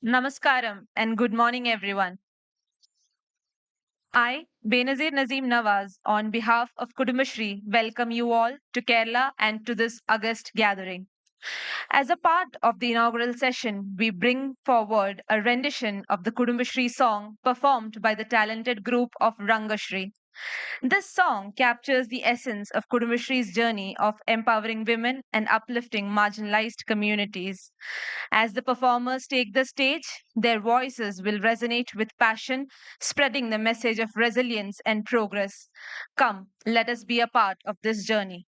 Namaskaram and good morning, everyone. I, Benazir Nazim Nawaz, on behalf of Kudumbashree, welcome you all to Kerala and to this August gathering. As a part of the inaugural session, we bring forward a rendition of the Kudumbashree song performed by the talented group of Rangashri. This song captures the essence of Kudumbashree's journey of empowering women and uplifting marginalized communities. As the performers take the stage, their voices will resonate with passion, spreading the message of resilience and progress. Come, let us be a part of this journey.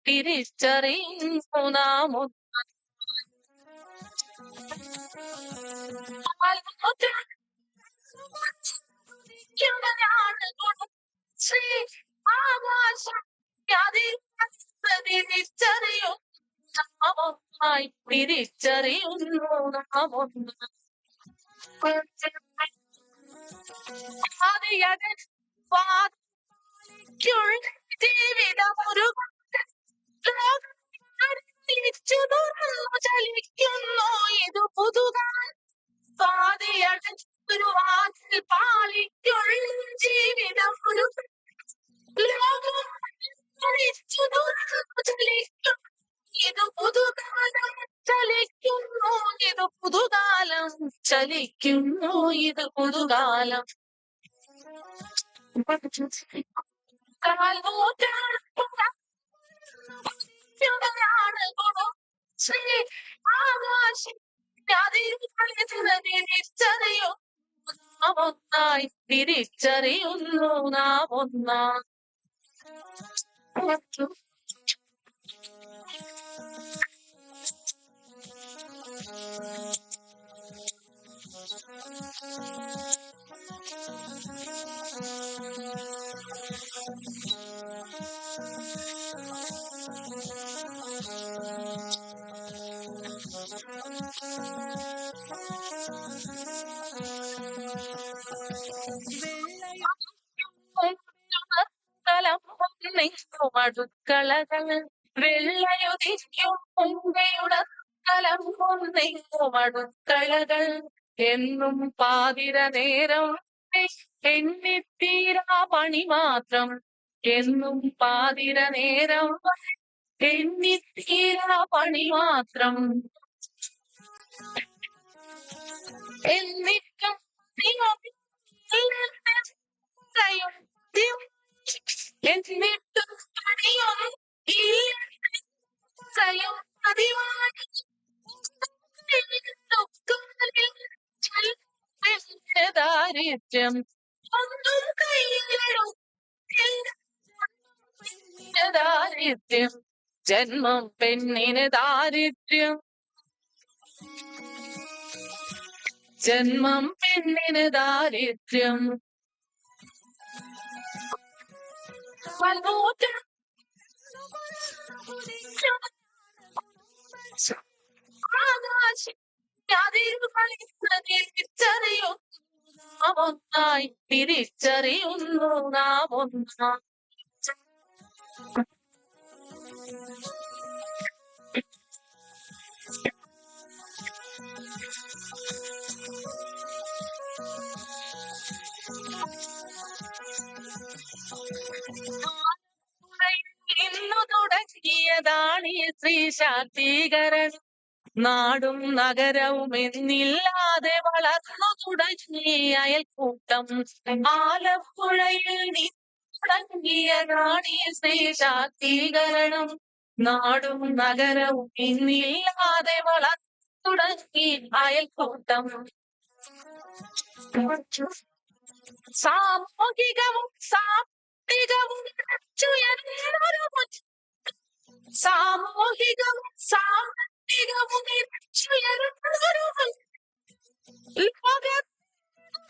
തിരിച്ചറിയുന്നു നാം ശ്രീ ആകാശം തിരിച്ചറിയും നാമൊന്നായി തിരിച്ചറിയുന്നു നാമൊന്നായി ആദിയകൻ വാക്കുൾ ജീവിതമൊരു തിരിച്ചു തുറന്നു ചലിക്കുന്നു ഇത് പുതുതാൻ പാതിയടച്ചൊരു വാക്കിൽ പാലിക്കുൾ ജീവിതം ഒരു ലോകം തിരിച്ചു തുറന്നു ചലിക്കും ഇത് പുതുകാലം ചലിക്കുന്നു ഇത് പുതുകാലം ചലിക്കുന്നു ഇത് പുതുകാലം ശ്രീ ആകാശം തിരിച്ചറിയും നാം ഒന്നായി തിരിച്ചറിയുന്നു നാം ഒന്നായി അടുക്കളകൾ വെള്ളയുതിക്കും മുമ്പയുടെ കലം കൊന്നെങ്ങും അടുക്കളകൾ എന്നും പാതിര നേരം എണ്ണിത്തീരാ പണി മാത്രം എന്നും പാതിര നേരം എണ്ണിത്തീരാ പണി മാത്രം എന്നിട്ടും എന്നിട്ടും പണിയൊന്നും ഇല്ലയും പതിവായി ദാരിദ്ര്യം ഒന്നും കയ്യിലും ദാരിദ്ര്യം ജന്മം പെണ്ണിന് ദാരിദ്ര്യം ജന്മം പെണ്ണിന് ദാരിദ്ര്യം ആകാശം തിരിച്ചറിയും നാം ഒന്നായി തിരിച്ചറിയുന്നു നാം ഒന്നായി ഇന്നു തുടങ്ങിയതാണ് ഈ സ്ത്രീ ശാക്തീകരണം നാടും നഗരവും എന്നില്ലാതെ വളർന്നു തുടങ്ങി അയൽക്കൂട്ടം ആലപ്പുഴയിൽ നീ തുടങ്ങിയതാണ് ഈ സ്ത്രീ ശാക്തീകരണം നാടും നഗരവും എന്നില്ലാതെ വളർന്നു തുടങ്ങി അയൽക്കൂട്ടം സാമൂഹികവും സാമ്പത്തികവും ഉയർന്നൊരു സാമൂഹികവും സാമ്പത്തികവും ഉയർന്നൊരു ലോക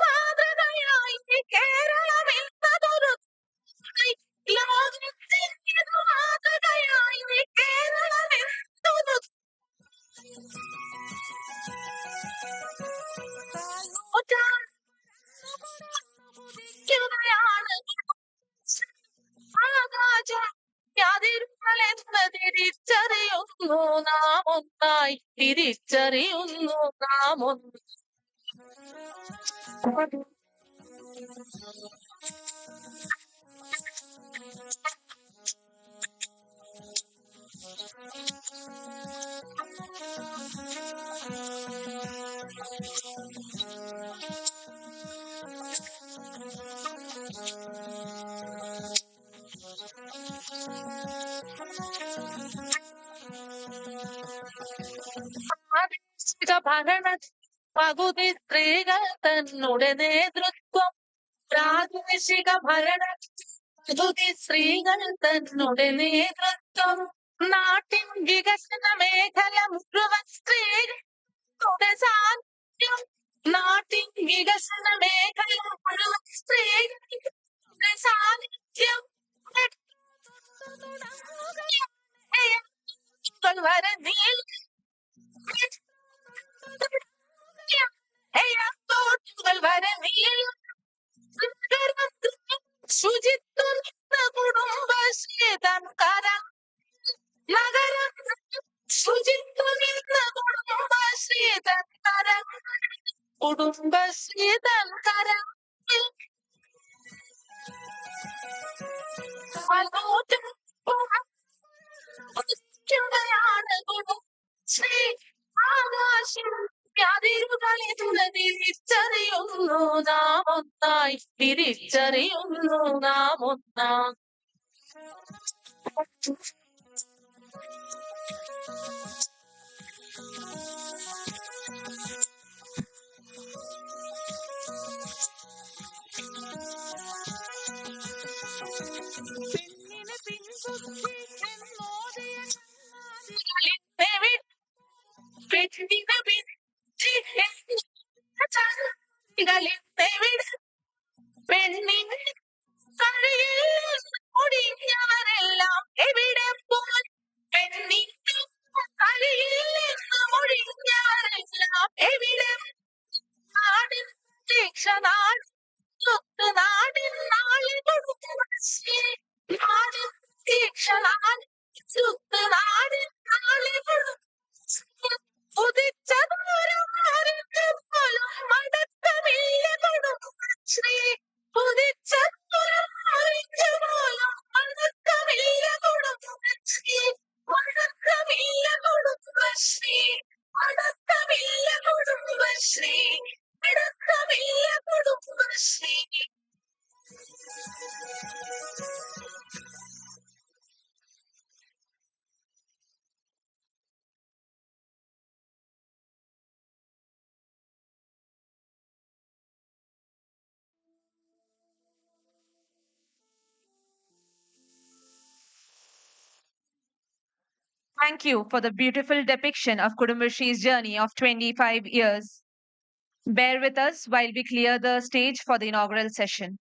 മാതൃകയായി കേരളം എന്നതൊരു ലോകത്തിന്റെ മാതൃകയായി കേരളം എന്നതൊരു നൂറ്റാണ്ടുകയാണ് ആകാശ യാതിരുകളെന്ന് തിരിച്ചറിയുന്നു നാം ഒന്നായി തിരിച്ചറിയുന്നു നാം ഒന്ന് പ്രാദേശിക ഭരണ പകുതി സ്ത്രീകൾ തന്നുടെ നേതൃത്വം പ്രാദേശിക ഭരണ പകുതി സ്ത്രീകൾ തന്നുടെ നേതൃത്വം നാട്ടിൻ വികസന മേഖല മുഴുവൻ സ്ത്രീകളുടെ സാന്നിധ്യം നാട്ടിൻ വികസന മേഖല മുഴുവൻ സ്ത്രീകളുടെ സാന്നിധ്യം വരെ നീ തോട്ടുകൾ വരെ നീളും ശുചിത്വം കുടുംബശ്രീ തൻകര നഗരം ശുചിത്വം കുടുംബശ്രീ തൻകര കുടുംബശ്രീ തൻകര ശ്രീ ആകാശം അതിരുകളിൽ തിരിച്ചറിയുന്നു നാം ഒന്നായി തിരിച്ചറിയുന്നു നാം ഒന്നാം പെണ്ണിന് പിൻകുത്തി എന്നോദിയ പെണ്ണിന് പെണ്ണിന് ഒടിഞ്ഞവരെല്ലാം എവിടെ പോയി പെണ്ണിന് ഒടിഞ്ഞവരെല്ലാം എവിടെ നാടിൻ രക്ഷനാട് നാടിൻ നാളെ കൊടുക്കുവാശി നാടിൻ രക്ഷനാട് നാടിൻ നാളെ ഉദിച്ചതോരം പോലും മടക്കമില്ല കുടുംബശ്രീ ഉദിച്ചതോരം പോലും മടക്കമില്ല Kudumbashree മടക്കമില്ല Kudumbashree മടക്കമില്ല Kudumbashree മടക്കമില്ല Kudumbashree Thank you for the beautiful depiction of Kudumbashree's journey of 25 years. Bear with us while we clear the stage for the inaugural session.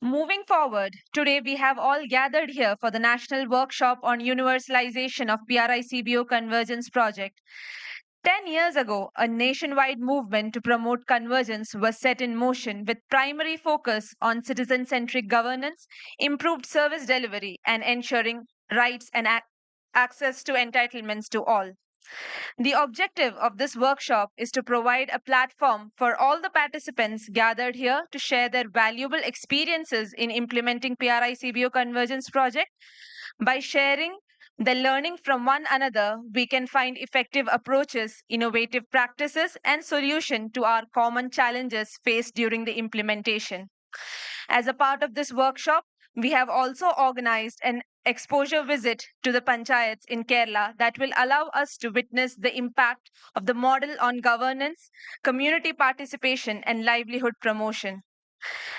Moving forward, today we have all gathered here for the National Workshop on Universalization of PRI-CBO Convergence Project. 10 years ago, a nationwide movement to promote convergence was set in motion with primary focus on citizen centric governance, improved service delivery, and ensuring rights and access to entitlements to all. The objective of this workshop is to provide a platform for all the participants gathered here to share their valuable experiences in implementing PRI-CBO Convergence Project. By sharing the learning from one another, we can find effective approaches, innovative practices, and solution to our common challenges faced during the implementation. As a part of this workshop, we have also organized an exposure visit to the panchayats in Kerala that will allow us to witness the impact of the model on governance, community participation, and livelihood promotion.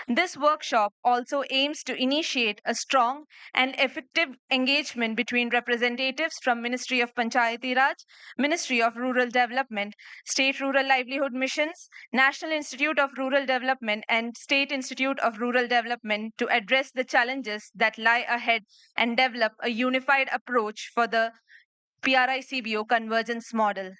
This workshop also aims to initiate a strong and effective engagement between representatives from Ministry of Panchayati Raj, Ministry of Rural Development, State Rural Livelihood Missions, National Institute of Rural Development and State Institute of Rural Development to address the challenges that lie ahead and develop a unified approach for the PRI-CBO convergence model.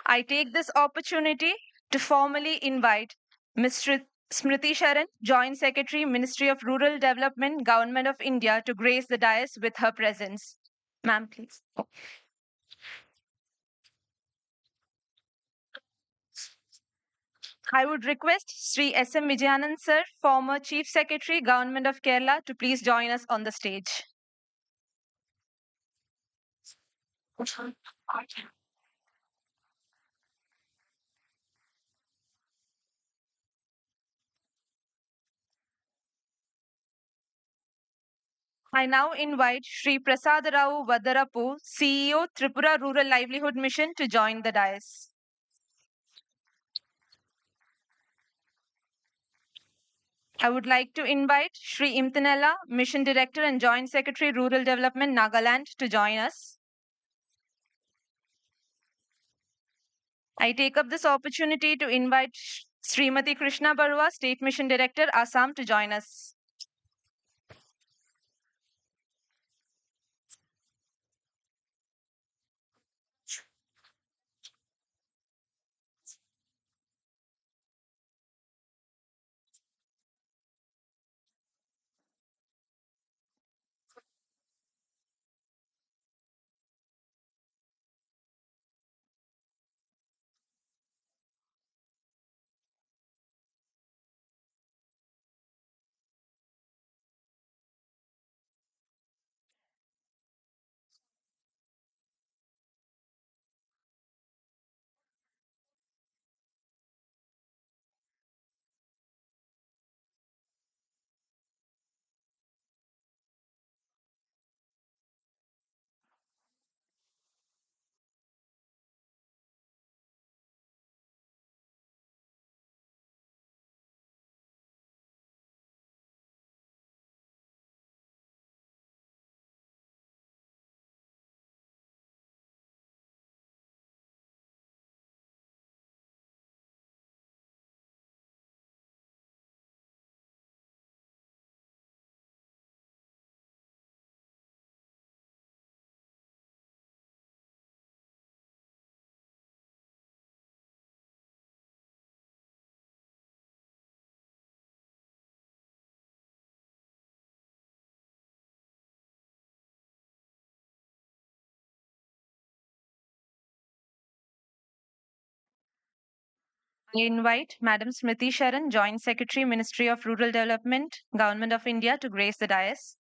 I take this opportunity to formally invite Ms. Smriti Sharan, Joint Secretary, Ministry of Rural Development, Government of India, to grace the dais with her presence. Ma'am, please. I would request Sri S. M. Vijayanand sir, former Chief Secretary, Government of Kerala, to please join us on the stage. I now invite Sri Prasad Rao Vadarapu, CEO, Tripura Rural Livelihood Mission, to join the dais. I would like to invite Sri Imtinella, Mission Director and Joint Secretary, Rural Development, Nagaland, to join us. I take up this opportunity to invite Srimati Krishna Barua, State Mission Director, Assam, to join us. I invite Madam Smriti Sharan, Joint Secretary, Ministry of Rural Development, Government of India, to grace the dais.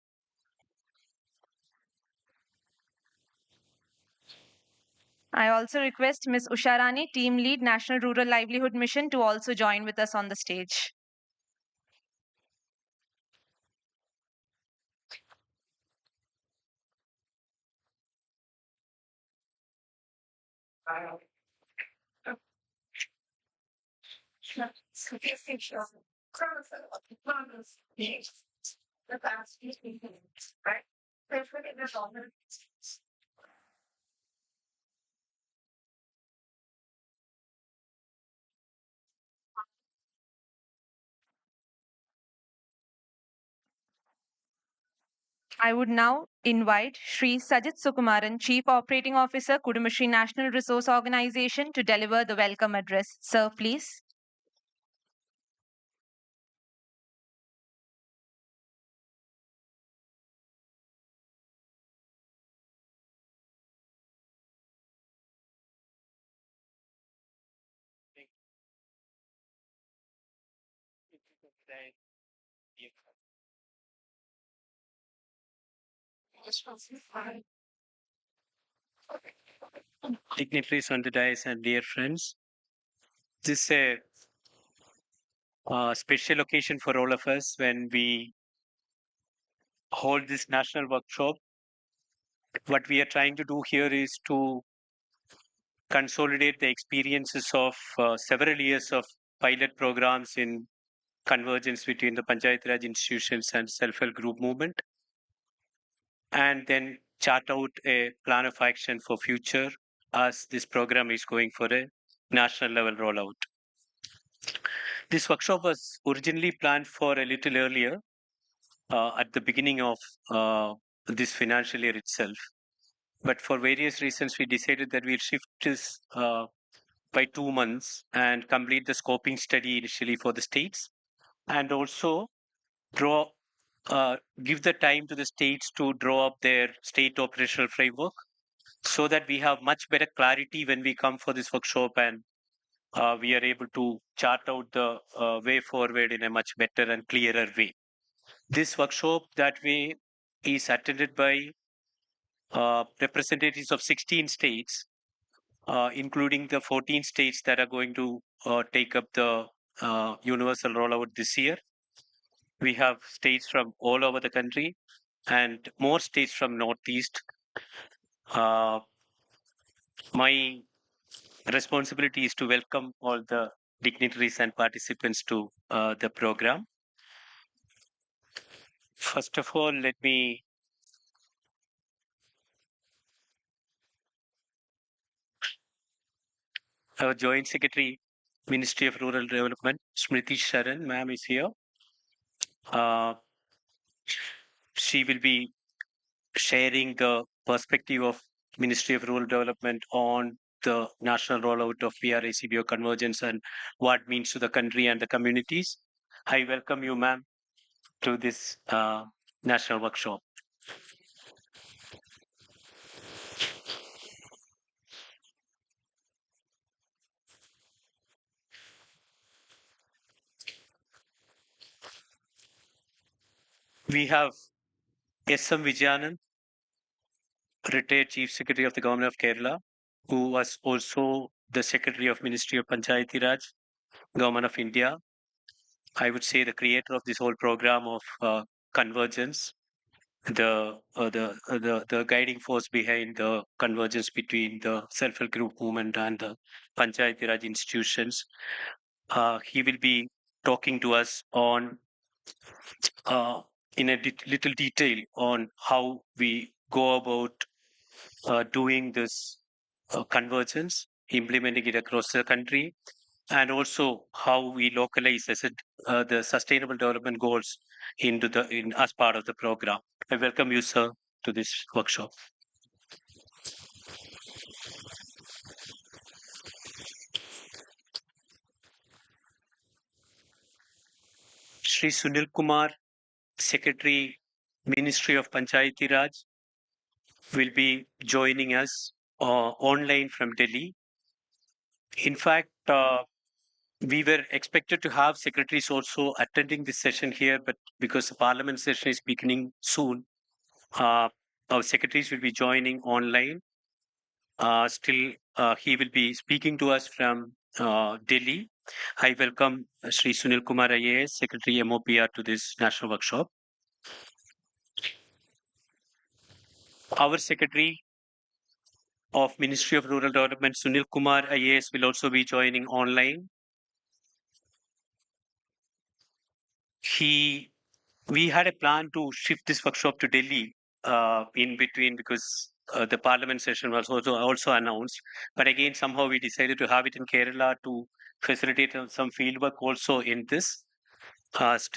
I also request Ms. Usharani, Team Lead, National Rural Livelihood Mission, to also join with us on the stage. I would now invite Shri Sajit Sukumaran, Chief Operating Officer, Kudumbashree National Resource Organization, to deliver the welcome address. Sir, please. Dignitaries on the dais and dear friends, this is a special occasion for all of us when we hold this national workshop. What we are trying to do here is to consolidate the experiences of several years of pilot programs in convergence between the Panchayat Raj institutions and self-help group movement, and then chart out a plan of action for future as this program is going for a national level rollout. This workshop was originally planned for a little earlier, at the beginning of this financial year itself. But for various reasons, we decided that we'll shift this by 2 months and complete the scoping study initially for the states, and also draw give the time to the states to draw up their state operational framework, so that we have much better clarity when we come for this workshop, and we are able to chart out the way forward in a much better and clearer way. This workshop that way is attended by representatives of 16 states, including the 14 states that are going to take up the universal rollout this year. We have states from all over the country and more states from Northeast. Uh, my responsibility is to welcome all the dignitaries and participants to the program. First of all, let me our Joint Secretary, Ministry of Rural Development, Smriti Sharan, ma'am is here. Uh, she will be sharing the perspective of Ministry of Rural Development on the national rollout of PRI-CBO Convergence and what it means to the country and the communities. I welcome you, ma'am, to this national workshop. We have S.M. Vijayanand, retired Chief Secretary of the Government of Kerala, who was also the Secretary of Ministry of Panchayati Raj, Government of India. I would say the creator of this whole program of convergence, the guiding force behind the convergence between the self-help group movement and the Panchayati Raj institutions. He will be talking to us on in a little detail on how we go about doing this convergence, implementing it across the country, and also how we localize the sustainable development goals in as part of the program. I welcome you, sir, to this workshop. Shri Sunil Kumar, Secretary, Ministry of Panchayati Raj, will be joining us online from Delhi. In fact, We were expected to have secretaries also attending this session here, but because the parliament session is beginning soon, our secretaries will be joining online. Still, he will be speaking to us from Delhi. I welcome Sri Sunil Kumar IAS, Secretary MOPR, to this national workshop. Our Secretary of Ministry of Rural Development, Sunil Kumar IAS, will also be joining online. We had a plan to shift this workshop to Delhi in between because the parliament session was also announced. But again, somehow we decided to have it in Kerala to facilitate some fieldwork also in this. That's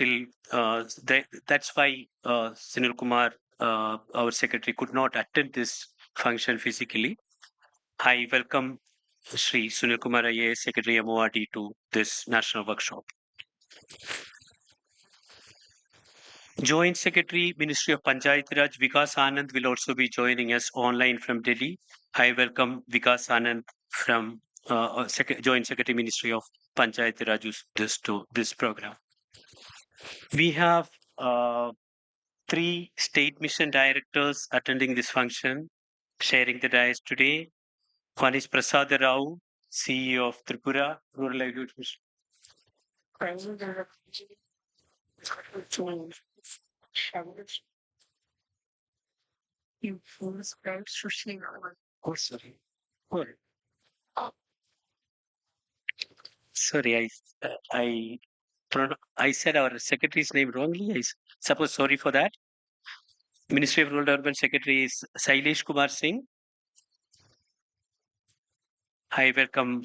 why Sunil Kumar, our secretary, could not attend this function physically. I welcome Sri Sunil Kumar IAS, Secretary MORD, to this national workshop. Joint Secretary, Ministry of Panchayat Raj, Vikas Anand, will also be joining us online from Delhi. I welcome Vikas Anand from Joint Secretary, Ministry of Panchayat Raj, to this program. We have 3 state mission directors attending this function, sharing the dais today. One is Prasad Rao, CEO of Tripura Rural Livelihood Mission. Oh, sorry. Oh, sorry, I said our secretary's name wrongly. Suppose sorry for that. Ministry of Rural Development Secretary is Sailesh Kumar Singh. I welcome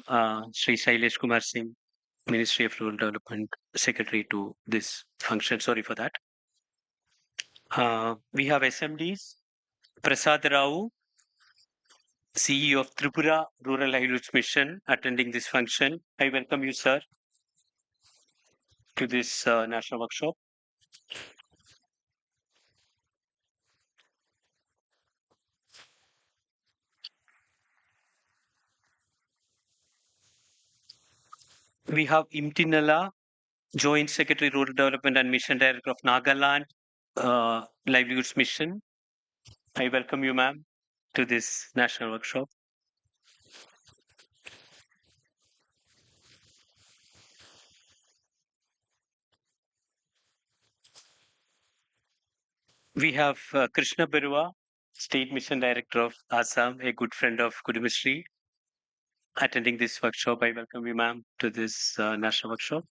Sri Sailesh Kumar Singh, Ministry of Rural Development Secretary, to this function. Sorry for that. We have SMDs. Prasad Rao, CEO of Tripura Rural Livelihoods Mission, attending this function. I welcome you, sir, to this national workshop. We have Imtinala, Joint Secretary Rural Development and Mission Director of Nagaland Livelihoods Mission. I welcome you, ma'am, to this national workshop. We have Krishna Berua, State Mission Director of Assam, a good friend of Kudumbashree, attending this workshop. I welcome you, ma'am, to this national workshop.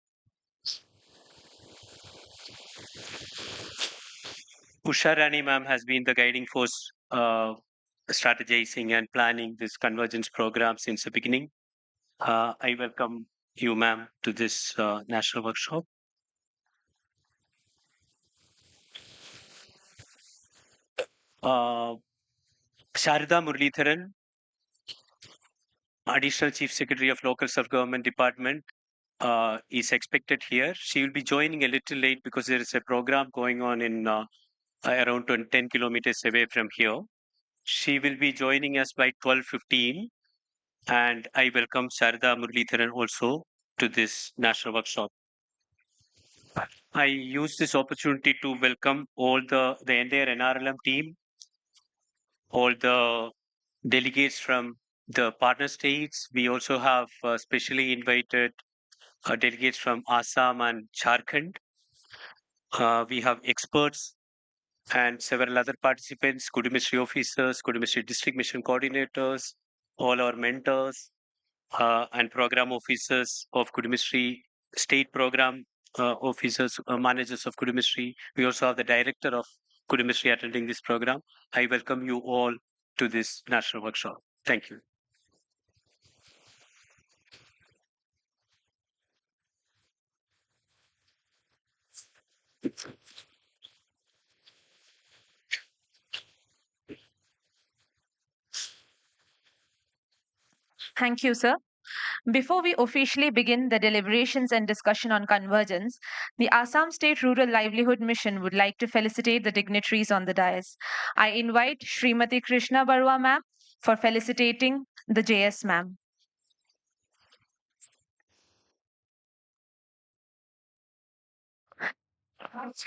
Usha Rani, ma'am, has been the guiding force strategizing and planning this convergence program since the beginning. I welcome you, ma'am, to this national workshop. Sharda Muralidharan, Additional Chief Secretary of Local Self-Government Department, is expected here. She will be joining a little late because there is a program going on in around 10 kilometers away from here. She will be joining us by 12:15, and I welcome Sharda Muralidharan also to this national workshop. I use this opportunity to welcome all the entire NRLM team, all the delegates from the partner states. We also have specially invited delegates from Assam and Jharkhand. We have experts and several other participants, Kudumbashree officers, Kudumbashree district mission coordinators, all our mentors and program officers of Kudumbashree, state program officers, managers of Kudumbashree. We also have the director of Kudumbashree attending this program. I welcome you all to this national workshop. Thank you. Thank you, sir. Before we officially begin the deliberations and discussion on convergence, the Assam State Rural Livelihood Mission would like to felicitate the dignitaries on the dais. I invite Srimati Krishna Barua ma'am for felicitating the JS ma'am.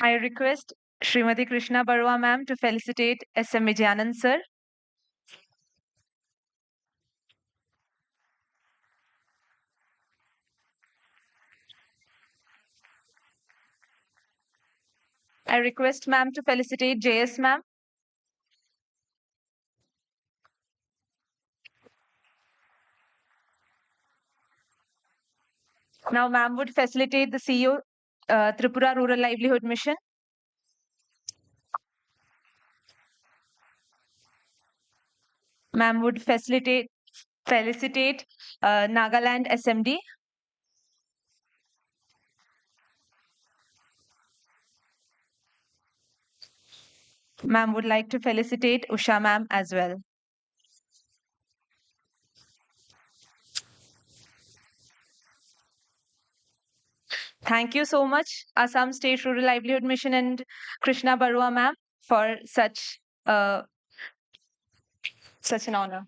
I request Srimati Krishna Barua ma'am to felicitate SM Vijayanand sir. I request ma'am to felicitate JS ma'am. Now ma'am would facilitate the CEO, Tripura Rural Livelihood Mission. Ma'am would felicitate Nagaland SMD. Ma'am would like to felicitate Usha ma'am as well. Thank you so much, Assam State Rural Livelihood Mission and Krishna Barua ma'am, for such an honor.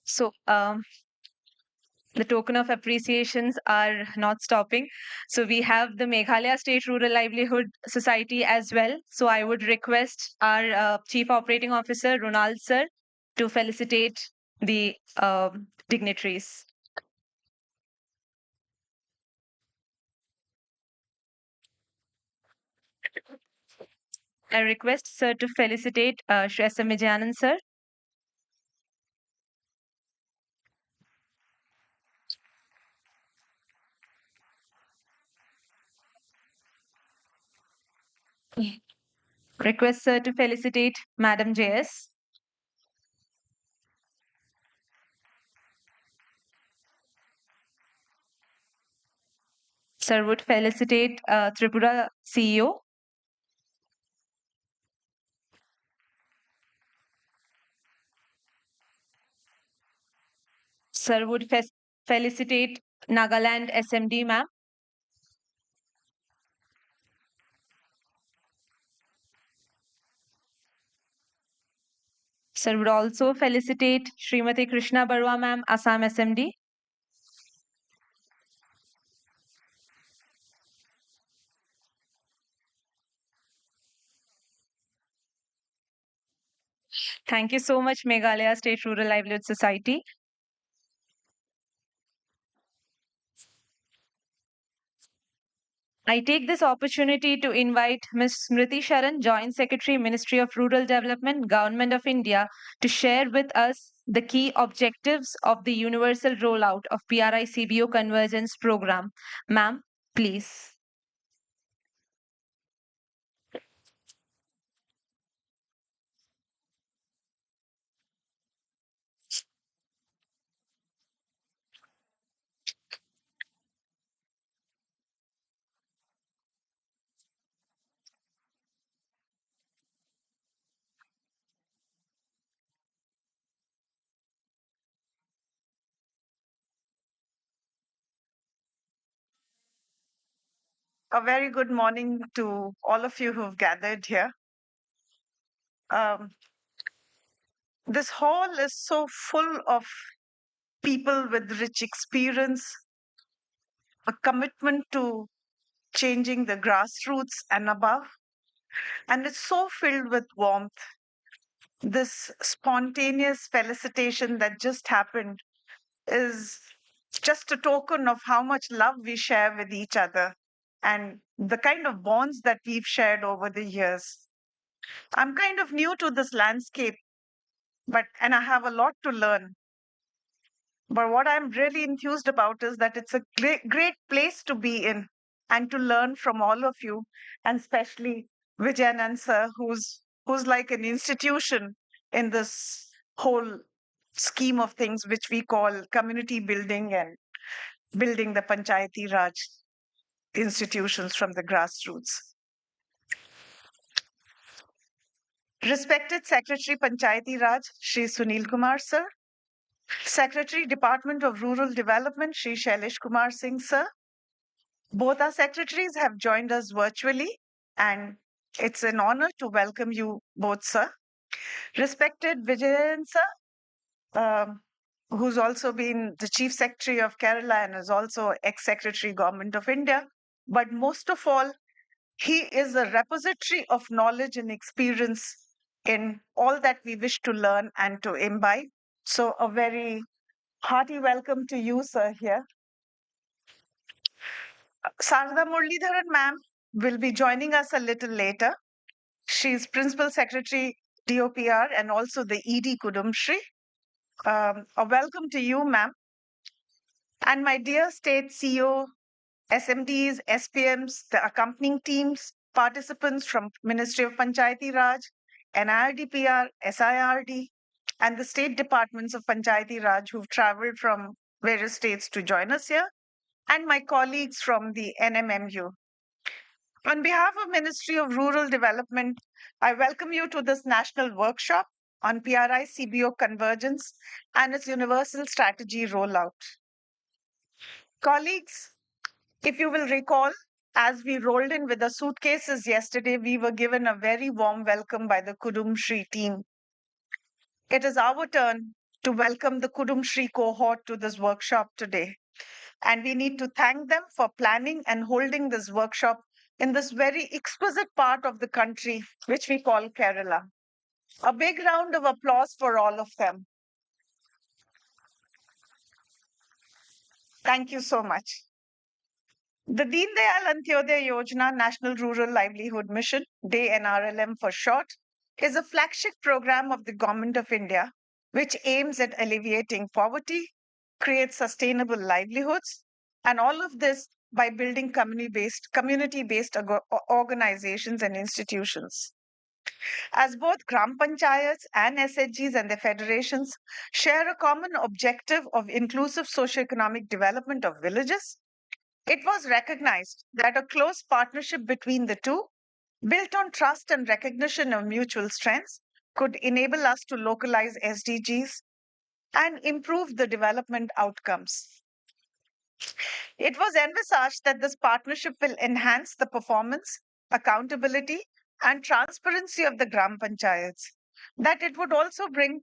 So, the token of appreciations are not stopping. So we have the Meghalaya State Rural Livelihood Society as well. So I would request our Chief Operating Officer, Ronald sir, to felicitate the dignitaries. I request sir to felicitate Shri S. M. Vijayanand sir. Request sir to felicitate Madam JS. Sir would felicitate Tripura CEO. Sir would felicitate Nagaland SMD ma'am. Sir would also felicitate Srimati Krishna Barua ma'am, Assam SMD. Thank you so much, Meghalaya State Rural Livelihood Society. I take this opportunity to invite Ms. Smriti Sharan, Joint Secretary, Ministry of Rural Development, Government of India, to share with us the key objectives of the universal rollout of PRI-CBO Convergence Program. Ma'am, please. A very good morning to all of you who've gathered here. Um, this hall is so full of people with rich experience, a commitment to changing the grassroots and above, and it's so filled with warmth. This spontaneous felicitation that just happened is just a token of how much love we share with each other and the kind of bonds that we've shared over the years. I'm kind of new to this landscape, and I have a lot to learn. But what I'm really enthused about is that it's a great place to be in and to learn from all of you, and especially Vijayanand sir, who's like an institution in this whole scheme of things, which we call community building and building the Panchayati Raj institutions from the grassroots. Respected Secretary Panchayati Raj, Shri Sunil Kumar sir, Secretary Department of Rural Development, Shri Shailesh Kumar Singh sir. Both our secretaries have joined us virtually, and It's an honor to welcome you both, sir. Respected Vijayan sir, who's also been the Chief Secretary of Kerala and is also ex-Secretary Government of India. But most of all, he is a repository of knowledge and experience in all that we wish to learn and to imbibe. So a very hearty welcome to you, sir, here. Sarada Muralidharan ma'am will be joining us a little later. She's Principal Secretary, DOPR, and also the ED Kudumbashree. A welcome to you, ma'am. And my dear state CEO, SMDs, SPMs, the accompanying teams, participants from Ministry of Panchayati Raj, NIRDPR, SIRD, and the state departments of Panchayati Raj who've traveled from various states to join us here, and my colleagues from the NMMU. On behalf of Ministry of Rural Development, I welcome you to this national workshop on PRI-CBO Convergence and its universal strategy rollout. Colleagues, if you will recall, as we rolled in with the suitcases yesterday, we were given a very warm welcome by the Kudumbashree team. It is our turn to welcome the Kudumbashree cohort to this workshop today. And we need to thank them for planning and holding this workshop in this very exquisite part of the country, which we call Kerala. A big round of applause for all of them. Thank you so much. The Deen Dayal Antyodaya Yojana National Rural Livelihood Mission, DAY NRLM for short, is a flagship program of the Government of India which aims at alleviating poverty, create sustainable livelihoods, and all of this by building community-based organizations and institutions. As both Gram Panchayats and SHGs and the federations share a common objective of inclusive socioeconomic development of villages, it was recognized that a close partnership between the two, built on trust and recognition of mutual strengths, could enable us to localize SDGs and improve the development outcomes. It was envisaged that this partnership will enhance the performance, accountability, and transparency of the Gram Panchayats, that it would also bring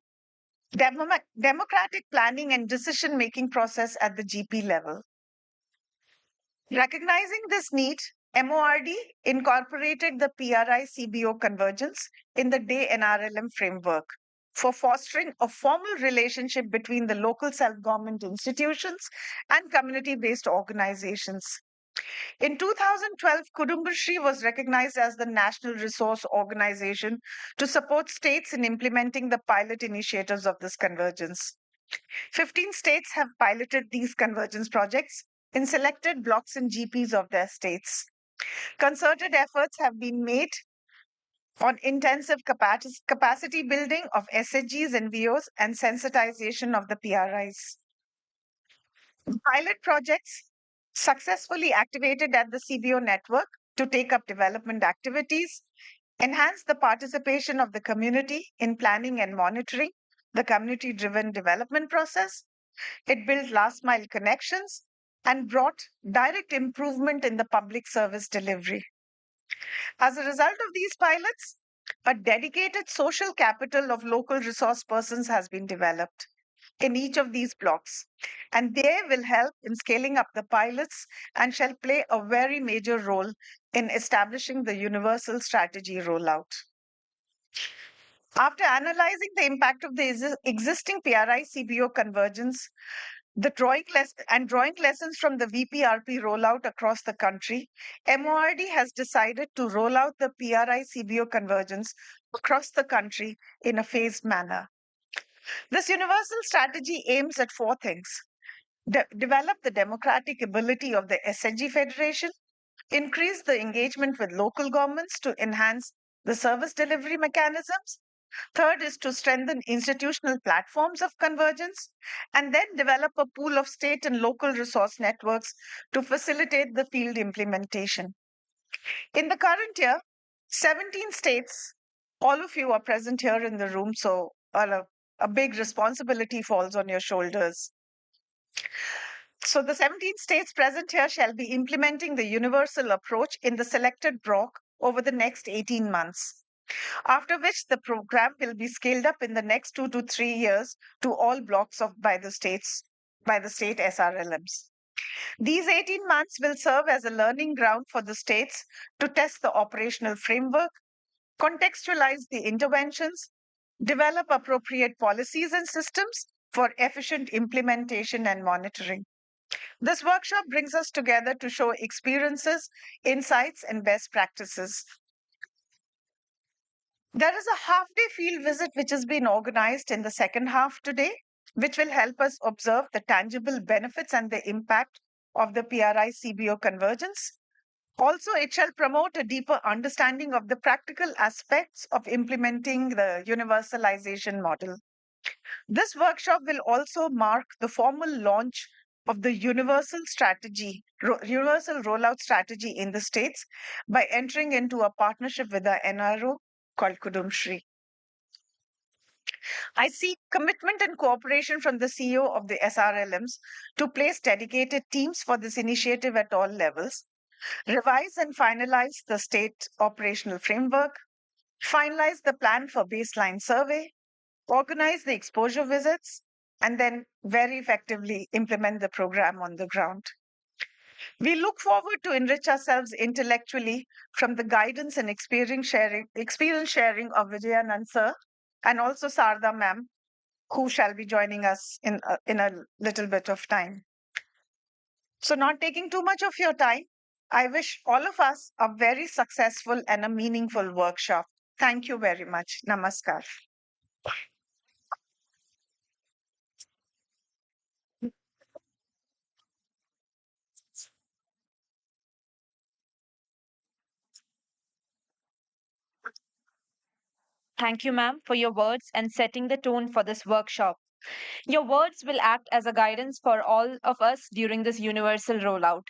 democratic planning and decision making process at the GP level. Recognizing this need, MORD incorporated the PRI-CBO Convergence in the DAY NRLM framework for fostering a formal relationship between the local self-government institutions and community-based organizations. In 2012, Kudumbashree was recognized as the National Resource Organization to support states in implementing the pilot initiatives of this convergence. 15 states have piloted these convergence projects in selected blocks and GPs of their states. Concerted efforts have been made on intensive capacity building of SHGs and VOs and sensitization of the PRIs. Pilot projects successfully activated at the CBO network to take up development activities, enhance the participation of the community in planning and monitoring the community-driven development process. It built last-mile connections and brought direct improvement in the public service delivery. As a result of these pilots, a dedicated social capital of local resource persons has been developed in each of these blocks, and they will help in scaling up the pilots and shall play a very major role in establishing the universal strategy rollout. After analyzing the impact of the existing PRI-CBO convergence, drawing lessons from the VPRP rollout across the country, MORD has decided to roll out the PRI-CBO convergence across the country in a phased manner. This universal strategy aims at four things: develop the democratic ability of the SHG Federation, increase the engagement with local governments to enhance the service delivery mechanisms. Third is to strengthen institutional platforms of convergence, and then develop a pool of state and local resource networks to facilitate the field implementation. In the current year, 17 states, all of you are present here in the room, so a big responsibility falls on your shoulders. So the 17 states present here shall be implementing the universal approach in the selected block over the next 18 months, after which the program will be scaled up in the next 2 to 3 years to all blocks of by the state SRLMs. These 18 months will serve as a learning ground for the states to test the operational framework, contextualize the interventions, develop appropriate policies and systems for efficient implementation and monitoring. This workshop brings us together to show experiences, insights, and best practices. There is a half day field visit which has been organized in the second half today, which will help us observe the tangible benefits and the impact of the PRI-CBO convergence. Also, it shall promote a deeper understanding of the practical aspects of implementing the universalization model. This workshop will also mark the formal launch of the universal rollout strategy in the states by entering into a partnership with the NRO called Kudumbashree. I seek commitment and cooperation from the CEO of the SRLMs to place dedicated teams for this initiative at all levels, revise and finalize the state operational framework, finalize the plan for baseline survey, organize the exposure visits, and then very effectively implement the program on the ground. We look forward to enrich ourselves intellectually from the guidance and experience sharing of Vijayanand sir and also Sarda ma'am, who shall be joining us in a little bit of time. So, not taking too much of your time, I wish all of us a very successful and a meaningful workshop. Thank you very much. Namaskar. Thank you, ma'am, for your words and setting the tone for this workshop. Your words will act as a guidance for all of us during this universal rollout.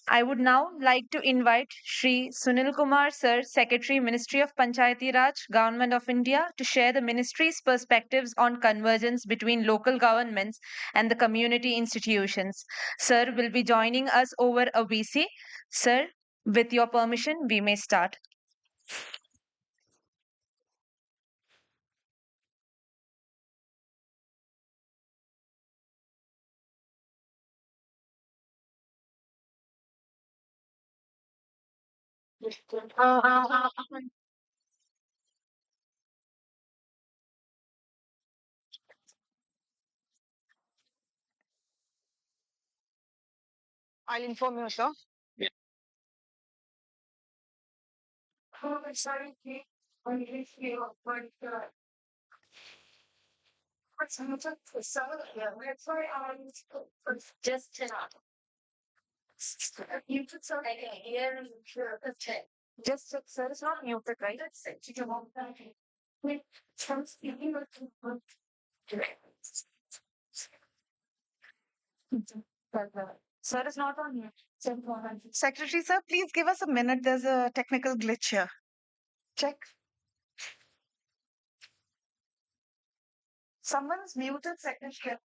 I would now like to invite Shri Sunil Kumar Sir, Secretary, Ministry of Panchayati Raj, Government of India, to share the ministry's perspectives on convergence between local governments and the community institutions. Sir will be joining us over a VC. Sir, with your permission, we may start. I'll inform you, sir. Just sir, it's not muted, right? Sir is not on here. Secretary, sir, please give us a minute. There's a technical glitch here. Check. Someone's muted, Secretary.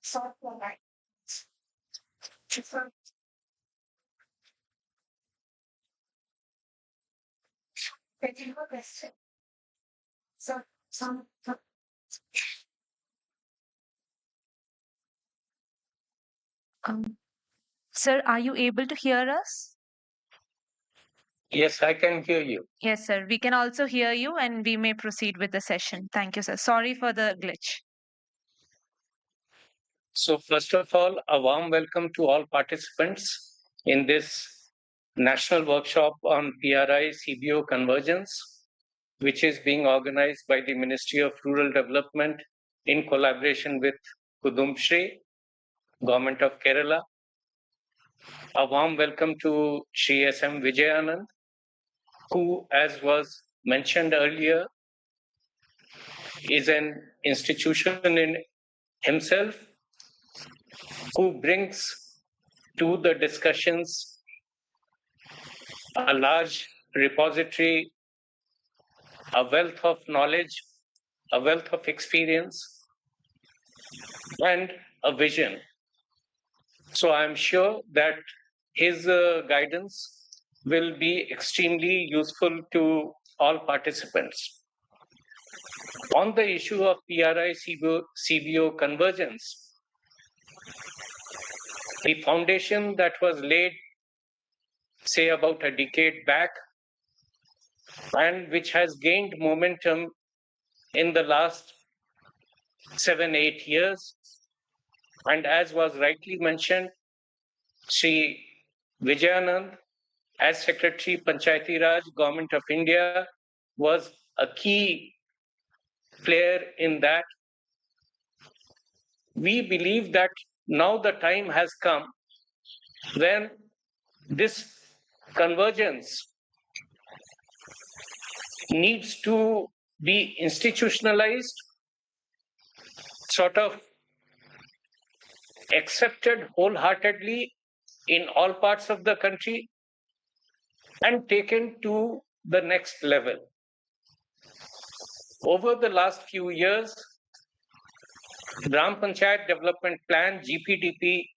Sort for that. Sir, taking a question. Sir, Sir, are you able to hear us? Yes, I can hear you. Yes, sir. We can also hear you and we may proceed with the session. Thank you, sir. Sorry for the glitch. So, first of all, a warm welcome to all participants in this national workshop on PRI-CBO Convergence, which is being organized by the Ministry of Rural Development in collaboration with Kudumbashree, Government of Kerala. A warm welcome to Shri S.M. Vijayanand, who, as was mentioned earlier, is an institution in himself who brings to the discussions a large repository, a wealth of knowledge, a wealth of experience, and a vision. So I'm sure that his guidance will be extremely useful to all participants. On the issue of PRI-CBO convergence, the foundation that was laid, say, about a decade back, and which has gained momentum in the last 7-8 years, and as was rightly mentioned, Sri Vijayanand, as Secretary Panchayati Raj, Government of India, was a key player in that. We believe that now the time has come when this convergence needs to be institutionalized, sort of accepted wholeheartedly in all parts of the country, and taken to the next level. Over the last few years, Gram Panchayat Development Plan, GPDP,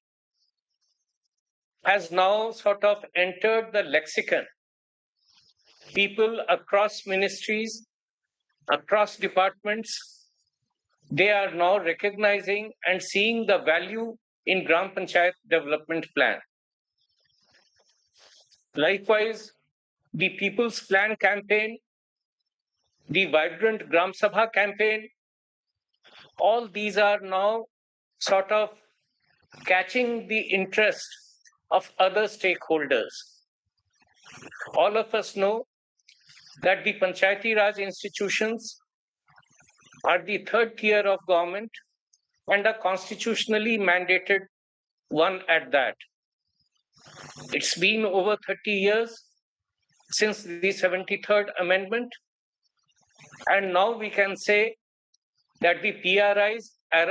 has now sort of entered the lexicon. People across ministries, across departments, they are now recognizing and seeing the value in Gram Panchayat Development Plan. Likewise, the People's Plan campaign, the Vibrant Gram Sabha campaign, all these are now sort of catching the interest of other stakeholders. All of us know that the Panchayati Raj institutions are the third tier of government and a constitutionally mandated one at that. It's been over 30 years since the 73rd Amendment, and now we can say that the PRIs are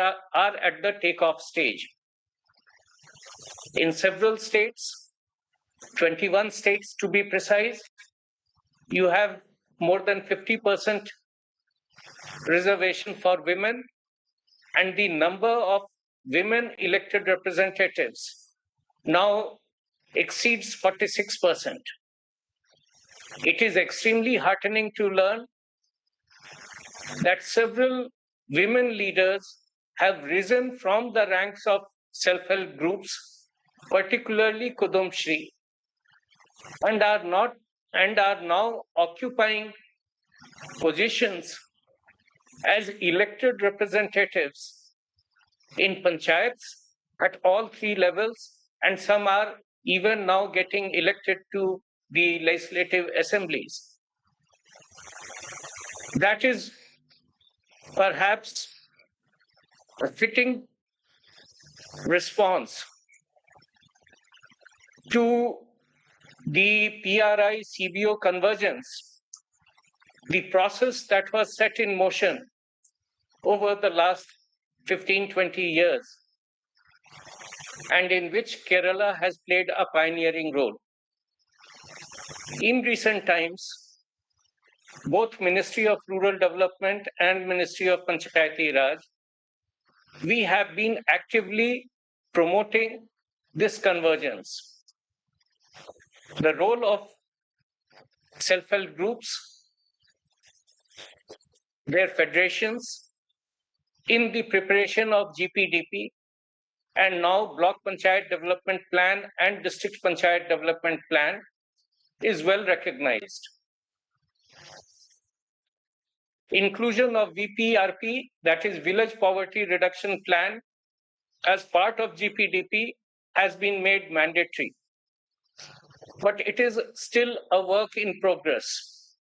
at the takeoff stage. In several states, 21 states to be precise, you have more than 50% reservation for women, and the number of women elected representatives now exceeds 46%. It is extremely heartening to learn that several women leaders have risen from the ranks of self-help groups, particularly Kudumbashree, and are now occupying positions as elected representatives in panchayats at all three levels, and some are even now getting elected to the legislative assemblies. That is perhaps a fitting response to the PRI-CBO convergence, the process that was set in motion over the last 15-20 years, and in which Kerala has played a pioneering role. In recent times, both Ministry of Rural Development and Ministry of Panchayati Raj, we have been actively promoting this convergence. The role of self-help groups, their federations, in the preparation of GPDP and now Block Panchayat Development Plan and District Panchayat Development Plan is well recognized. Inclusion of VPRP, that is Village Poverty Reduction Plan, as part of GPDP has been made mandatory. But it is still a work in progress.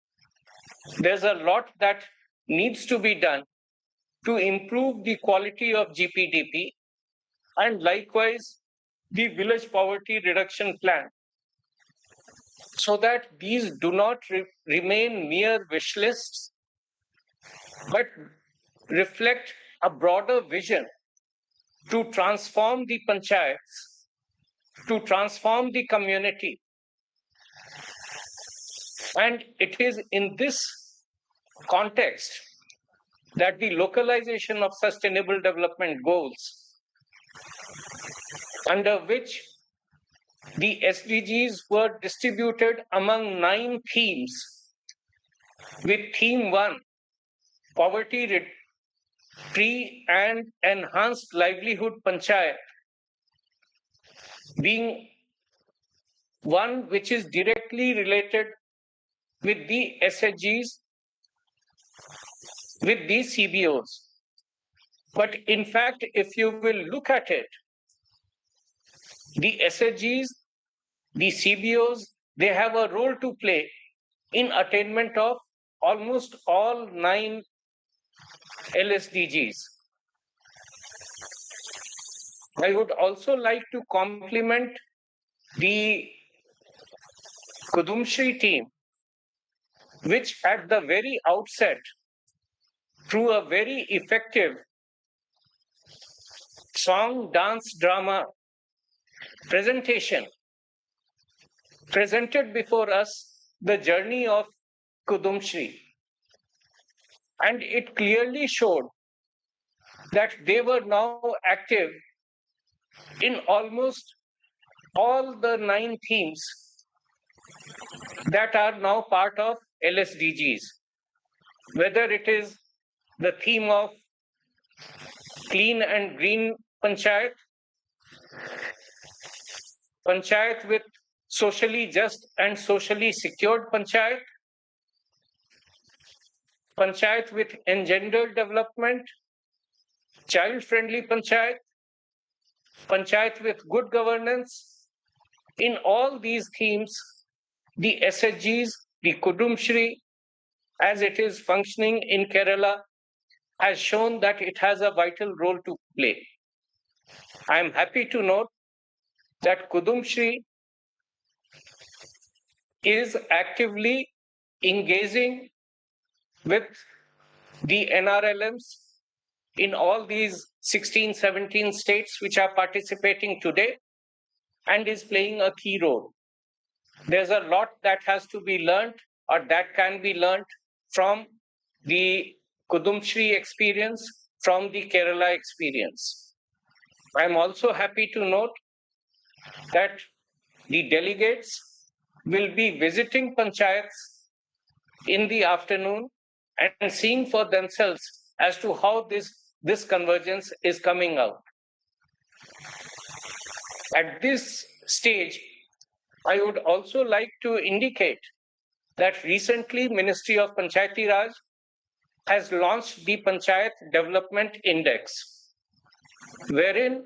There's a lot that needs to be done to improve the quality of GPDP, and likewise the Village Poverty Reduction Plan, so that these do not remain mere wish lists, but reflect a broader vision to transform the panchayats, to transform the community. And it is in this context that the localization of sustainable development goals, under which the SDGs were distributed among 9 themes, with theme 1, poverty-free and enhanced livelihood panchayat, being one which is directly related with the SHGs, with the CBOs. But in fact, if you will look at it, the SHGs, the CBOs, they have a role to play in attainment of almost all 9 LSDGs. I would also like to compliment the Kudumbashree team, which at the very outset, through a very effective song, dance, drama presentation, presented before us the journey of Kudumbashree. And it clearly showed that they were now active in almost all the 9 themes that are now part of LSDGs, whether it is the theme of clean and green panchayat, panchayat with socially just and socially secured panchayat, panchayat with engendered development, child-friendly panchayat, panchayat with good governance. In all these themes, the SHGs, the Kudumbashree, as it is functioning in Kerala, has shown that it has a vital role to play. I am happy to note that Kudumbashree is actively engaging with the NRLMs in all these 16, 17 states which are participating today and is playing a key role. There's a lot that has to be learned or that can be learned from the Kudumbashree experience, from the Kerala experience. I'm also happy to note that the delegates will be visiting panchayats in the afternoon and seeing for themselves as to how this convergence is coming out. At this stage, I would also like to indicate that recently Ministry of Panchayati Raj has launched the Panchayat Development Index, wherein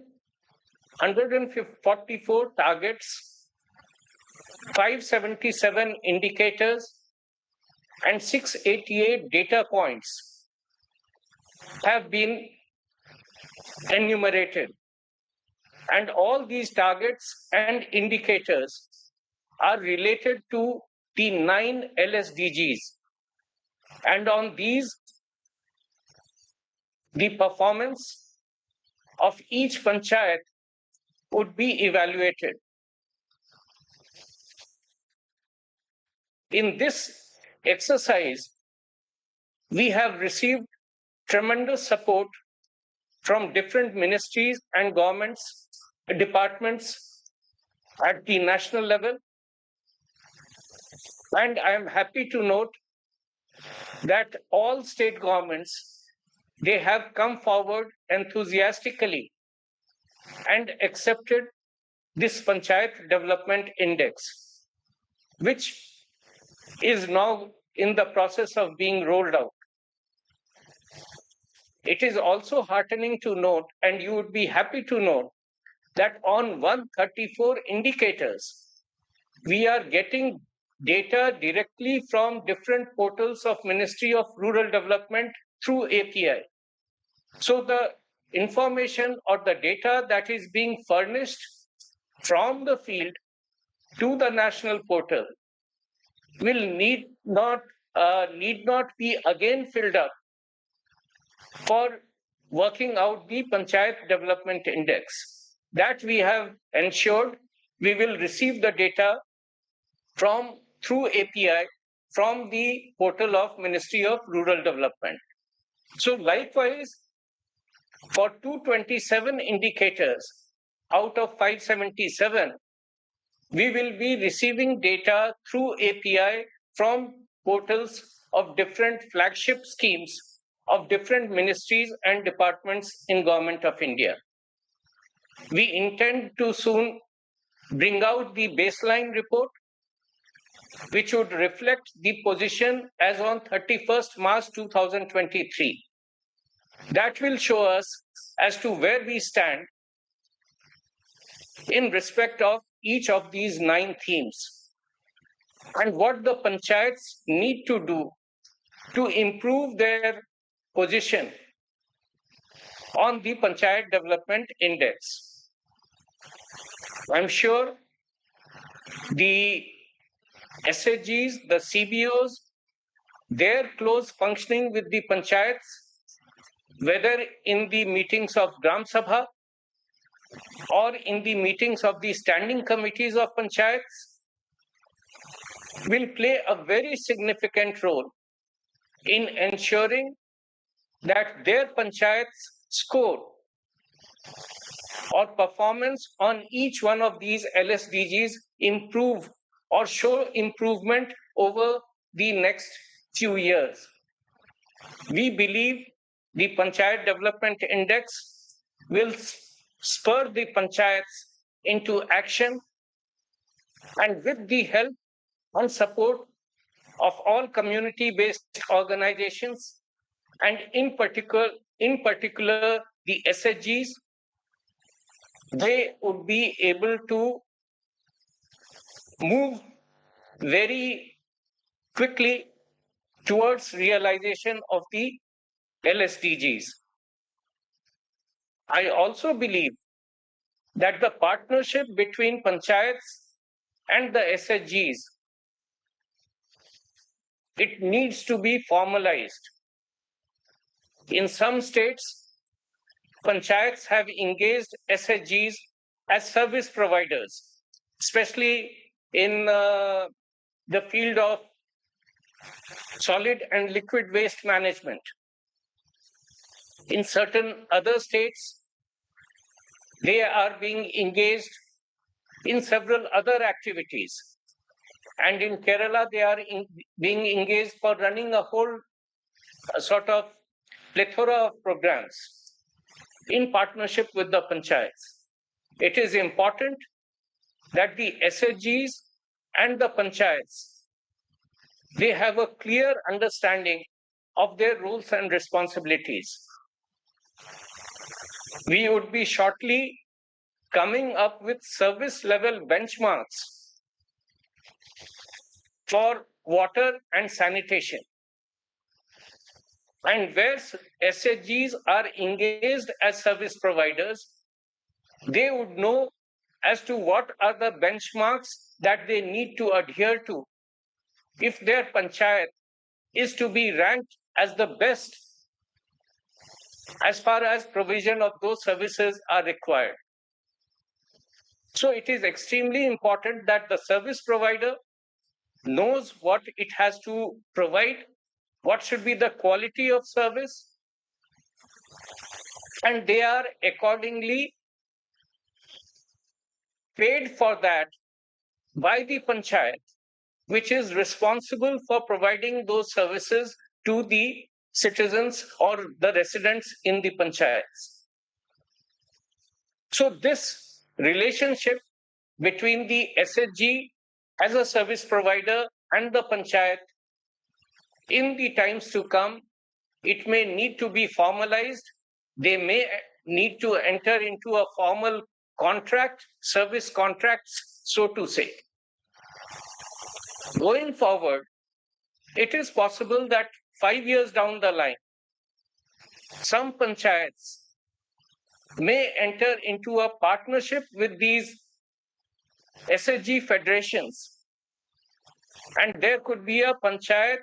144 targets, 577 indicators, and 688 data points have been enumerated. And all these targets and indicators are related to the 9 LSDGs. And on these, the performance of each panchayat would be evaluated. In this exercise, we have received tremendous support from different ministries and governments, departments at the national level. And I am happy to note that all state governments, they have come forward enthusiastically and accepted this Panchayat Development Index, which is now in the process of being rolled out. It is also heartening to note, and you would be happy to know, that on 134 indicators, we are getting data directly from different portals of Ministry of Rural Development through API. So the information or the data that is being furnished from the field to the national portal will need not be again filled up for working out the Panchayat Development Index. That we have ensured we will receive the data through API from the portal of Ministry of Rural Development. So likewise, for 227 indicators out of 577, we will be receiving data through API from portals of different flagship schemes of different ministries and departments in Government of India. We intend to soon bring out the baseline report, which would reflect the position as on 31st March 2023. That will show us as to where we stand in respect of each of these 9 themes and what the panchayats need to do to improve their position on the Panchayat Development Index. I'm sure the SHGs, the CBOs, their close functioning with the panchayats, whether in the meetings of Gram Sabha or in the meetings of the standing committees of panchayats, will play a very significant role in ensuring that their panchayats score or performance on each one of these LSDGs improve or show improvement over the next few years. We believe the Panchayat Development Index will spur the panchayats into action, and with the help and support of all community-based organizations, and in particular the SHGs, they would be able to move very quickly towards realization of the LSDGs. I also believe that the partnership between panchayats and the SHGs, it needs to be formalized. In some states, panchayats have engaged SHGs as service providers, especially in the field of solid and liquid waste management. In certain other states, they are being engaged in several other activities. And in Kerala, they are being engaged for running a whole sort of plethora of programs in partnership with the panchayats. It is important that the SHGs and the panchayats, they have a clear understanding of their roles and responsibilities. We would be shortly coming up with service level benchmarks for water and sanitation. And where SHGs are engaged as service providers, they would know as to what are the benchmarks that they need to adhere to if their panchayat is to be ranked as the best as far as provision of those services are required. So it is extremely important that the service provider knows what it has to provide, what should be the quality of service, and they are accordingly paid for that by the panchayat, which is responsible for providing those services to the citizens or the residents in the panchayats. So this relationship between the SHG as a service provider and the panchayat, in the times to come, it may need to be formalized. They may need to enter into a formal contract, service contracts, so to say. Going forward, it is possible that 5 years down the line, some panchayats may enter into a partnership with these SHG federations, and there could be a panchayat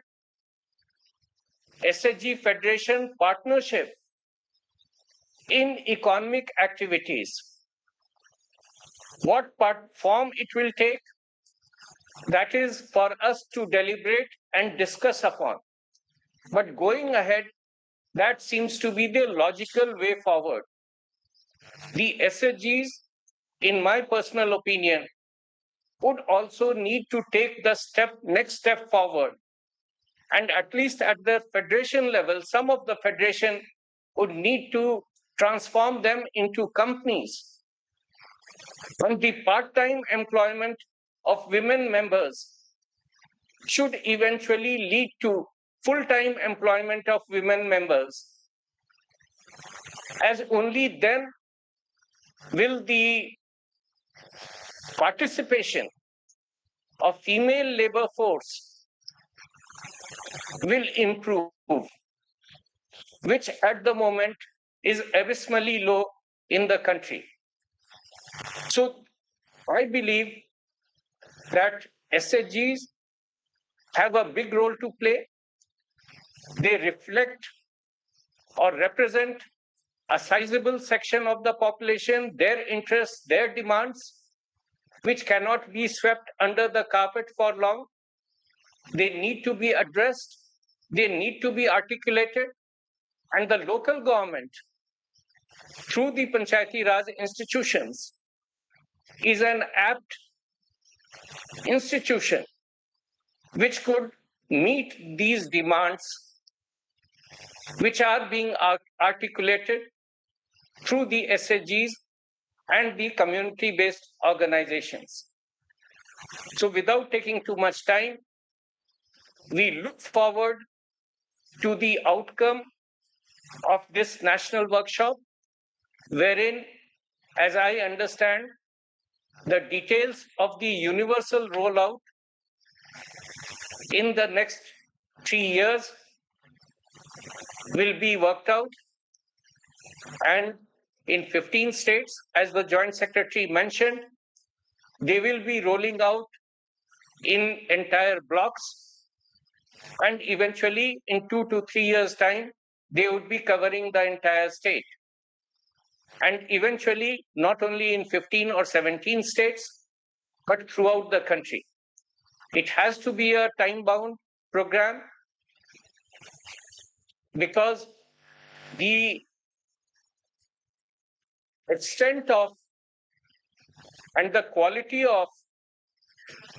SHG federation partnership in economic activities. What form it will take, that is for us to deliberate and discuss upon. But going ahead, that seems to be the logical way forward. The SHGs, in my personal opinion, would also need to take the next step forward. And at least at the federation level, some of the federation would need to transform them into companies. And the part-time employment of women members should eventually lead to full-time employment of women members, as only then will the participation of female labor force will improve, which at the moment is abysmally low in the country. So I believe that SHGs have a big role to play. They reflect or represent a sizable section of the population, their interests, their demands, which cannot be swept under the carpet for long. They need to be addressed, they need to be articulated, and the local government, through the Panchayati Raj institutions, is an apt institution which could meet these demands which are being articulated through the SHGs and the community-based organizations. So without taking too much time, we look forward to the outcome of this national workshop, wherein, as I understand, the details of the universal rollout in the next 3 years will be worked out, and in 15 states, as the Joint Secretary mentioned, they will be rolling out in entire blocks, and eventually in 2 to 3 years' time, they would be covering the entire state. And eventually, not only in 15 or 17 states, but throughout the country. It has to be a time-bound program because the extent of and the quality of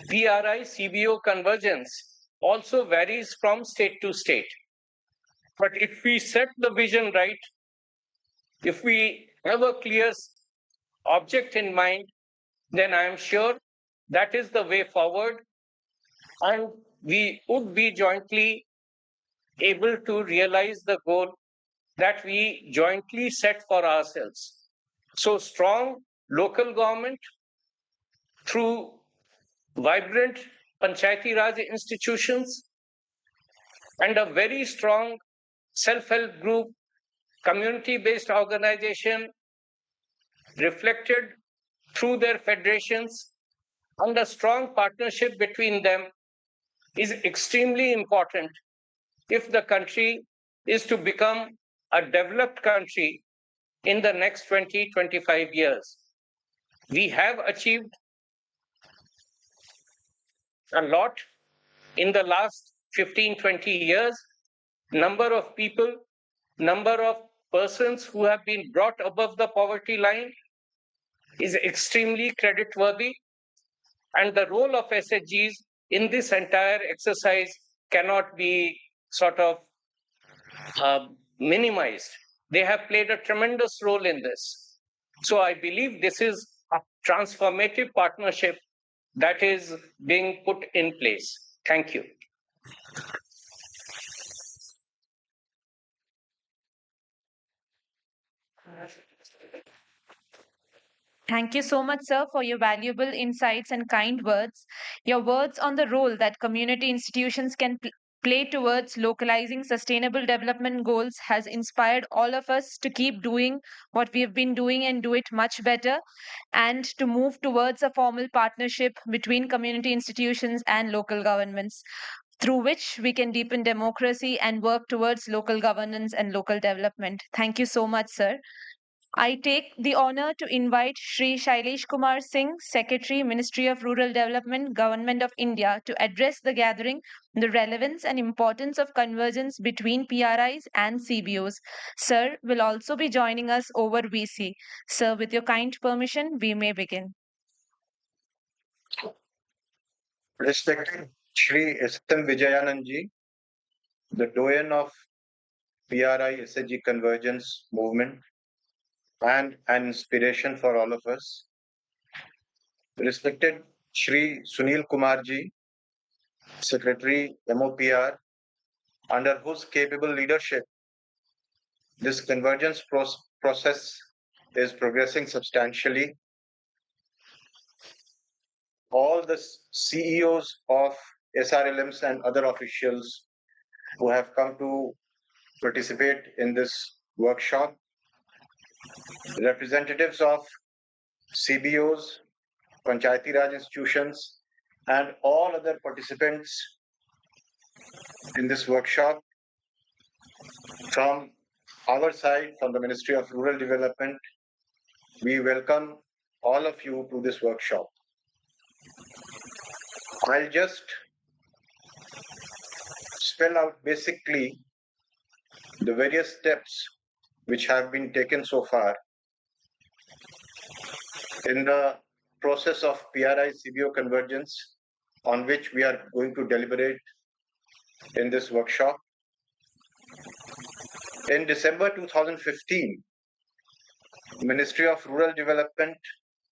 PRI-CBO convergence also varies from state to state. But if we set the vision right, if we have a clear object in mind, then I am sure that is the way forward, and we would be jointly able to realize the goal that we jointly set for ourselves. So strong local government through vibrant Panchayati Raj institutions and a very strong self-help group, community-based organization reflected through their federations, and a strong partnership between them is extremely important if the country is to become a developed country in the next 20-25 years. We have achieved a lot in the last 15-20 years. Number of people, number of persons who have been brought above the poverty line is extremely creditworthy, and the role of SHGs in this entire exercise cannot be sort of minimized. They have played a tremendous role in this. So I believe this is a transformative partnership that is being put in place. Thank you. Thank you so much, sir, for your valuable insights and kind words. Your words on the role that community institutions can play towards localizing sustainable development goals has inspired all of us to keep doing what we have been doing and do it much better, and to move towards a formal partnership between community institutions and local governments, through which we can deepen democracy and work towards local governance and local development. Thank you so much, sir. I take the honor to invite Shri Shailesh Kumar Singh, Secretary, Ministry of Rural Development, Government of India, to address the gathering, the relevance and importance of convergence between PRIs and CBOs. Sir will also be joining us over VC. Sir, with your kind permission, we may begin. Respected Shri S.M. Vijayanandji, the doyen of PRI-SHG Convergence movement and an inspiration for all of us. Respected Shri Sunil Kumarji, Secretary MOPR, under whose capable leadership this convergence process is progressing substantially. All the CEOs of SRLMs and other officials who have come to participate in this workshop, representatives of CBOs, Panchayati Raj institutions, and all other participants in this workshop. From our side, from the Ministry of Rural Development, we welcome all of you to this workshop. I'll just spell out basically the various steps which have been taken so far in the process of PRI-CBO convergence, on which we are going to deliberate in this workshop. In December 2015, Ministry of Rural Development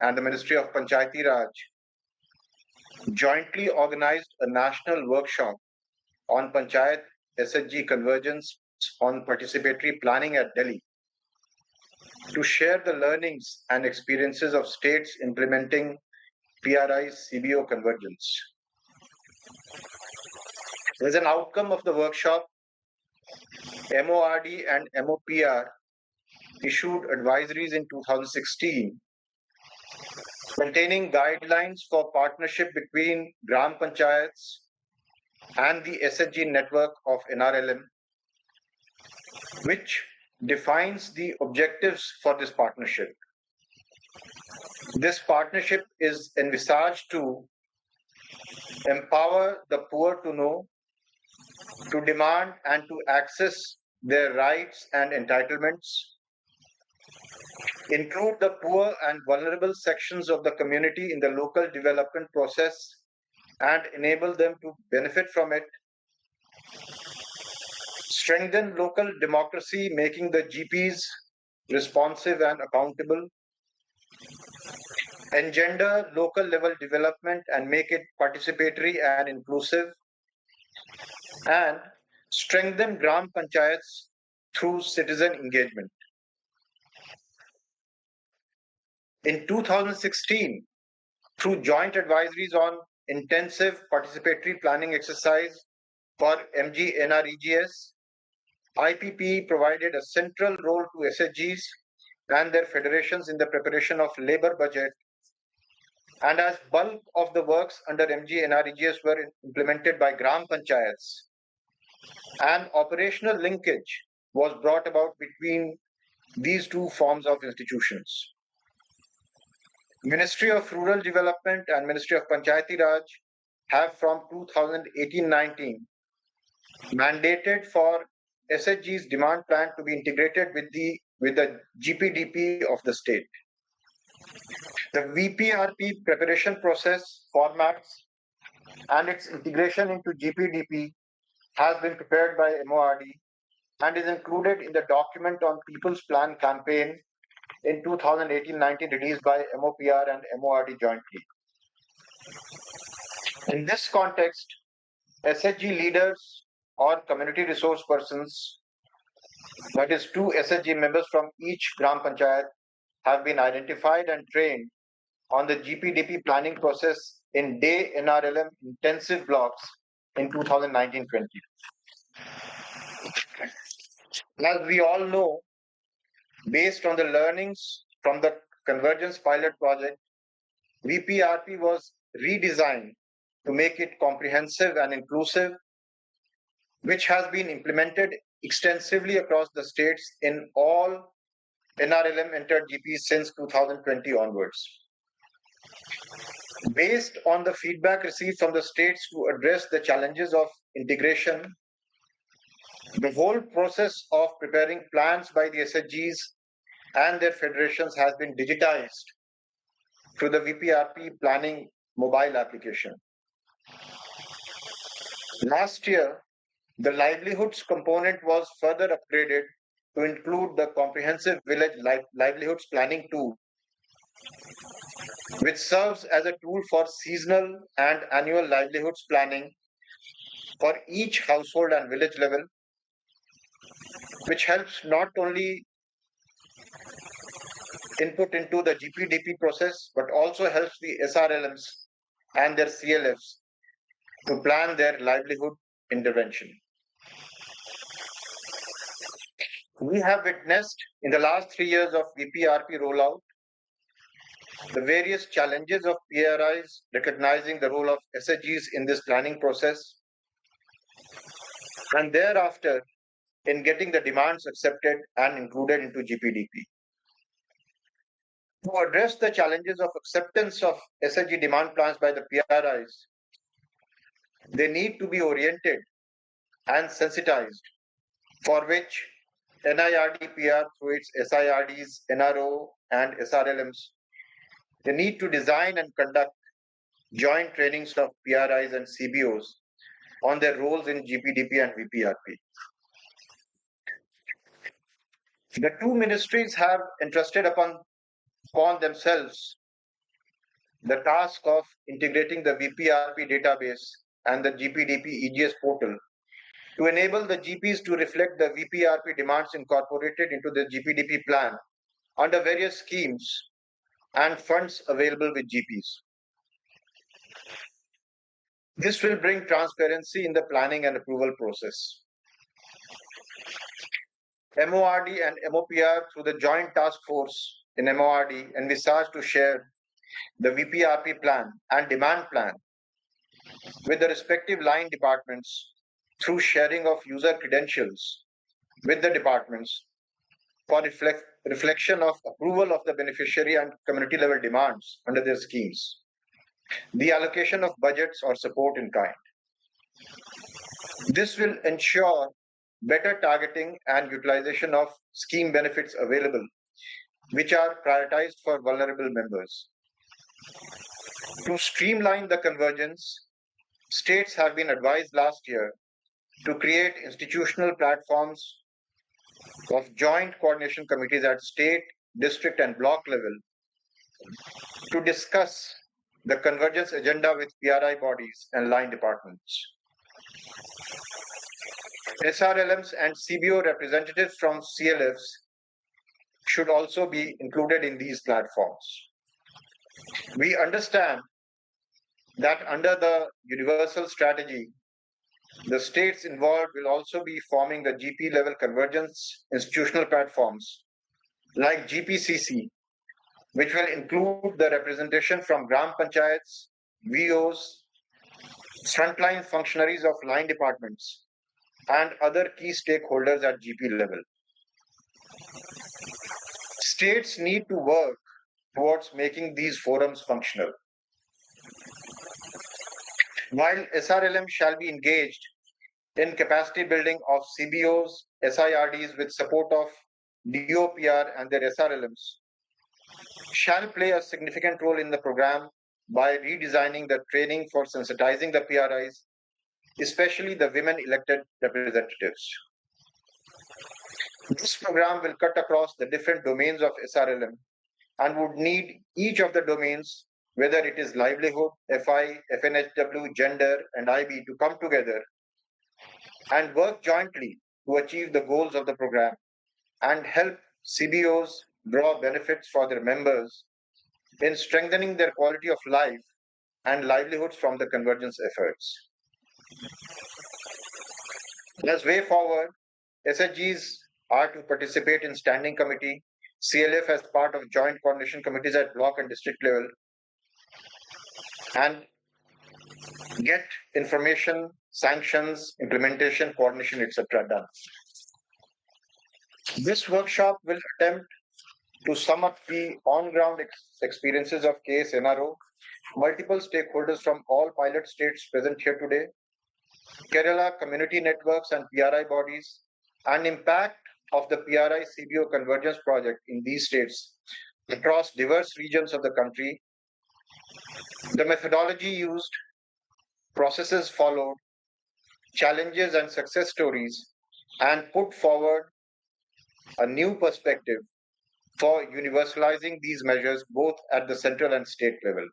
and the Ministry of Panchayati Raj jointly organized a national workshop on Panchayat SHG convergence on participatory planning at Delhi to share the learnings and experiences of states implementing PRI-CBO convergence. As an outcome of the workshop, MORD and MOPR issued advisories in 2016 containing guidelines for partnership between Gram Panchayats and the SHG network of NRLM, which defines the objectives for this partnership. This partnership is envisaged to empower the poor to know, to demand and to access their rights and entitlements, include the poor and vulnerable sections of the community in the local development process and enable them to benefit from it, strengthen local democracy, making the GPs responsive and accountable, engender local level development and make it participatory and inclusive, and strengthen Gram Panchayats through citizen engagement. In 2016, through joint advisories on intensive participatory planning exercise for MG-NREGS, IPP provided a central role to SHGs and their federations in the preparation of labor budget. And as bulk of the works under MG-NREGS were implemented by Gram Panchayats, an operational linkage was brought about between these two forms of institutions. Ministry of Rural Development and Ministry of Panchayati Raj have from 2018-19 mandated for SHG's demand plan to be integrated with the GPDP of the state. The VPRP preparation process, formats, and its integration into GPDP has been prepared by MORD and is included in the document on People's Plan campaign in 2018-19 released by MOPR and MORD jointly. In this context, SHG leaders or community resource persons, that is 2 SHG members from each Gram Panchayat, have been identified and trained on the GPDP planning process in day NRLM intensive blocks in 2019-20. As we all know, based on the learnings from the Convergence Pilot Project, VPRP was redesigned to make it comprehensive and inclusive, which has been implemented extensively across the states in all NRLM entered GPs since 2020 onwards. Based on the feedback received from the states to address the challenges of integration, the whole process of preparing plans by the SHGs and their federations has been digitized through the VPRP planning mobile application. Last year, the livelihoods component was further upgraded to include the comprehensive village livelihoods planning tool, which serves as a tool for seasonal and annual livelihoods planning for each household and village level, which helps not only input into the GPDP process, but also helps the SRLMs and their CLFs to plan their livelihood intervention. We have witnessed in the last 3 years of VPRP rollout the various challenges of PRIs, recognizing the role of SHGs in this planning process, and thereafter in getting the demands accepted and included into GPDP. To address the challenges of acceptance of SHG demand plans by the PRIs, they need to be oriented and sensitized, for which NIRDPR through its SIRDs, NRO, and SRLMs, they need to design and conduct joint trainings of PRIs and CBOs on their roles in GPDP and VPRP. The two ministries have entrusted upon themselves the task of integrating the VPRP database and the GPDP EGS portal to enable the GPs to reflect the VPRP demands incorporated into the GPDP plan under various schemes and funds available with GPs. This will bring transparency in the planning and approval process. MORD and MOPR through the joint task force in MORD envisage to share the VPRP plan and demand plan with the respective line departments through sharing of user credentials with the departments for reflection of approval of the beneficiary and community level demands under their schemes, the allocation of budgets or support in kind. This will ensure better targeting and utilization of scheme benefits available, which are prioritized for vulnerable members. To streamline the convergence, states have been advised last year to create institutional platforms of joint coordination committees at state, district, and block level to discuss the convergence agenda with PRI bodies and line departments. SRLMs and CBO representatives from CLFs should also be included in these platforms. We understand that under the universal strategy, the states involved will also be forming the GP level convergence institutional platforms like GPCC, which will include the representation from Gram Panchayats, VOs, frontline functionaries of line departments, and other key stakeholders at GP level. States need to work towards making these forums functional. While SRLM shall be engaged in capacity building of CBOs, SIRDs with support of DOPR and their SRLMs, shall play a significant role in the program by redesigning the training for sensitizing the PRIs, especially the women elected representatives. This program will cut across the different domains of SRLM and would need each of the domains, whether it is livelihood, FI, FNHW, gender, and IB, to come together and work jointly to achieve the goals of the program and help CBOs draw benefits for their members in strengthening their quality of life and livelihoods from the convergence efforts. As way forward, SHGs are to participate in standing committee, CLF as part of joint coordination committees at block and district level, and get information, sanctions, implementation, coordination, etc. done. This workshop will attempt to sum up the on-ground experiences of case NRO, multiple stakeholders from all pilot states present here today, Kerala community networks and PRI bodies, and impact of the PRI-CBO Convergence project in these states across diverse regions of the country, the methodology used, processes followed, challenges, and success stories, and put forward a new perspective for universalizing these measures both at the central and state level.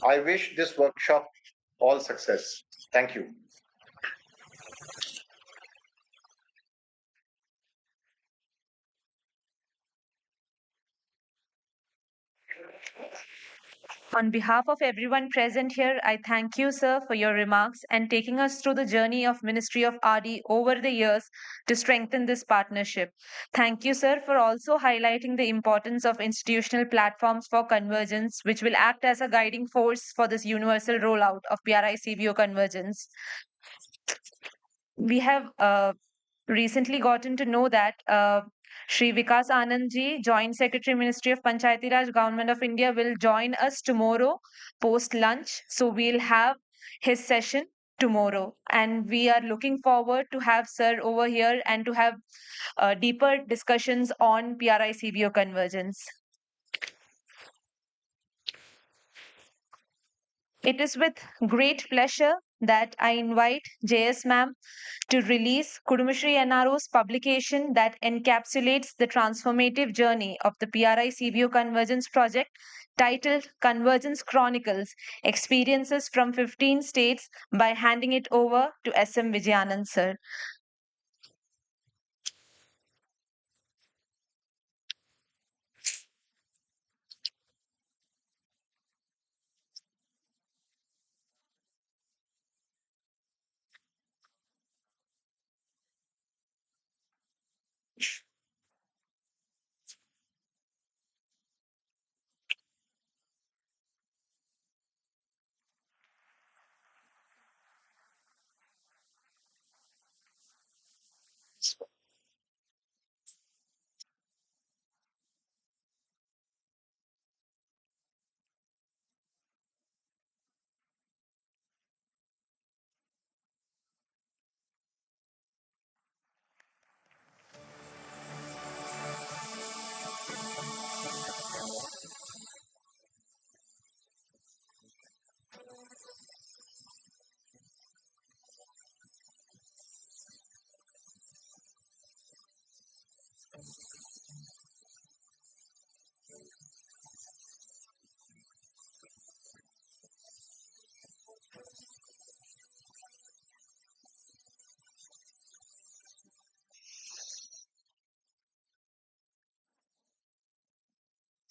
I wish this workshop all success. Thank you. On behalf of everyone present here, I thank you, sir, for your remarks and taking us through the journey of Ministry of RD over the years to strengthen this partnership. Thank you, sir, for also highlighting the importance of institutional platforms for convergence, which will act as a guiding force for this universal rollout of PRI-CBO convergence. We have recently gotten to know that Shri Vikas Anandji, Joint Secretary, Ministry of Panchayati Raj, Government of India, will join us tomorrow post lunch. So we'll have his session tomorrow, and we are looking forward to have sir over here and to have deeper discussions on PRI-CBO convergence. It is with great pleasure that I invite JS ma'am to release Kudumbashree NRO's publication that encapsulates the transformative journey of the PRI-CBO Convergence Project titled Convergence Chronicles, Experiences from 15 States, by handing it over to SM Vijayanand sir.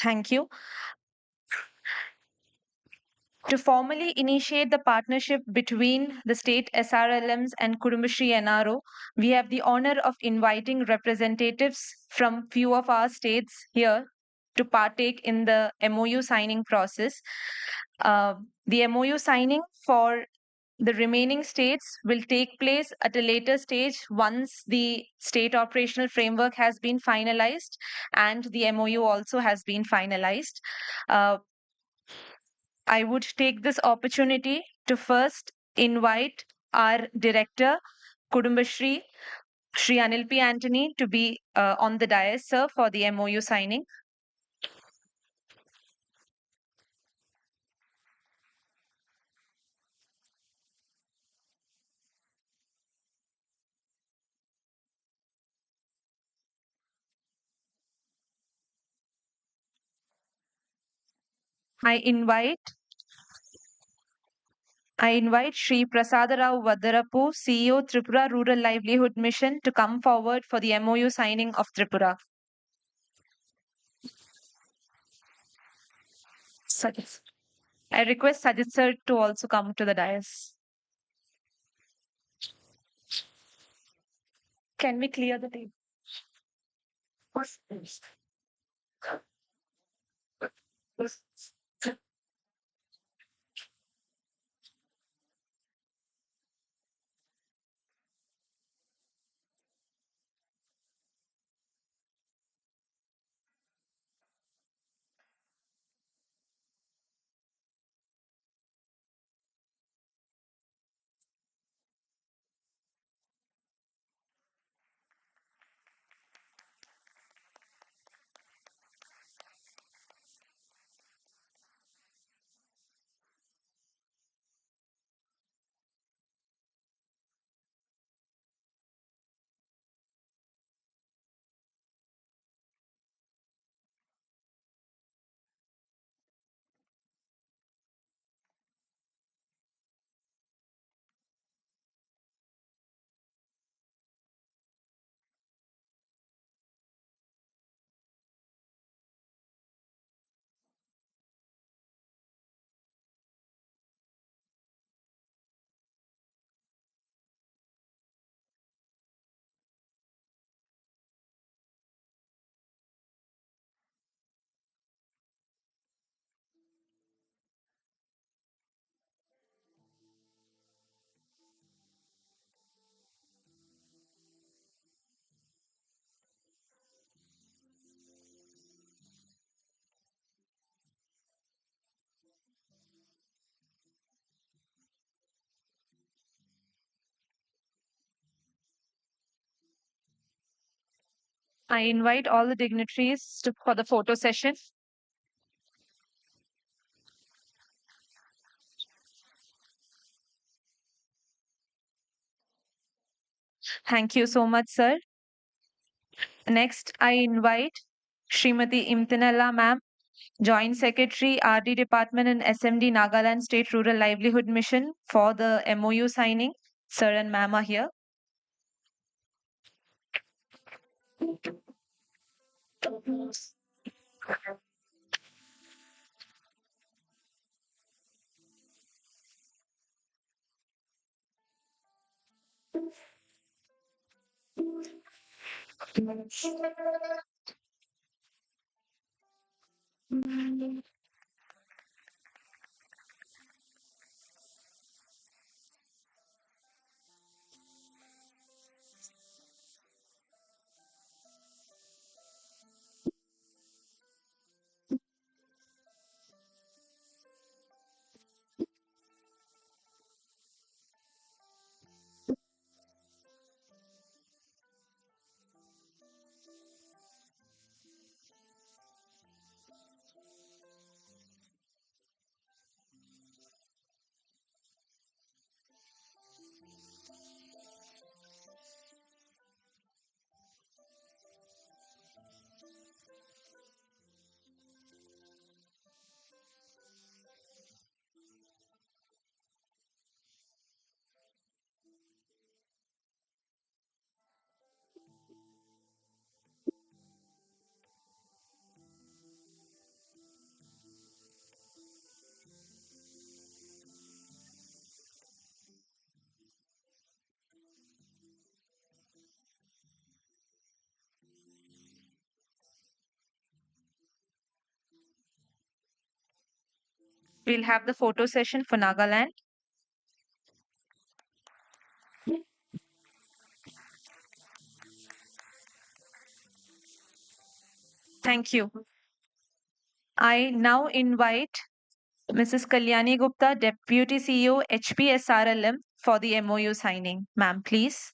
Thank you. To formally initiate the partnership between the state SRLMs and Kudumbashree NRO, we have the honor of inviting representatives from few of our states here to partake in the MOU signing process. The MOU signing for the remaining states will take place at a later stage once the state operational framework has been finalized and the MOU also has been finalized. I would take this opportunity to first invite our director, Kudumbashree, Shri Anil P. Antony, to be on the dais, sir, for the MOU signing. I invite Shri Prasadarao Vadarapu, CEO Tripura Rural Livelihood Mission, to come forward for the MOU signing of Tripura. Sajid. I request Sajid sir to also come to the dais. Can we clear the table? I invite all the dignitaries for the photo session. Thank you so much, sir. Next, I invite Srimati Imtinala ma'am, Joint Secretary, RD Department and SMD, Nagaland State Rural Livelihood Mission, for the MOU signing. Sir and ma'am are here. We'll have the photo session for Nagaland. Thank you. I now invite Mrs. Kalyani Gupta, Deputy CEO, HPSRLM, for the MOU signing. Ma'am, please.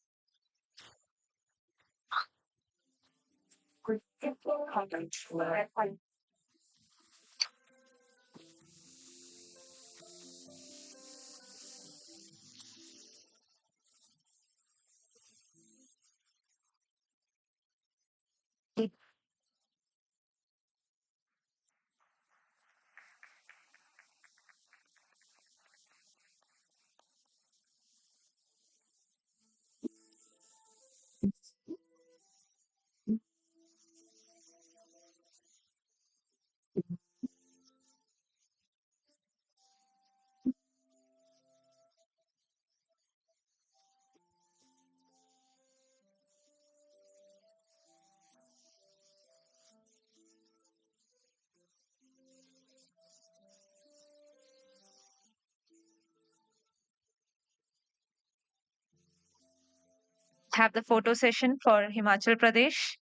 Have the photo session for Himachal Pradesh.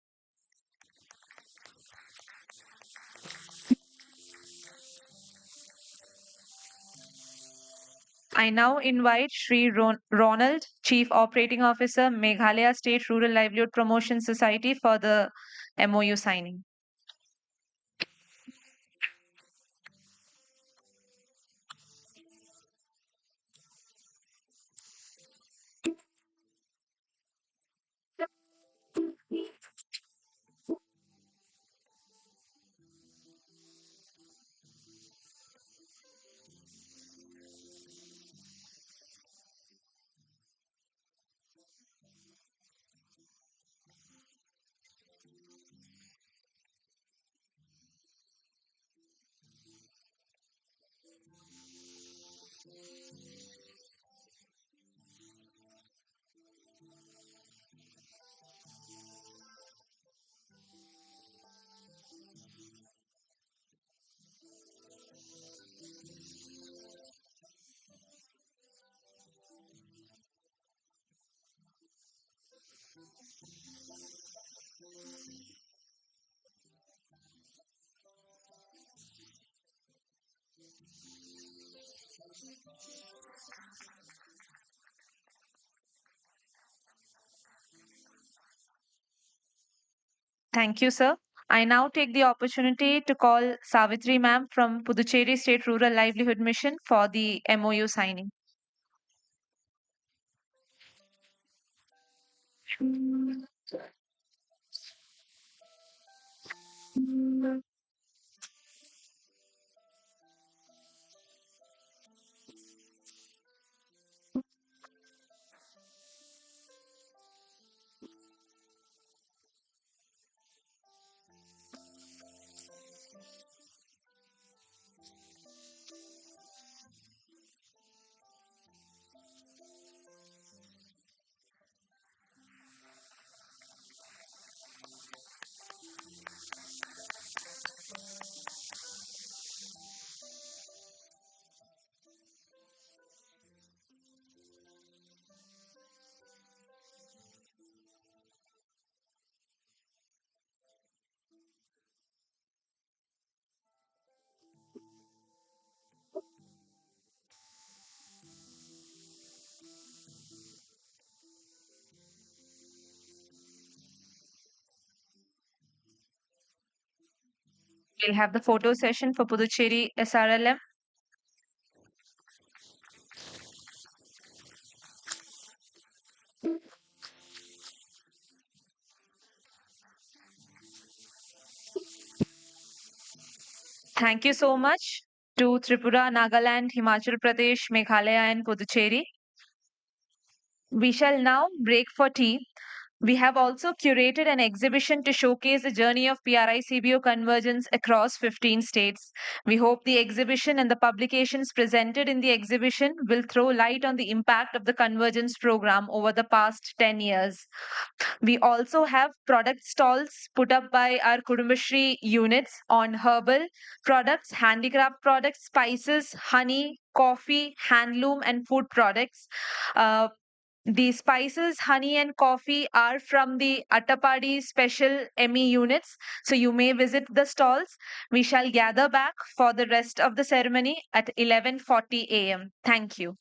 I now invite Sri Ronald, Chief Operating Officer, Meghalaya State Rural Livelihood Promotion Society, for the MOU signing. Thank you, sir. I now take the opportunity to call Savitri ma'am from Puducherry State Rural Livelihood Mission for the MOU signing. We'll have the photo session for Puducherry SRLM. Thank you so much to Tripura, Nagaland, Himachal Pradesh, Meghalaya, and Puducherry. We shall now break for tea. We have also curated an exhibition to showcase the journey of PRI-CBO convergence across 15 states. We hope the exhibition and the publications presented in the exhibition will throw light on the impact of the convergence program over the past 10 years. We also have product stalls put up by our Kudumbashree units on herbal products, handicraft products, spices, honey, coffee, handloom, and food products. Uh, the spices, honey, and coffee are from the Attapadi special ME units, so you may visit the stalls. We shall gather back for the rest of the ceremony at 11:40 a.m. Thank you.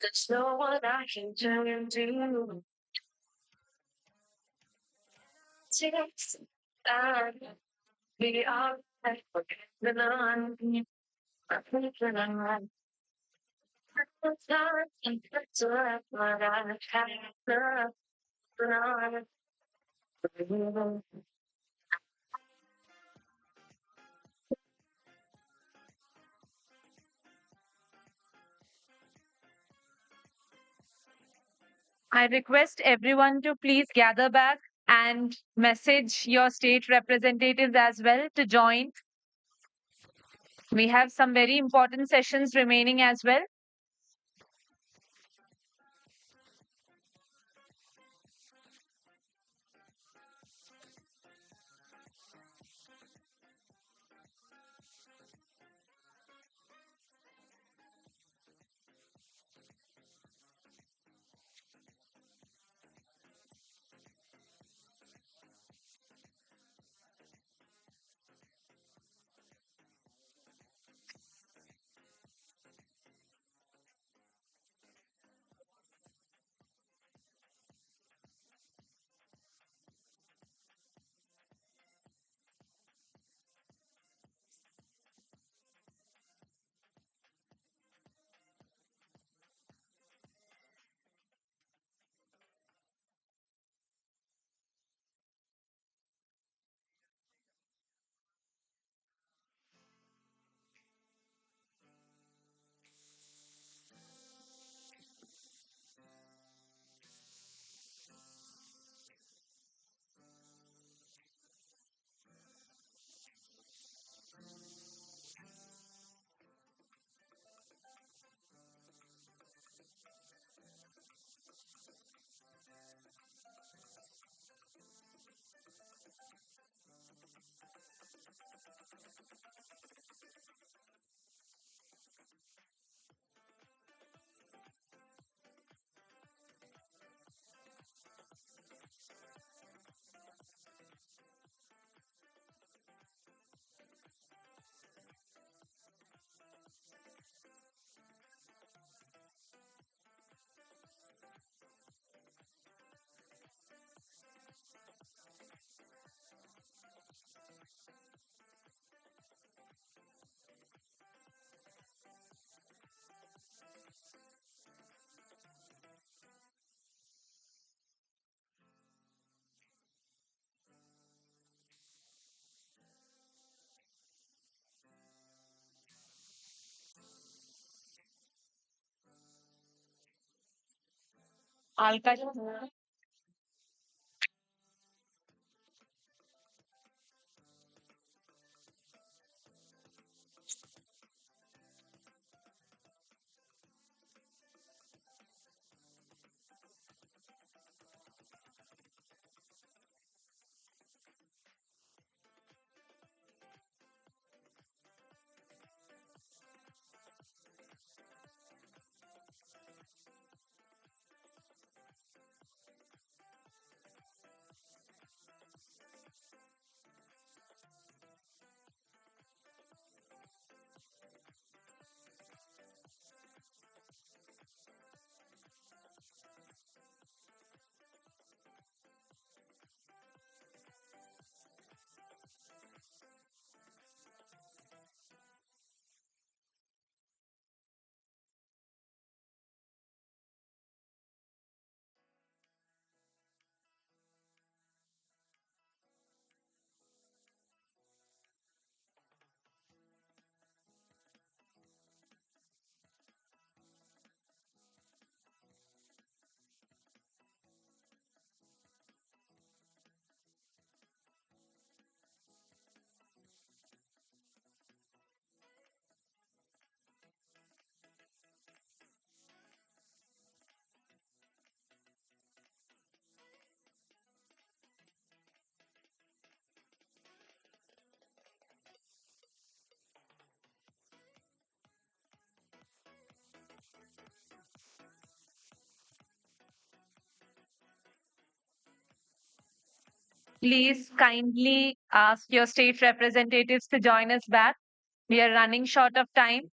There's no one I can turn to. Takes time. We are like the none. I think that I'm right. The time and that's what I have. I request everyone to please gather back and message your state representatives as well to join. We have some very important sessions remaining as well. Alka, please kindly ask your state representatives to join us back. We are running short of time.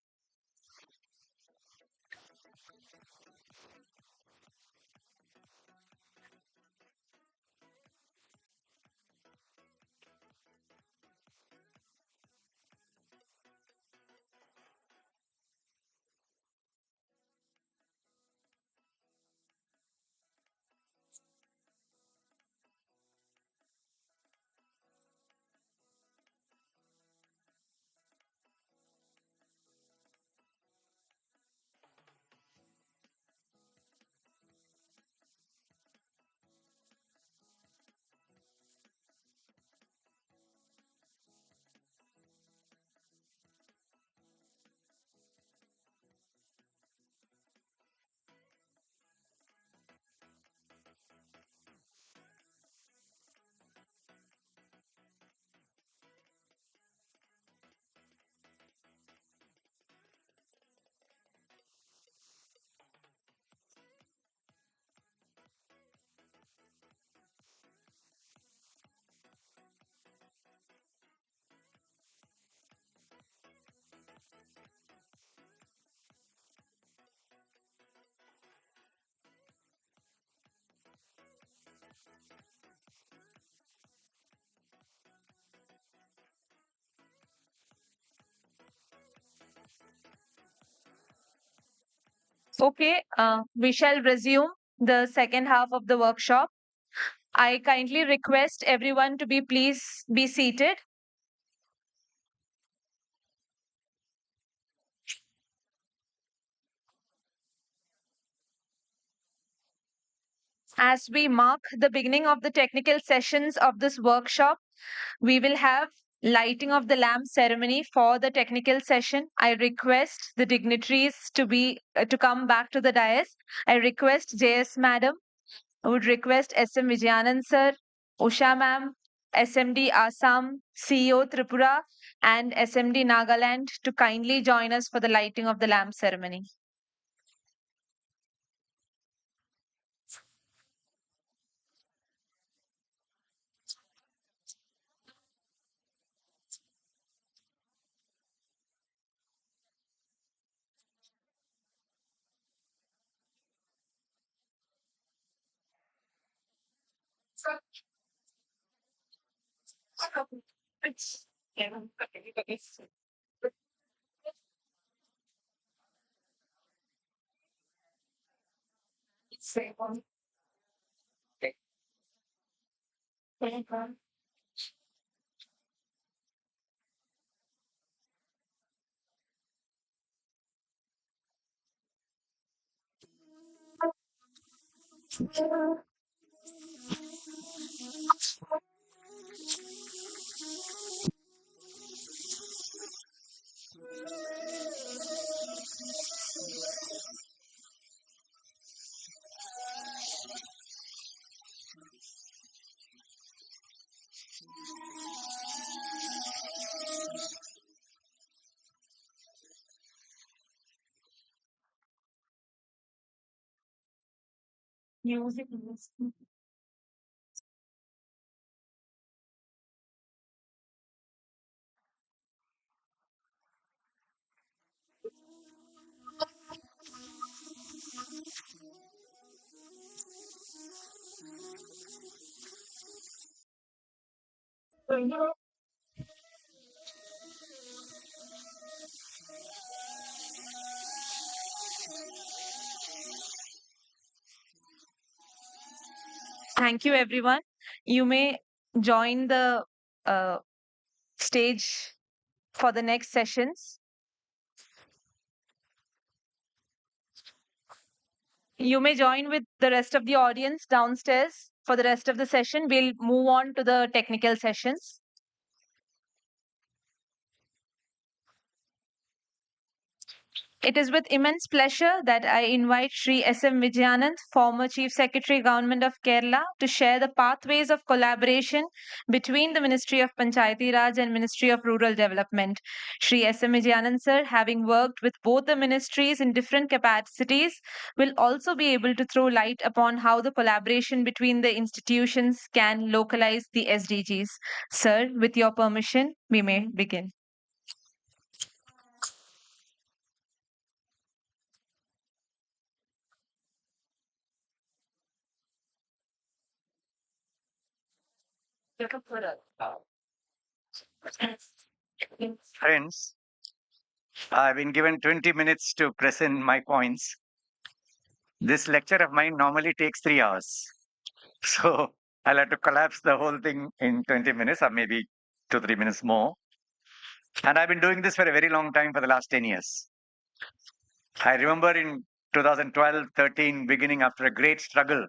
Okay, we shall resume the second half of the workshop. I kindly request everyone to please be seated. As we mark the beginning of the technical sessions of this workshop, we will have lighting of the lamp ceremony for the technical session. I request the dignitaries to come back to the dais. I request JS Madam. I would request SM Vijayanand Sir, Usha Ma'am, SMD Assam, CEO Tripura, and SMD Nagaland to kindly join us for the lighting of the lamp ceremony. Music. Thank you, everyone. You may join the uh, stage for the next sessions. You may join with the rest of the audience downstairs for the rest of the session. We'll move on to the technical sessions. It is with immense pleasure that I invite Sri S.M. Vijayanand, former Chief Secretary, Government of Kerala, to share the pathways of collaboration between the Ministry of Panchayati Raj and Ministry of Rural Development. Sri S.M. Vijayanand sir, having worked with both the ministries in different capacities, will also be able to throw light upon how the collaboration between the institutions can localize the SDGs. Sir, with your permission, we may begin. Friends, I've been given 20 minutes to present my points. This lecture of mine normally takes 3 hours. So I'll have to collapse the whole thing in 20 minutes or maybe 2, 3 minutes more. And I've been doing this for a very long time for the last 10 years. I remember in 2012, 13, beginning after a great struggle,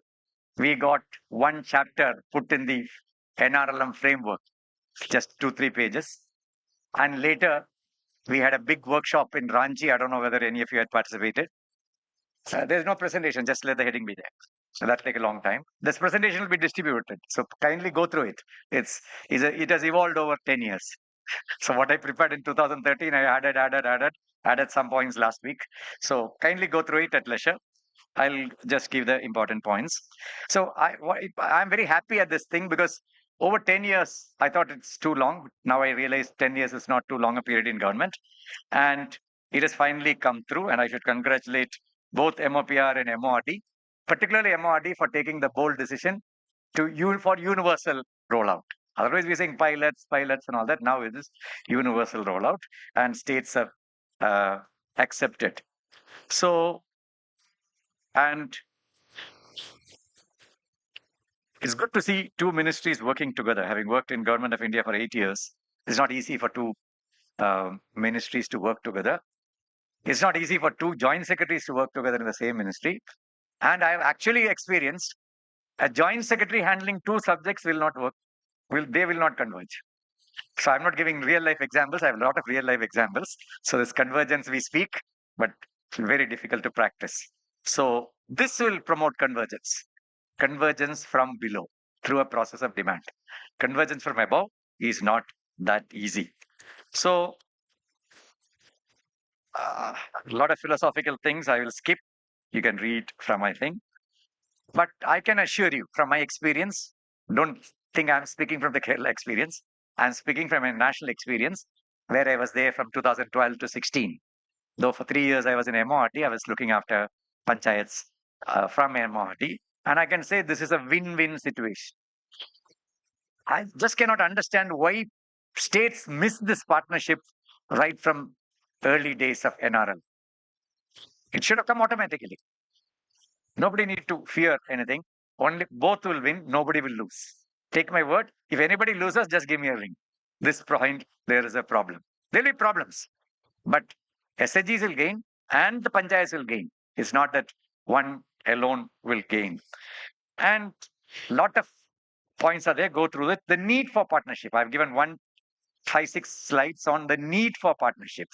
we got one chapter put in the NRLM framework, just 2, 3 pages. And later, we had a big workshop in Ranchi. I don't know whether any of you had participated. There's no presentation, just let the heading be there. So that take a long time. This presentation will be distributed. So kindly go through it. It has evolved over 10 years. So what I prepared in 2013, I added some points last week. So kindly go through it at leisure. I'll just give the important points. So I'm very happy at this thing because over 10 years, I thought it's too long. Now I realize 10 years is not too long a period in government. And it has finally come through, and I should congratulate both MOPR and MORD, particularly MORD for taking the bold decision for universal rollout. Otherwise, we're saying pilots, and all that. Now it is universal rollout, and states have accepted. So, and it's good to see two ministries working together. Having worked in Government of India for 8 years, it's not easy for two ministries to work together. It's not easy for two joint secretaries to work together in the same ministry. And I've actually experienced a joint secretary handling two subjects will not work. They will not converge. So I'm not giving real life examples. I have a lot of real life examples. So this convergence we speak, but very difficult to practice. So this will promote convergence. Convergence from below through a process of demand. Convergence from above is not that easy. So a lot of philosophical things I will skip. You can read from my thing. But I can assure you from my experience, don't think I'm speaking from the Kerala experience. I'm speaking from a national experience where I was there from 2012 to 16. Though for 3 years I was in MORT, I was looking after panchayats from MORT. And I can say this is a win-win situation. I just cannot understand why states miss this partnership right from early days of NRL. It should have come automatically. Nobody need to fear anything. Only both will win. Nobody will lose. Take my word. If anybody loses, just give me a ring. This point, there is a problem. There will be problems. But SHGs will gain and the panchayats will gain. It's not that one alone will gain. And lot of points are there. Go through it. The need for partnership. I've given 5, 6 slides on the need for partnership.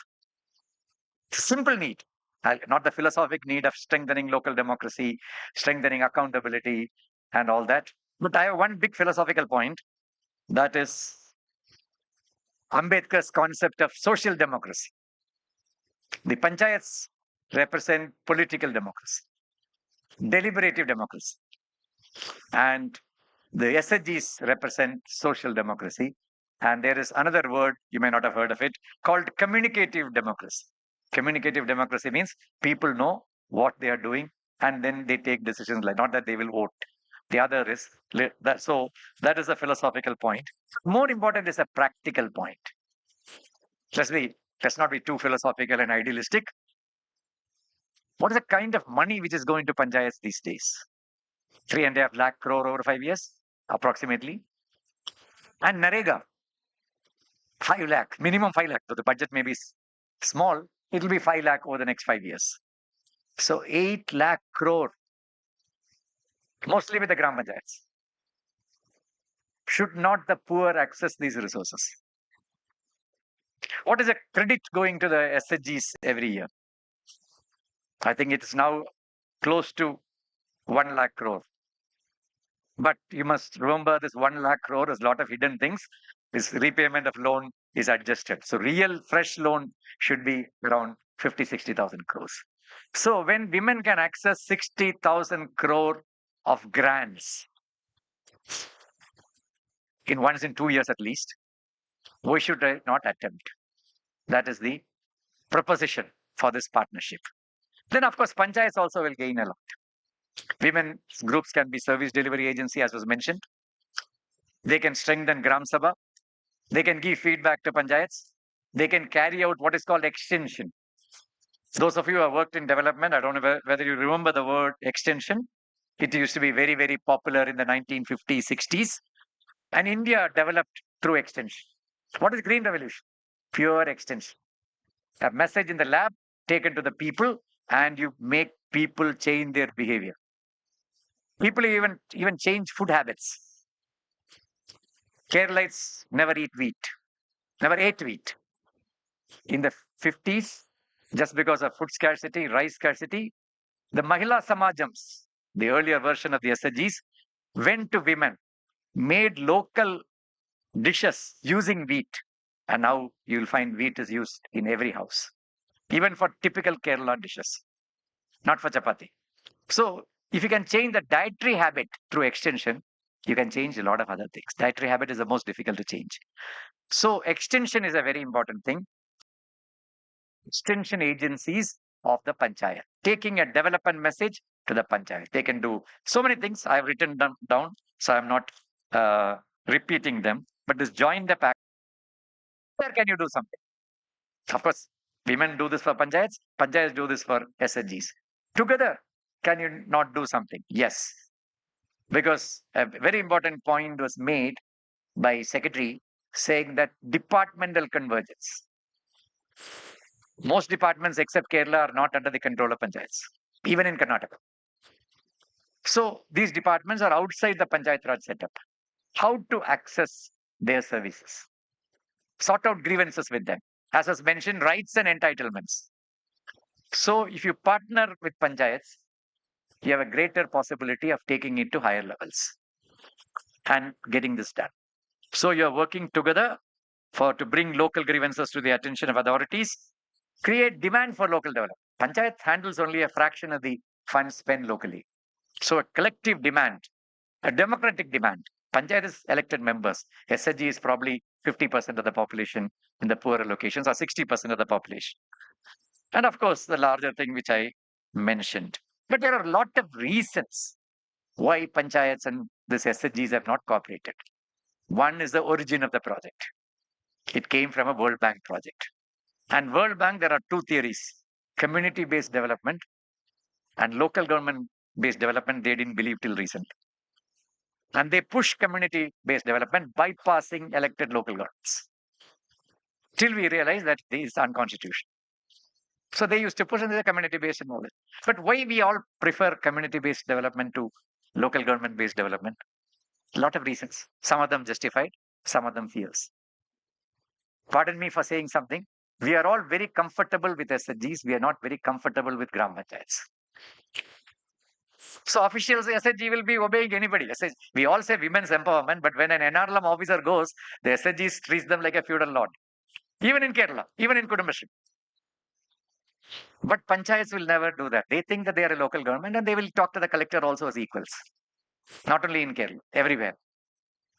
Simple need. Not the philosophic need of strengthening local democracy, strengthening accountability, and all that. But I have one big philosophical point, that is Ambedkar's concept of social democracy. The panchayats represent political democracy, deliberative democracy, and the SHGs represent social democracy. And there is another word, you may not have heard of it, called communicative democracy. Communicative democracy means people know what they are doing and then they take decisions, like not that they will vote. The other is so that is a philosophical point. More important is a practical point. Let's not be too philosophical and idealistic. What is the kind of money which is going to panchayats these days? 3.5 lakh crore over 5 years, approximately. And Narega, 5 lakh, minimum 5 lakh. So the budget may be small, it will be 5 lakh over the next 5 years. So 8 lakh crore, mostly with the Gram Panchayats. Should not the poor access these resources? What is the credit going to the SHGs every year? I think it is now close to 1 lakh crore. But you must remember this 1 lakh crore is a lot of hidden things. This repayment of loan is adjusted. So real fresh loan should be around 50, 60,000 crores. So when women can access 60,000 crore of grants once in 2 years at least, why should I not attempt? That is the proposition for this partnership. Then of course, panchayats also will gain a lot. Women groups can be service delivery agency, as was mentioned. They can strengthen Gram Sabha. They can give feedback to panchayats. They can carry out what is called extension. Those of you who have worked in development, I don't know whether you remember the word extension. It used to be very, very popular in the 1950s, 60s. And India developed through extension. What is Green Revolution? Pure extension. A message in the lab taken to the people, and you make people change their behavior. People even change food habits. Keralites never eat wheat, never ate wheat. In the 50s, just because of food scarcity, rice scarcity, the Mahila Samajams, the earlier version of the SHGs, went to women, made local dishes using wheat. And now you'll find wheat is used in every house, even for typical Kerala dishes, not for chapati. So if you can change the dietary habit through extension, you can change a lot of other things. Dietary habit is the most difficult to change. So extension is a very important thing. extension agencies of the panchayat, taking a development message to the panchayat. They can do so many things. I've written them down, so I'm not repeating them. But this join the pack, where can you do something? Of course, women do this for panchayats, panchayats do this for SHGs. Together, can you not do something? Yes, because a very important point was made by secretary saying that departmental convergence. Most departments except Kerala are not under the control of panchayats, even in Karnataka. So these departments are outside the Panchayat Raj setup. How to access their services? Sort out grievances with them. As was mentioned, rights and entitlements. So if you partner with panchayats, you have a greater possibility of taking it to higher levels and getting this done. So you're working together to bring local grievances to the attention of authorities, create demand for local development. Panchayat handles only a fraction of the funds spent locally. So a collective demand, a democratic demand. Panchayat is elected members. SHG is probably 50% of the population in the poorer locations or 60% of the population. And of course, the larger thing which I mentioned. But there are a lot of reasons why panchayats and this SHGs have not cooperated. One is the origin of the project. It came from a World Bank project. And World Bank, there are two theories. Community-based development and local government-based development, they didn't believe till recently. And they push community-based development, bypassing elected local governments. Till we realize that this is unconstitutional. So they used to push the community-based model. But why we all prefer community-based development to local government-based development? A lot of reasons. Some of them justified, some of them fears. Pardon me for saying something. We are all very comfortable with SHGs. We are not very comfortable with Gram Panchayats. So officials, SHG will be obeying anybody. We all say women's empowerment, but when an NRLM officer goes, the SHGs treats them like a feudal lord. Even in Kerala, even in Kudumbashree. But panchayats will never do that. They think that they are a local government and they will talk to the collector also as equals. Not only in Kerala, everywhere.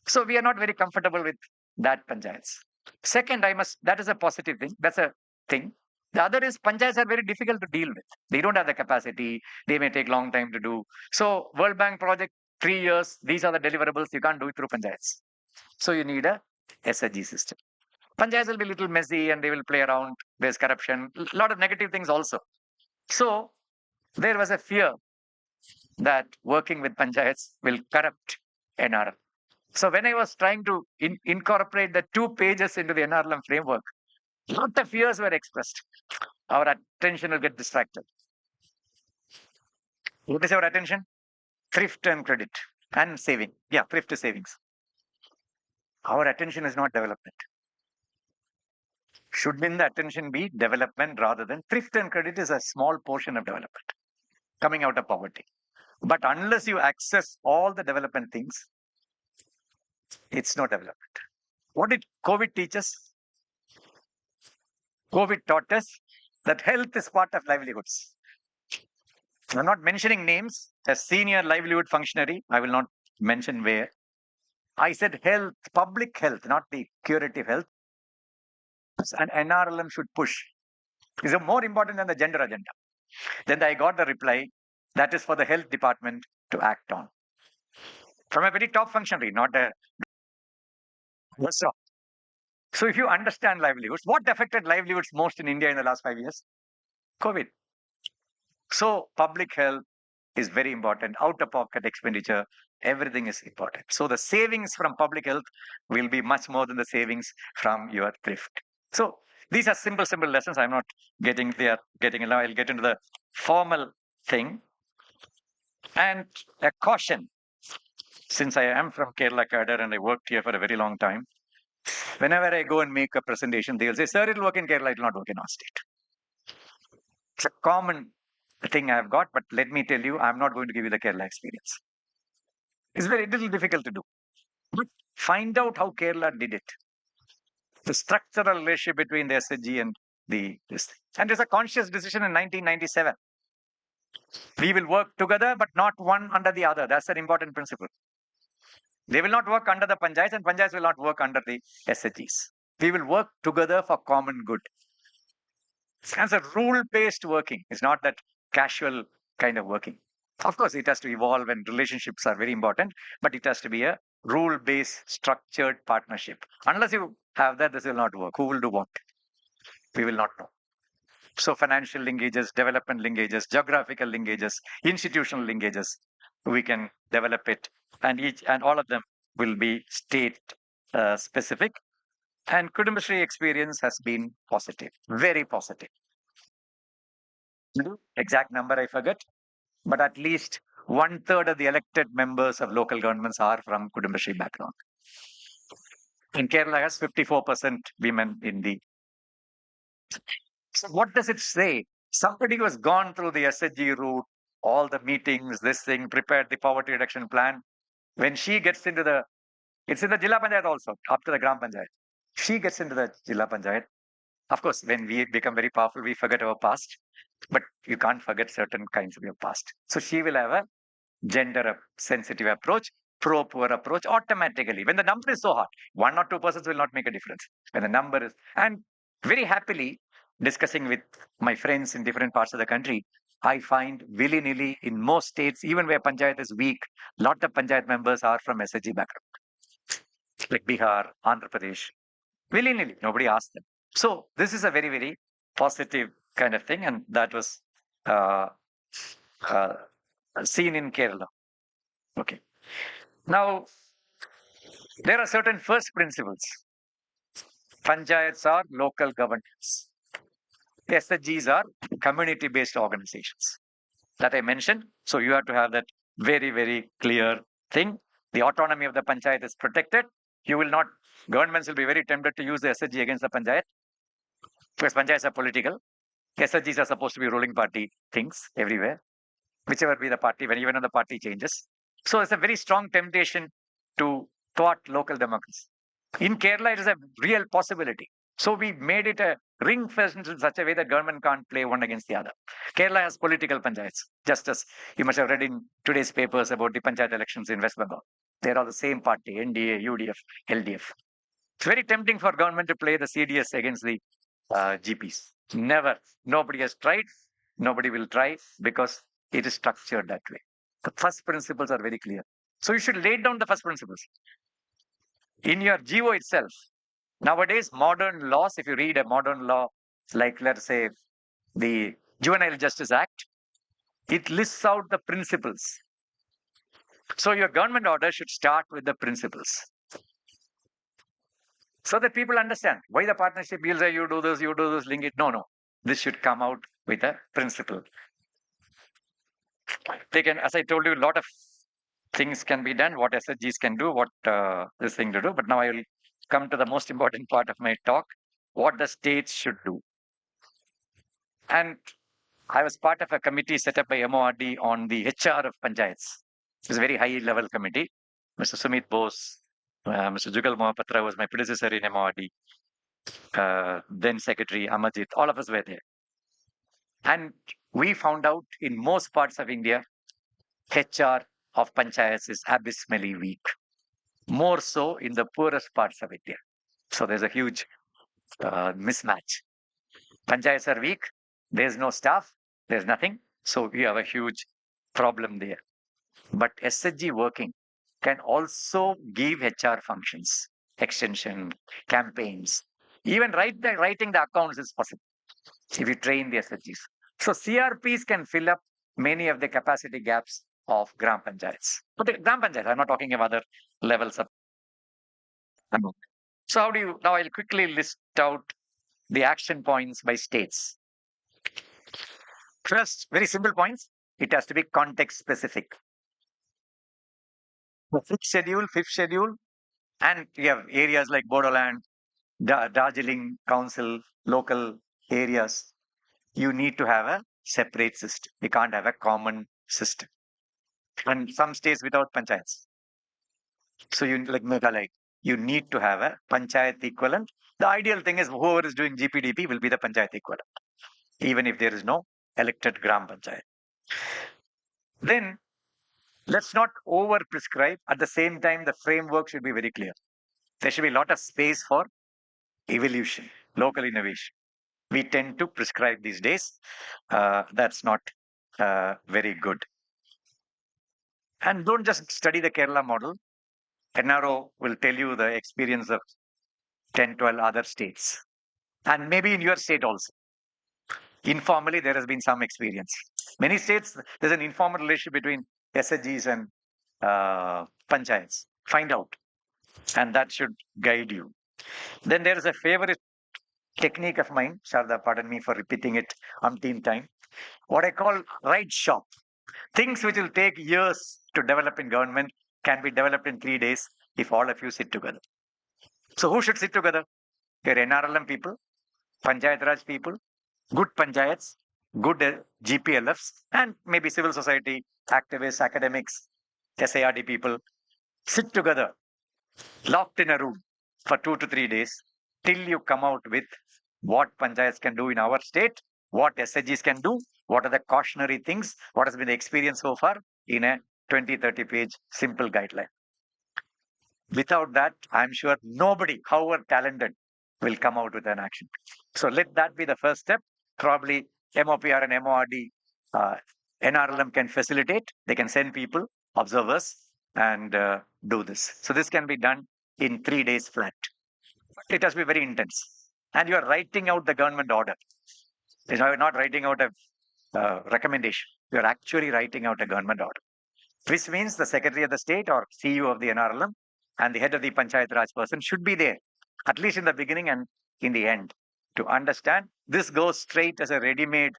So we are not very comfortable with that panchayats. Second, that is a positive thing. That's a thing. The other is panchayats are very difficult to deal with. They don't have the capacity. They may take long time to do. So World Bank project, 3 years, these are the deliverables. You can't do it through panchayats. So you need a SHG system. Panchayats will be a little messy and they will play around. There's corruption, a lot of negative things also. So there was a fear that working with panchayats will corrupt NRL. So when I was trying to incorporate the 2 pages into the NRLM framework, a lot of fears were expressed. Our attention will get distracted. What is our attention? Thrift and credit and saving. Yeah, thrift is savings. Our attention is not development. Shouldn't the attention be development rather than thrift and credit is a small portion of development coming out of poverty. But unless you access all the development things, it's no development. What did COVID teach us? COVID taught us that health is part of livelihoods. I'm not mentioning names. A senior livelihood functionary, I will not mention where. I said health, public health, not the curative health. And NRLM should push. Is more important than the gender agenda. Then I got the reply, that is for the health department to act on. From a very top functionary, not a... So if you understand livelihoods, what affected livelihoods most in India in the last 5 years? COVID. So public health is very important. Out-of-pocket expenditure, everything is important. So the savings from public health will be much more than the savings from your thrift. So these are simple lessons. I'm not getting there, I'll get into the formal thing. And a caution, since I am from Kerala cadre and I worked here for a very long time, whenever I go and make a presentation, they'll say, sir, it'll work in Kerala, it'll not work in our state. It's a common thing I've got, but let me tell you, I'm not going to give you the Kerala experience. It's very little difficult to do. But find out how Kerala did it. The structural relationship between the SHG and this thing. And there's a conscious decision in 1997. We will work together, but not one under the other. That's an important principle. They will not work under the panchayats and panchayats will not work under the SHGs. We will work together for common good. And it's a rule-based working. It's not that casual kind of working. Of course, it has to evolve and relationships are very important, but it has to be a rule-based structured partnership. Unless you have that, this will not work. Who will do what? We will not know. So financial linkages, development linkages, geographical linkages, institutional linkages, we can develop it, and all of them will be state specific. And Kudumbashree experience has been positive, very positive. Exact number I forget, but at least 1/3 of the elected members of local governments are from Kudumbashree background. And Kerala has 54% women in the. So what does it say? Somebody who has gone through the SHG route, all the meetings, this thing, prepared the poverty reduction plan. When she gets into the, it's in the Jilla Panchayat also, up to the Gram Panchayat. She gets into the Jilla Panchayat. Of course, when we become very powerful, we forget our past, but you can't forget certain kinds of your past. So she will have a gender sensitive approach, pro-poor approach automatically. When the number is so hot, 1 or 2% will not make a difference. When the number is, and very happily discussing with my friends in different parts of the country, I find willy-nilly in most states, even where Panchayat is weak, lot of Panchayat members are from SHG background, like Bihar, Andhra Pradesh, willy-nilly, nobody asked them. So this is a very, very positive kind of thing, and that was uh, uh, seen in Kerala. Okay. Now, there are certain first principles. Panchayats are local governments. SHGs are community-based organizations that I mentioned. So you have to have that very, very clear thing. The autonomy of the panchayat is protected. You will not, governments will be very tempted to use the SHG against the panchayat because panchayats are political. SHGs are supposed to be ruling party things everywhere, whichever be the party, when even when the party changes. So it's a very strong temptation to thwart local democracy. In Kerala, it is a real possibility. So we made it a ring fence in such a way that government can't play one against the other. Kerala has political panchayats, just as you must have read in today's papers about the panchayat elections in West Bengal. They're all the same party, NDA, UDF, LDF. It's very tempting for government to play the CDS against the GPs. Never. Nobody has tried. Nobody will try because it is structured that way. The first principles are very clear. So you should lay down the first principles in your GO itself. Nowadays, modern laws, if you read a modern law, like let's say the Juvenile Justice Act, it lists out the principles. So your government order should start with the principles. So that people understand why the partnership deals are you do this, link it. No. This should come out with a principle. They can, as I told you, a lot of things can be done, what SHGs can do, what this thing to do. But now I will come to the most important part of my talk, what the states should do. And I was part of a committee set up by MORD on the HR of panchayats. It's a very high level committee. Mr. Sumit Bose, Mr. Jugal Mohapatra was my predecessor in MORD. Then Secretary Amarjit, all of us were there. And we found out in most parts of India, HR of panchayats is abysmally weak. More so in the poorest parts of India. So there's a huge mismatch. Panchayats are weak. There's no staff. There's nothing. So we have a huge problem there. But SHG working can also give HR functions, extension, campaigns. Even writing the accounts is possible if you train the SHGs. So CRPs can fill up many of the capacity gaps of Gram Panchayats. But the Gram Panchayats, I'm not talking of other levels of. So how do you, now I'll quickly list out the action points by states. First, very simple points. It has to be context specific. The fifth schedule, and you have areas like Bodoland, Darjeeling Council, local areas. You need to have a separate system. You can't have a common system. And some states without panchayats. So you like Meghalaya, you need to have a panchayat equivalent. The ideal thing is whoever is doing GPDP will be the panchayat equivalent, even if there is no elected Gram Panchayat. Then let's not over prescribe. At the same time, the framework should be very clear. There should be a lot of space for evolution, local innovation. we tend to prescribe these days. That's not very good. And don't just study the Kerala model. NRO will tell you the experience of 10, 12 other states. And maybe in your state also. Informally, there has been some experience. Many states, there's an informal relationship between SHGs and panchayats. Find out. And that should guide you. Then there is a favorite technique of mine. Sharda, pardon me for repeating it umpteen time. What I call right shop. Things which will take years to develop in government can be developed in 3 days if all of you sit together. So who should sit together? Your NRLM people, Panchayat Raj people, good panchayats, good GPLFs, and maybe civil society, activists, academics, SARD people. Sit together, locked in a room for 2 to 3 days till you come out with what panchayats can do in our state, what SHGs can do, what are the cautionary things, what has been the experience so far in a 20, 30 page simple guideline. Without that, I'm sure nobody, however talented, will come out with an action. So let that be the first step. Probably MOPR and MORD, NRLM can facilitate. They can send people, observers, and do this. So this can be done in 3 days flat. It has to be very intense. And you are writing out the government order. You're not writing out a recommendation. You're actually writing out a government order, which means the Secretary of the State or CEO of the NRLM and the head of the Panchayat Raj person should be there, at least in the beginning and in the end, to understand. This goes straight as a ready-made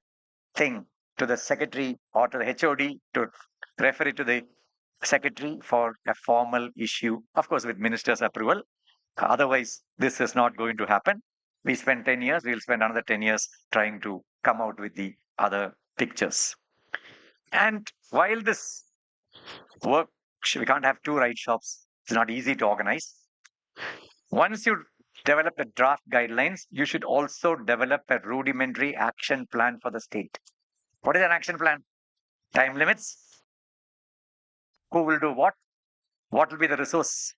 thing to the Secretary or to the HOD to refer it to the Secretary for a formal issue, of course, with minister's approval. Otherwise, this is not going to happen. We spent 10 years, we'll spend another 10 years trying to come out with the other pictures. And while this work, we can't have 2 right shops. It's not easy to organize. Once you develop the draft guidelines, you should also develop a rudimentary action plan for the state. What is an action plan? Time limits. Who will do what? What will be the resource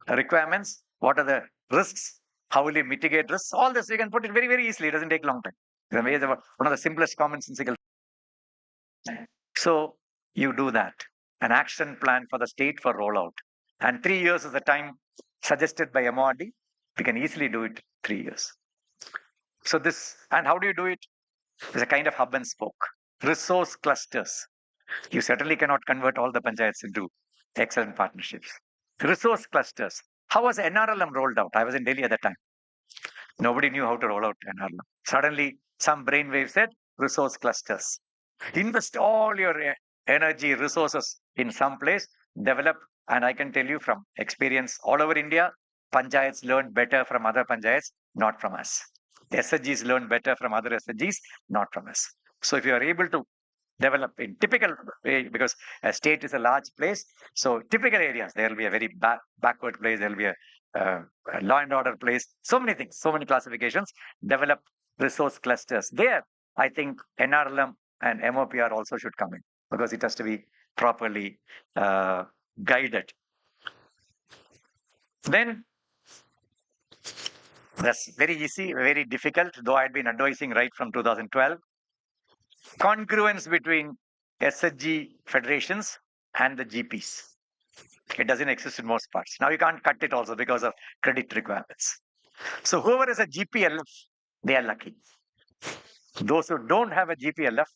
requirements? What are the risks? How will you mitigate risks? All this you can put it very, very easily. It doesn't take a long time. It's one of the simplest commonsensical. So you do that. An action plan for the state for rollout. And 3 years is the time suggested by MORD. We can easily do it 3 years. So this, and how do you do it? It's a kind of hub and spoke. Resource clusters. You certainly cannot convert all the panchayats into excellent partnerships. Resource clusters. How was NRLM rolled out? I was in Delhi at that time. Nobody knew how to roll out NRLM. Suddenly, some brainwave said resource clusters. Invest all your energy, resources in some place, develop, and I can tell you from experience all over India, panchayats learn better from other panchayats, not from us. SHGs learn better from other SHGs, not from us. So if you are able to develop in typical way, because a state is a large place, so typical areas, there will be a very backward place, there will be a law and order place, so many things, so many classifications, develop resource clusters. There, I think NRLM and MOPR also should come in because it has to be properly guided. Then, that's very easy, very difficult, though I'd been advising right from 2012. Congruence between SHG federations and the GPs. It doesn't exist in most parts. Now you can't cut it also because of credit requirements. So whoever is a GPLF, they are lucky. Those who don't have a GPLF,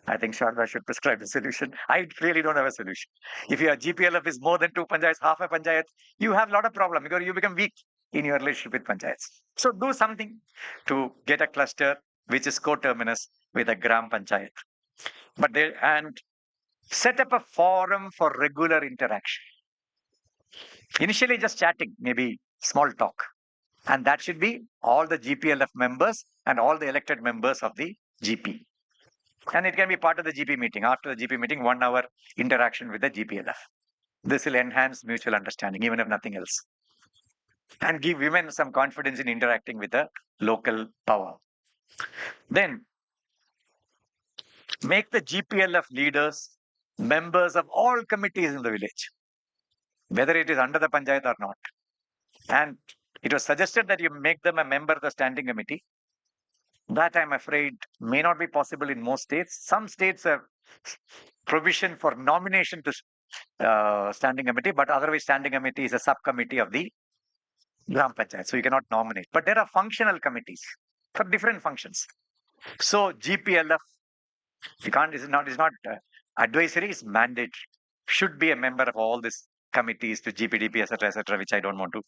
I think Sharda should prescribe a solution. I really don't have a solution. If your GPLF is more than 2 panchayats, half a panchayat, you have a lot of problem because you become weak in your relationship with panchayats. So do something to get a cluster which is coterminous with a gram panchayat. And set up a forum for regular interaction. Initially just chatting, maybe small talk. And that should be all the GPLF members and all the elected members of the GP. And it can be part of the GP meeting. After the GP meeting, 1 hour interaction with the GPLF. This will enhance mutual understanding, even if nothing else. And give women some confidence in interacting with the local power. Then, make the GPLF leaders members of all committees in the village, whether it is under the panchayat or not. And it was suggested that you make them a member of the standing committee That, I'm afraid, may not be possible in most states. Some states have provision for nomination to standing committee, but otherwise standing committee is a subcommittee of the Gram Panchayat, so you cannot nominate. But there are functional committees for different functions. So GPLF, you can't, is not advisory, is mandate. Should be a member of all these committees to GPDP, etc., which I don't want to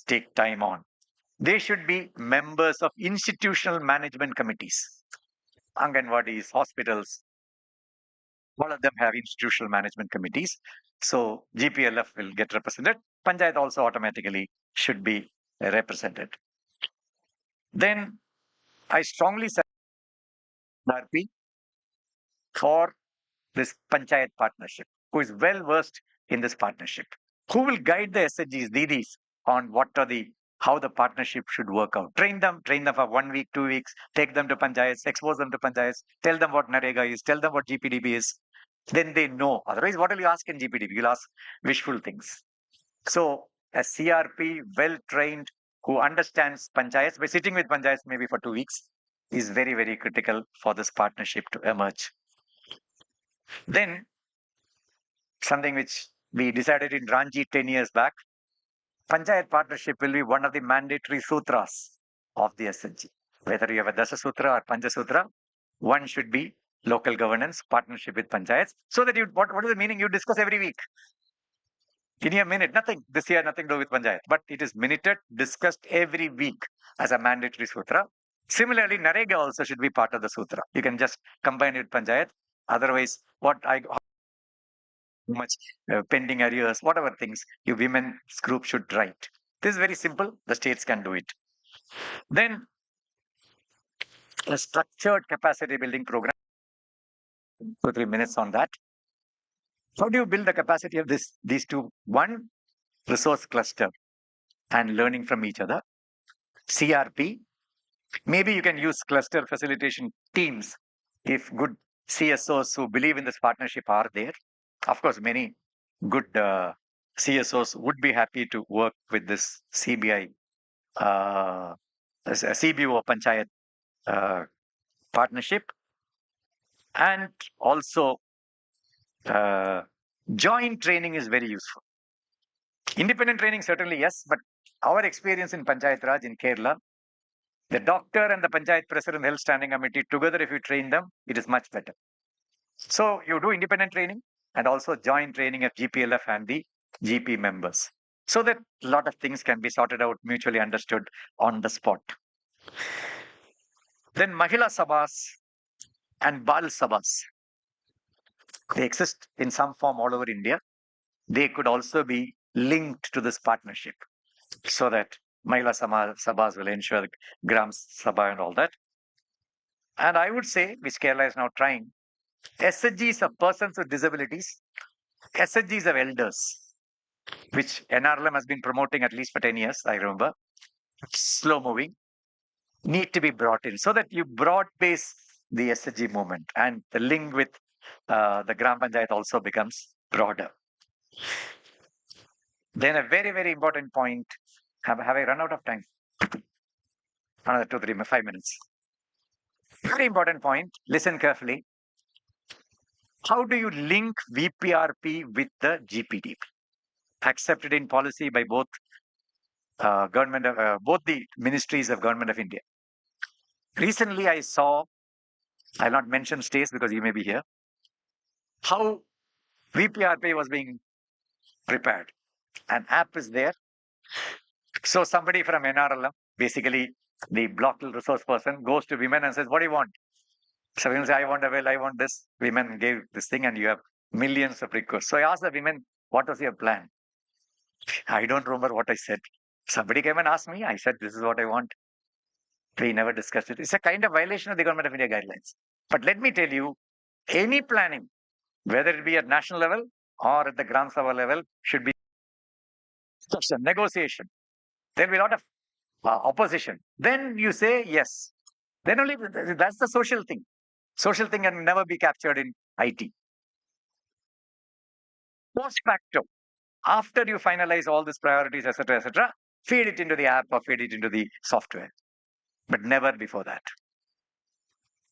take time on. They should be members of institutional management committees. Anganwadis, hospitals, all of them have institutional management committees. So GPLF will get represented. Panchayat also automatically should be represented. Then I strongly support RP for this Panchayat partnership, who is well versed in this partnership, who will guide the SHGs, Didis, on how the partnership should work out. Train them for 1 week, 2 weeks, take them to Panchayats, expose them to Panchayats, tell them what Narega is, tell them what GPDB is. Then they know. Otherwise, what will you ask in GPDB? You'll ask wishful things. So a CRP, well trained, who understands Panchayats, by sitting with Panchayats maybe for 2 weeks, is very, very critical for this partnership to emerge. Then something which we decided in Ranji 10 years back, Panchayat partnership will be one of the mandatory sutras of the SHG. Whether you have a Dasa Sutra or Pancha Sutra, one should be local governance, partnership with Panchayats. So that what is the meaning? You discuss every week. In a minute, nothing. This year, nothing to do with Panchayat. But it is minuted, discussed every week as a mandatory sutra. Similarly, Narega also should be part of the sutra. You can just combine it with Panchayat. Otherwise, how much pending arrears, whatever things your women's group should write. This is very simple. The states can do it. Then a structured capacity building program. 2 3 minutes on that. How do you build the capacity of these two? One, resource cluster and learning from each other. CRP. Maybe you can use cluster facilitation teams if good CSOs who believe in this partnership are there. Of course, many good CSOs would be happy to work with this CBI, CBO Panchayat partnership. And also, joint training is very useful. Independent training, certainly, yes, but our experience in Panchayat Raj in Kerala, the doctor and the Panchayat President Health Standing Committee, together, if you train them, it is much better. So you do independent training and also joint training of GPLF and the GP members, so that a lot of things can be sorted out, mutually understood on the spot. Then Mahila Sabhas and Bal Sabhas, they exist in some form all over India. They could also be linked to this partnership, so that Mahila Sabhas will ensure the Gram Sabha and all that. And I would say, which Kerala is now trying, SHGs of persons with disabilities, SHGs of elders, which NRLM has been promoting at least for 10 years, I remember, slow moving, need to be brought in so that you broad base the SHG movement, and the link with the Gram Panchayat also becomes broader. Then a very, very important point, have I run out of time? Another 2, 3, 5 minutes. Very important point, listen carefully. How do you link VPRP with the GPDP? Accepted in policy by both both the ministries of Government of India. Recently, I saw, I'll not mention states because you may be here, how VPRP was being prepared. An app is there. So somebody from NRLM, basically the block resource person, goes to women and says, what do you want? So women say, I want a well, I want this. Women gave this thing and you have millions of requests. So I asked the women, what was your plan? I don't remember what I said. Somebody came and asked me. I said, this is what I want. We never discussed it. It's a kind of violation of the Government of India guidelines. But let me tell you, any planning, whether it be at national level or at the Gram Sabha level, should be discussion, negotiation. There will be a lot of opposition. Then you say yes. Then only that's the social thing. Social thing can never be captured in IT. Post facto, after you finalize all these priorities, etc., feed it into the app or feed it into the software, but never before that.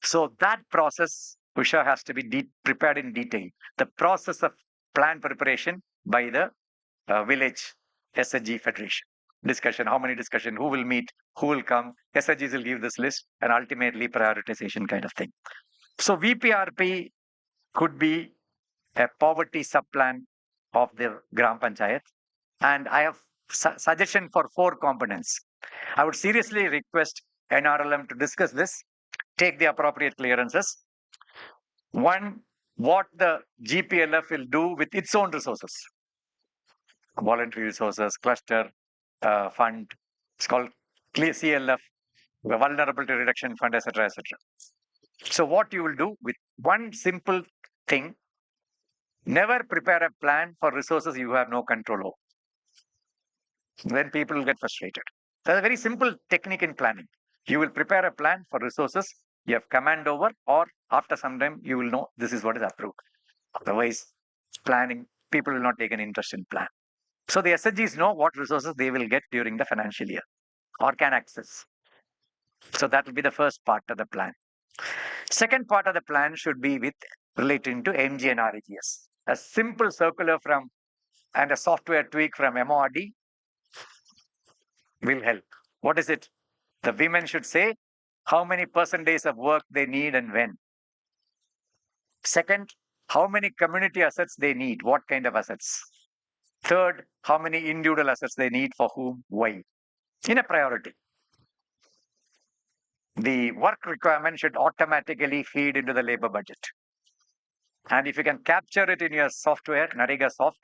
So that process, Usha, has to be prepared in detail. The process of plan preparation by the village SHG federation. Discussion, how many discussion, who will meet, who will come, SHGs will give this list, and ultimately prioritization kind of thing. So VPRP could be a poverty sub-plan of the Gram Panchayat. And I have suggestion for 4 components. I would seriously request NRLM to discuss this, take the appropriate clearances. One, what the GPLF will do with its own resources, voluntary resources, cluster fund, it's called CLF, vulnerability reduction fund, etc., etc. So what you will do with one simple thing, never prepare a plan for resources you have no control over. Then people will get frustrated. That's a very simple technique in planning. You will prepare a plan for resources you have command over, or after some time you will know this is what is approved. Otherwise, planning, people will not take an interest in plan. So the SHGs know what resources they will get during the financial year or can access. So that will be the first part of the plan. Second part of the plan should be with relating to MG and REGS. A simple circular from and a software tweak from MORD will help. What is it? The women should say how many percentage of work they need and when. Second, how many community assets they need, what kind of assets. Third, how many individual assets they need for whom, why. In a priority. The work requirement should automatically feed into the labor budget. And if you can capture it in your software, Narega Soft,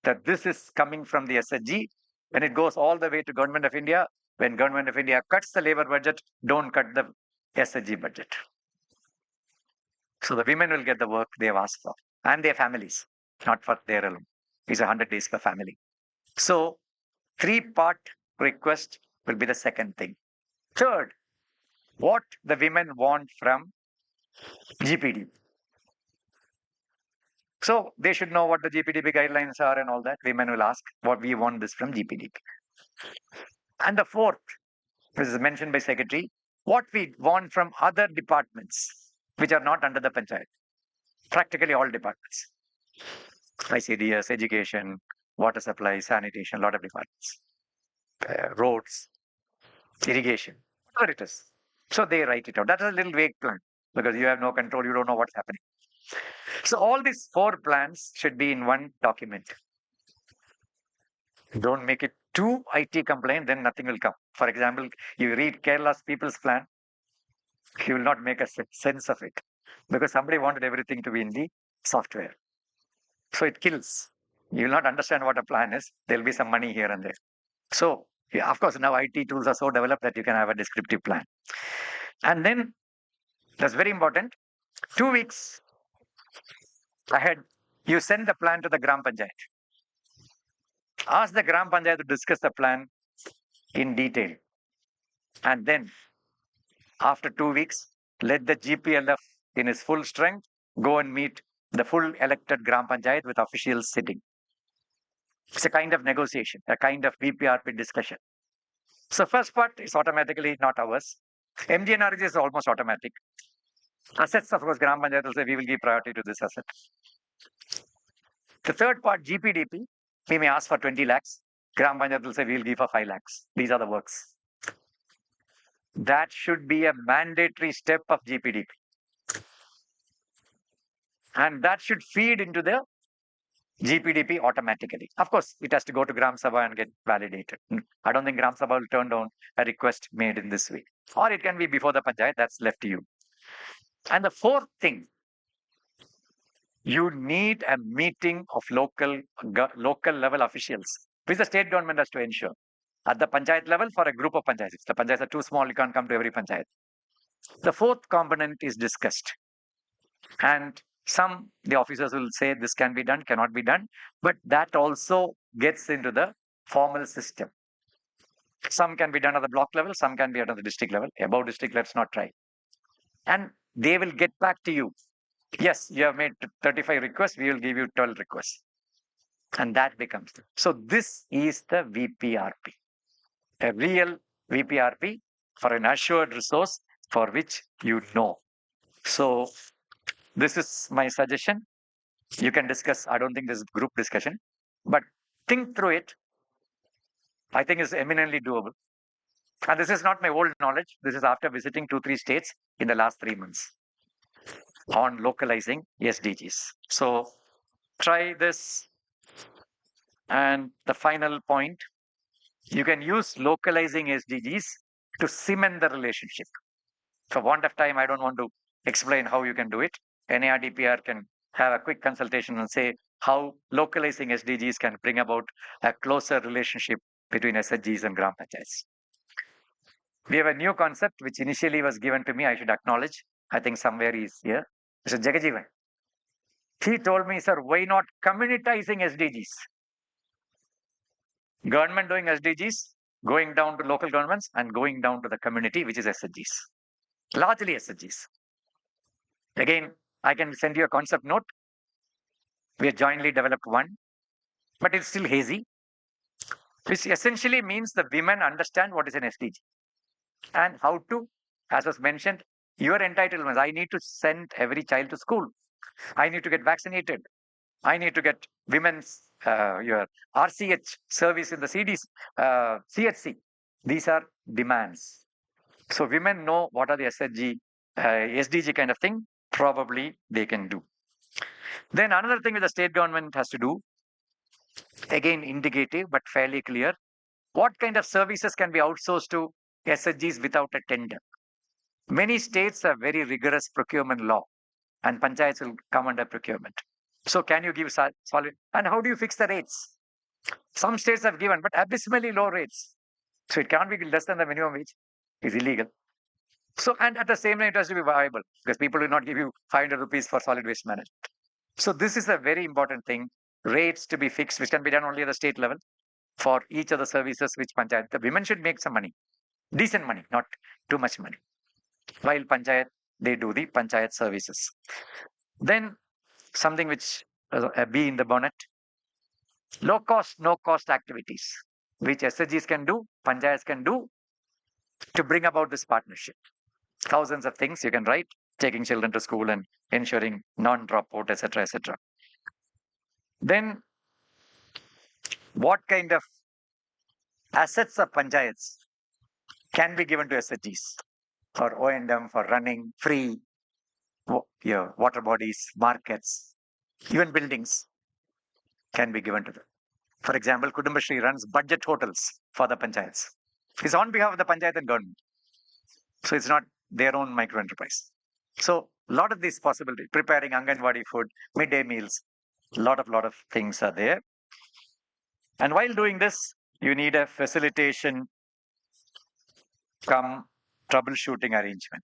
that this is coming from the SHG, when it goes all the way to Government of India, when Government of India cuts the labor budget, don't cut the SHG budget. So the women will get the work they have asked for and their families, not for their alone. It's 100 days per family. So 3-part request will be the second thing. Third, what the women want from GPD. So they should know what the GPDP guidelines are and all that. Women will ask what we want this from GPDP. And the fourth, which is mentioned by Secretary, what we want from other departments which are not under the Panchayat. Practically all departments. ICDS, education, water supply, sanitation, a lot of departments. Roads, irrigation, whatever it is. So they write it out. That's a little vague plan because you have no control, you don't know what's happening. So all these 4 plans should be in one document. Don't make it too IT compliant, then nothing will come. For example, you read Kerala's People's Plan, you will not make a sense of it because somebody wanted everything to be in the software. So it kills. You will not understand what a plan is. There will be some money here and there. So, yeah, of course, now IT tools are so developed that you can have a descriptive plan. And then, that's very important, 2 weeks ahead, you send the plan to the Gram Panchayat. Ask the Gram Panchayat to discuss the plan in detail. And then, after 2 weeks, let the GPLF in its full strength go and meet the full elected Gram Panchayat with officials sitting. It's a kind of negotiation, a kind of VPRP discussion. So first part is automatically not ours. MGNRG is almost automatic. Assets, of course, Gram Panchayat will say we will give priority to this asset. The third part, GPDP, we may ask for 20 lakhs. Gram Panchayat will say we will give for 5 lakhs. These are the works. That should be a mandatory step of GPDP. And that should feed into the GPDP automatically. Of course, it has to go to Gram Sabha and get validated. I don't think Gram Sabha will turn down a request made in this way. Or it can be before the Panchayat, that's left to you. And the fourth thing, you need a meeting of local level officials, which the state government has to ensure. At the Panchayat level for a group of Panchayats. If the Panchayats are too small, you can't come to every Panchayat. The fourth component is discussed. And the officers will say this can be done, cannot be done, but that also gets into the formal system. Some can be done at the block level, some can be done at the district level. Above district, let's not try. And they will get back to you. Yes, you have made 35 requests, we will give you 12 requests. And that becomes. So this is the VPRP. A real VPRP for an assured resource for which you know. So this is my suggestion. You can discuss. I don't think this is group discussion, but think through it. I think it's eminently doable. And this is not my old knowledge. This is after visiting 2-3 states in the last 3 months on localizing SDGs. So try this. And the final point, you can use localizing SDGs to cement the relationship. For want of time, I don't want to explain how you can do it. NARDPR can have a quick consultation and say how localizing SDGs can bring about a closer relationship between SHGs and Gram Panchayats. We have a new concept which initially was given to me. I should acknowledge. I think somewhere he's here. Mr. Jagajeevan. He told me, sir, why not communitizing SDGs? Government doing SDGs, going down to local governments and going down to the community, which is SHGs. Largely SHGs. Again, I can send you a concept note. We have jointly developed one, but it's still hazy, which essentially means the women understand what is an SDG and how to, as was mentioned, your entitlements. I need to send every child to school. I need to get vaccinated. I need to get women's your RCH service in the CHC. These are demands. So women know what are the SDG kind of thing. Probably they can do. Then another thing that the state government has to do, again indicative but fairly clear, what kind of services can be outsourced to SHGs without a tender? Many states have very rigorous procurement law and panchayats will come under procurement. So can you give solid, and how do you fix the rates? Some states have given, but abysmally low rates. So it can't be less than the minimum wage. It's illegal. So, and at the same time, it has to be viable because people will not give you 500 rupees for solid waste management. So this is a very important thing. Rates to be fixed, which can be done only at the state level for each of the services which panchayat. The women should make some money, decent money, not too much money. While panchayat, they do the panchayat services. Then something which a bee in the bonnet, low cost, no cost activities, which SHGs can do, panchayats can do to bring about this partnership. Thousands of things you can write, taking children to school and ensuring non-dropout, etc., etc. Then, what kind of assets of panchayats can be given to SHGs for O&M, for running, free, water bodies, markets, even buildings can be given to them. For example, Kudumbashree runs budget hotels for the panchayats. It's on behalf of the panchayat and government. So it's not their own micro enterprise. So a lot of these possibilities, preparing Anganwadi food, midday meals, lot of things are there. And while doing this, you need a facilitation come troubleshooting arrangement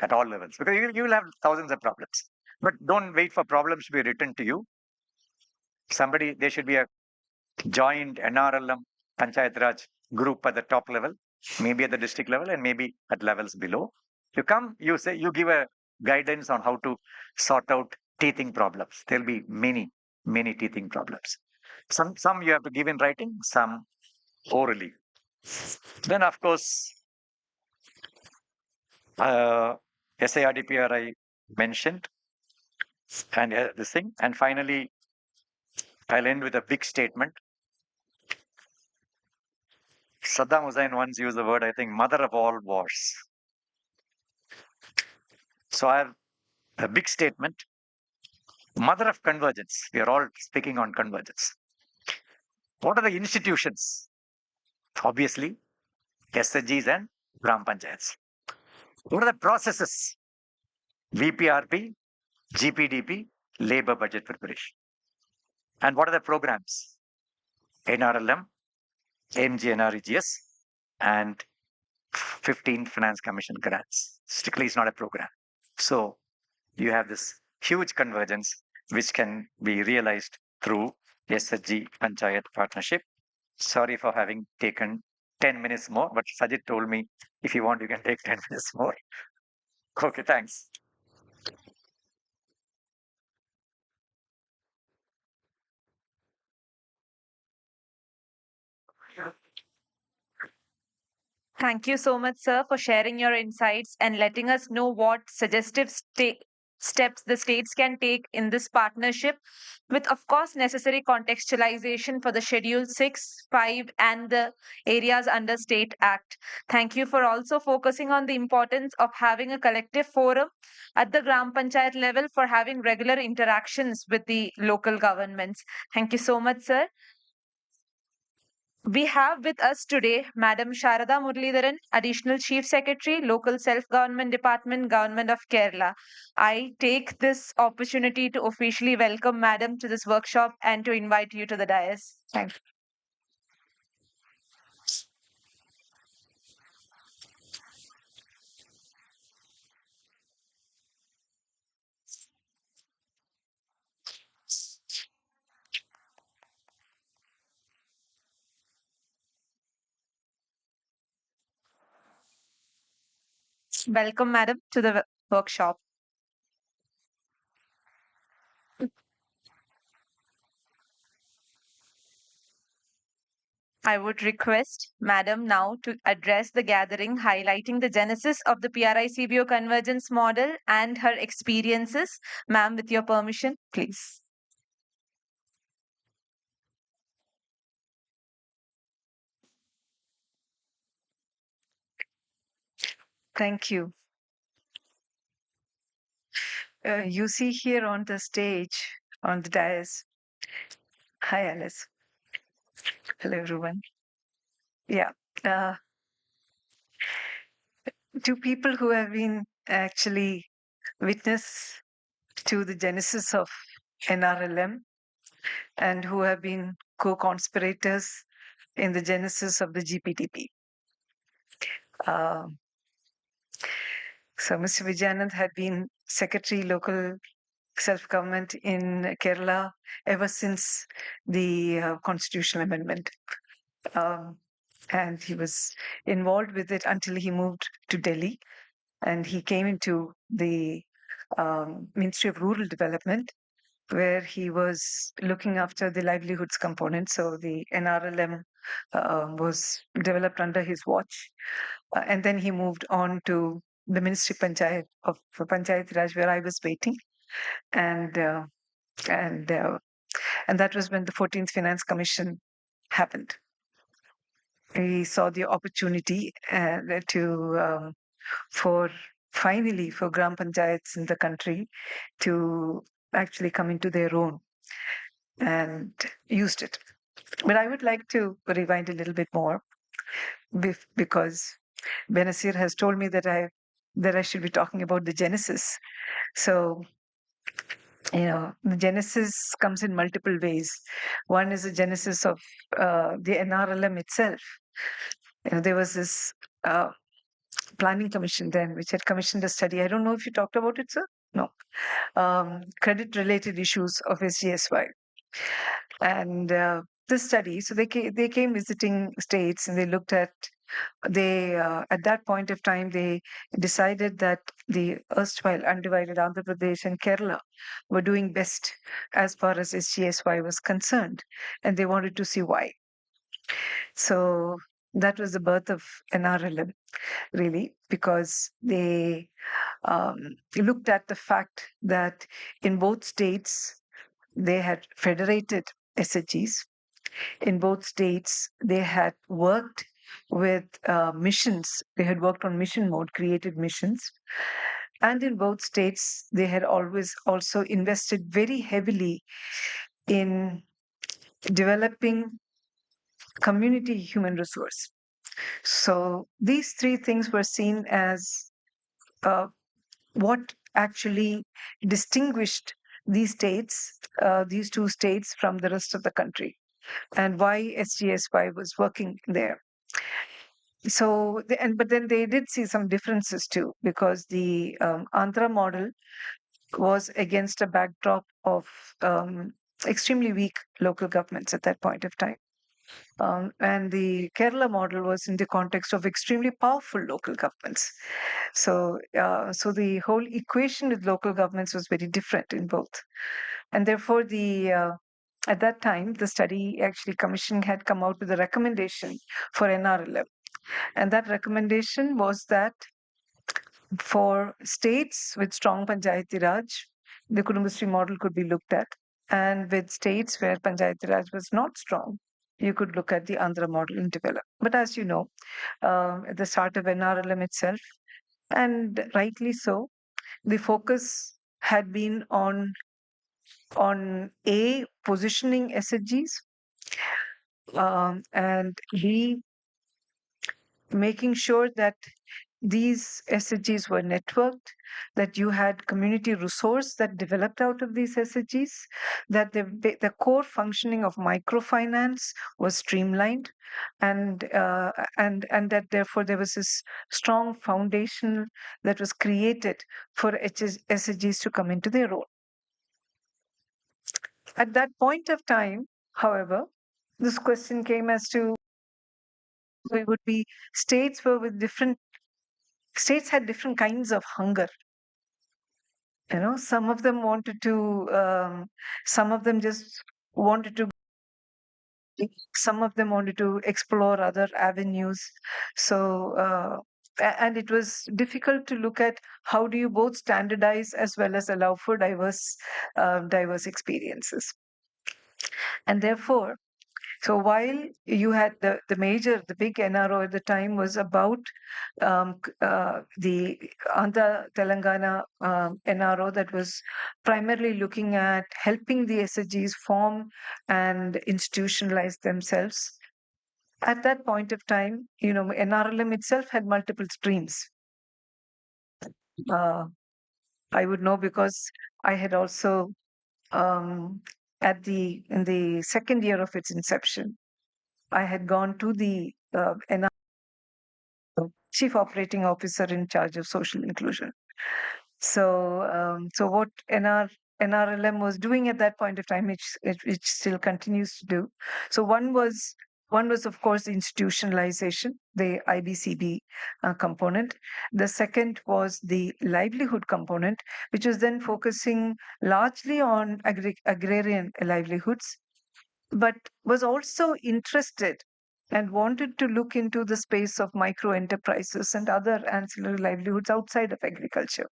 at all levels because you will have thousands of problems. But don't wait for problems to be written to you. There should be a joint NRLM Panchayat Raj group at the top level, maybe at the district level and maybe at levels below. You come, you say, you give a guidance on how to sort out teething problems. There'll be many teething problems. Some you have to give in writing, some orally. Then of course, SARDPR I mentioned, and this thing. And finally, I'll end with a big statement. Saddam Hussein once used the word, I think, mother of all wars. So I have a big statement. Mother of convergence. We are all speaking on convergence. What are the institutions? Obviously, SHGs and Gram Panchayats. What are the processes? VPRP, GPDP, labor budget preparation. And what are the programs? NRLM, MGNREGS, and 15 Finance Commission grants. Strictly, it's not a program. So you have this huge convergence which can be realized through SHG Panchayat partnership. Sorry for having taken 10 minutes more, but Sajid told me if you want, you can take 10 minutes more. Okay, thanks. Thank you so much, sir, for sharing your insights and letting us know what suggestive steps the states can take in this partnership, with, of course, necessary contextualization for the Schedule 6, 5, and the areas under State Act. Thank you for also focusing on the importance of having a collective forum at the Gram Panchayat level for having regular interactions with the local governments. Thank you so much, sir. We have with us today Madam Sharada Muralidharan, Additional Chief Secretary, Local Self-Government Department, Government of Kerala. I take this opportunity to officially welcome Madam to this workshop and to invite you to the dais. Thank you. Welcome, Madam, to the workshop. I would request Madam now to address the gathering, highlighting the genesis of the PRI-CBO convergence model and her experiences. Ma'am, with your permission, please. Thank you. You see here on the stage, on the dais. Hi, Alice. Hello, everyone. Yeah. Two people who have been actually witness to the genesis of NRLM and who have been co-conspirators in the genesis of the GPTP. So Mr. Vijayanand had been Secretary Local Self-Government in Kerala ever since the constitutional amendment. And he was involved with it until he moved to Delhi. And he came into the Ministry of Rural Development, where he was looking after the livelihoods component. So the NRLM was developed under his watch. And then he moved on to the Ministry Panchayat of Panchayat Raj, where I was waiting. And that was when the 14th Finance Commission happened. We saw the opportunity for gram panchayats in the country to actually come into their own, and used it. But I would like to rewind a little bit more because Benazir has told me that I should be talking about the genesis. So, the genesis comes in multiple ways. One is the genesis of the NRLM itself. There was this planning commission then, which had commissioned a study. I don't know if you talked about it, sir? No. Credit-related issues of SGSY. And this study, so they came visiting states and they looked at, at that point of time, they decided that the erstwhile undivided Andhra Pradesh and Kerala were doing best as far as SGSY was concerned. And they wanted to see why. So that was the birth of NRLM, really, because they looked at the fact that in both states, they had federated SHGs. In both states, they had worked with missions. They had worked on mission mode, created missions. And in both states, they had always also invested very heavily in developing community human resource. So these three things were seen as what actually distinguished these states, these two states, from the rest of the country, and why SGSY was working there. So, but then they did see some differences too, because the Andhra model was against a backdrop of extremely weak local governments at that point of time. And the Kerala model was in the context of extremely powerful local governments. So, so the whole equation with local governments was very different in both. And therefore, at that time, the study actually commission had come out with a recommendation for NRLM. And that recommendation was that for states with strong Panchayati Raj, the Kudumbashree model could be looked at. And with states where Panchayati Raj was not strong, you could look at the Andhra model and develop. But as you know, at the start of NRLM itself, and rightly so, the focus had been on A, positioning SHGs, and B, making sure that these SHGs were networked, that you had community resource that developed out of these SHGs, that the core functioning of microfinance was streamlined, and that therefore there was this strong foundation that was created for SHGs to come into their role. At that point of time, however, this question came as to it would be states were with different states had different kinds of hunger. Some of them wanted to, some of them just wanted to, some of them wanted to explore other avenues. So, and it was difficult to look at how do you both standardize as well as allow for diverse experiences. And therefore, so while you had the big NRO at the time was about the Andhra Telangana NRO that was primarily looking at helping the SHGs form and institutionalize themselves. At that point of time, NRLM itself had multiple streams. I would know because I had also in the second year of its inception, I had gone to the Chief Operating Officer in charge of social inclusion. So what NRLM was doing at that point of time, which still continues to do. So one was of course the institutionalization, the IBCB component. The second was the livelihood component, which was then focusing largely on agrarian livelihoods, but was also interested and wanted to look into the space of micro enterprises and other ancillary livelihoods outside of agriculture.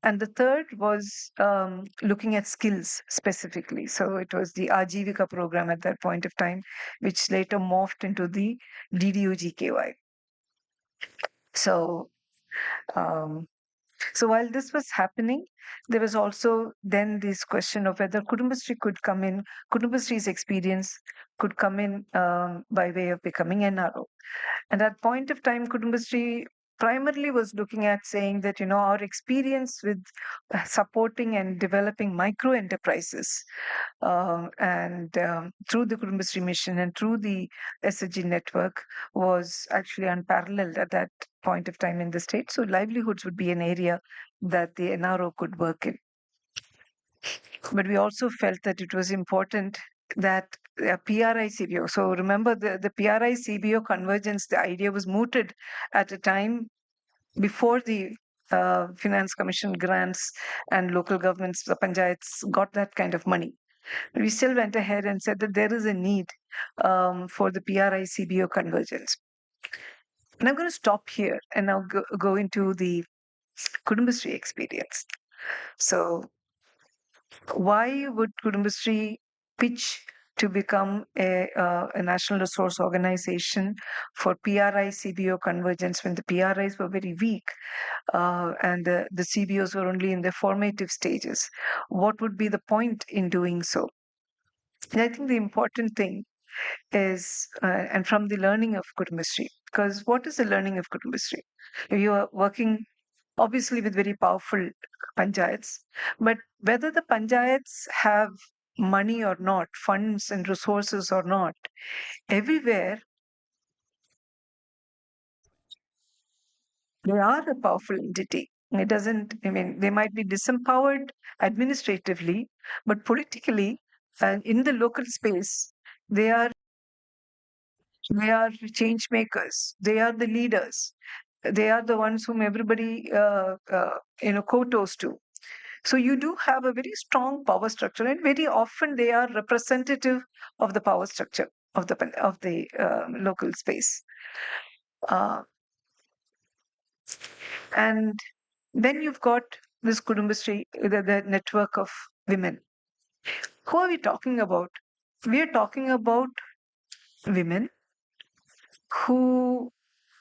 And the third was looking at skills specifically. So it was the Ajivika program at that point of time, which later morphed into the DDOGKY. So, so while this was happening, there was also then this question of whether Kudumbashree could come in, Kudumbashree's experience could come in by way of becoming NRO. And at that point of time, Kudumbashree primarily was looking at saying that, our experience with supporting and developing micro enterprises and through the Kudumbashree mission and through the SHG network was actually unparalleled at that point of time in the state. So livelihoods would be an area that the NRO could work in. But we also felt that it was important that PRI-CBO. So remember the PRI-CBO convergence, the idea was mooted at a time before the Finance Commission grants and local governments, the panchayats got that kind of money. But we still went ahead and said that there is a need for the PRI-CBO convergence. And I'm going to stop here and now go into the Kudumbashree experience. So why would Kudumbashree pitch to become a national resource organization for PRI-CBO convergence when the PRIs were very weak and the CBOs were only in their formative stages? What would be the point in doing so? And I think the important thing is, and from the learning of Kudumbashree, because what is the learning of Kudumbashree? You are working obviously with very powerful panchayats, but whether the panchayats have money or not, funds and resources or not, everywhere they are a powerful entity. It doesn't, they might be disempowered administratively, but politically and in the local space, they are change makers. They are the leaders. They are the ones whom everybody kowtows to. So you do have a very strong power structure, and very often they are representative of the power structure of the local space. Uh, and then you've got this Kudumbashree, the network of women. Who are we talking about? We are talking about women who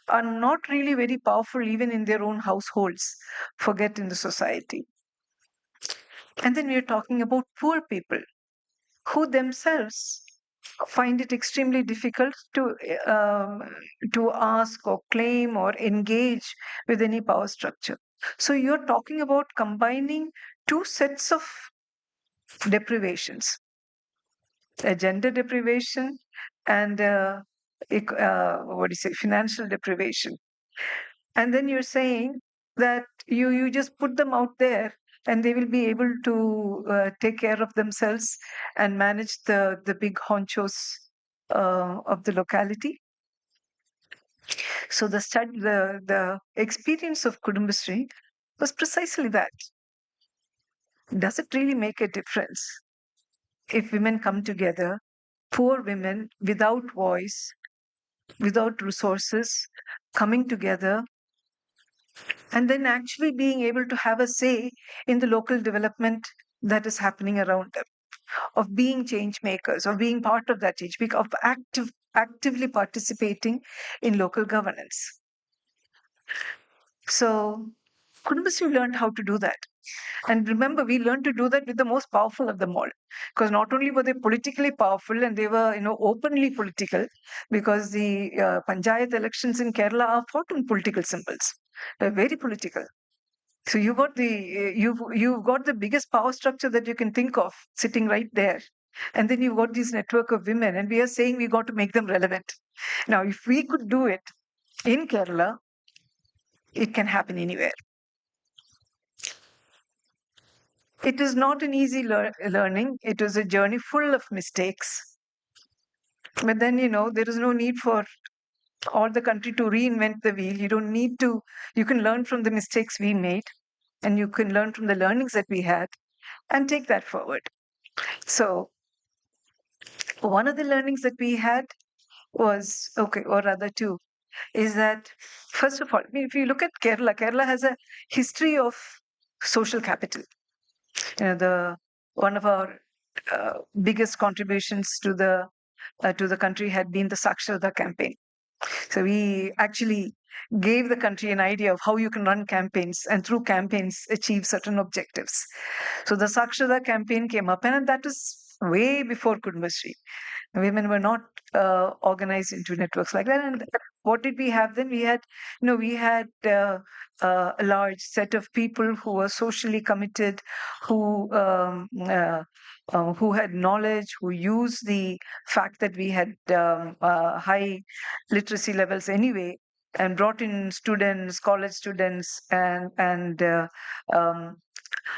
are not really very powerful even in their own households, forget in the society. And then we are talking about poor people who themselves find it extremely difficult to ask or claim or engage with any power structure. So you're talking about combining two sets of deprivations, a gender deprivation and what do you say, financial deprivation. And then you're saying that you just put them out there and they will be able to take care of themselves and manage the big honchos of the locality. So the experience of Kudumbashree was precisely that. Does it really make a difference if women come together, poor women without voice, without resources, coming together and then actually being able to have a say in the local development that is happening around them, of being change makers, of being part of that change, of actively participating in local governance. So Kudumbashree learned how to do that. And remember, we learned to do that with the most powerful of them all. Because not only were they politically powerful and they were, openly political, because the Panchayat elections in Kerala are fought on political symbols. They're very political. So you've got the biggest power structure that you can think of sitting right there. And then you've got this network of women, and we are saying we got to make them relevant. Now, if we could do it in Kerala, it can happen anywhere. It is not an easy learning. It was a journey full of mistakes. But then, there is no need for all the country to reinvent the wheel. You don't need to, you can learn from the mistakes we made and you can learn from the learnings that we had and take that forward. So, one of the learnings that we had was, okay, or rather two, is that, first of all, if you look at Kerala, Kerala has a history of social capital. One of our biggest contributions to the country had been the Saksharata campaign. So we actually gave the country an idea of how you can run campaigns and through campaigns achieve certain objectives. So the Saksharata campaign came up, and that was way before Kudumbashree. Women were not organized into networks like that. And what did we have then? We had a large set of people who were socially committed, who had knowledge, who used the fact that we had high literacy levels anyway, and brought in students, college students, and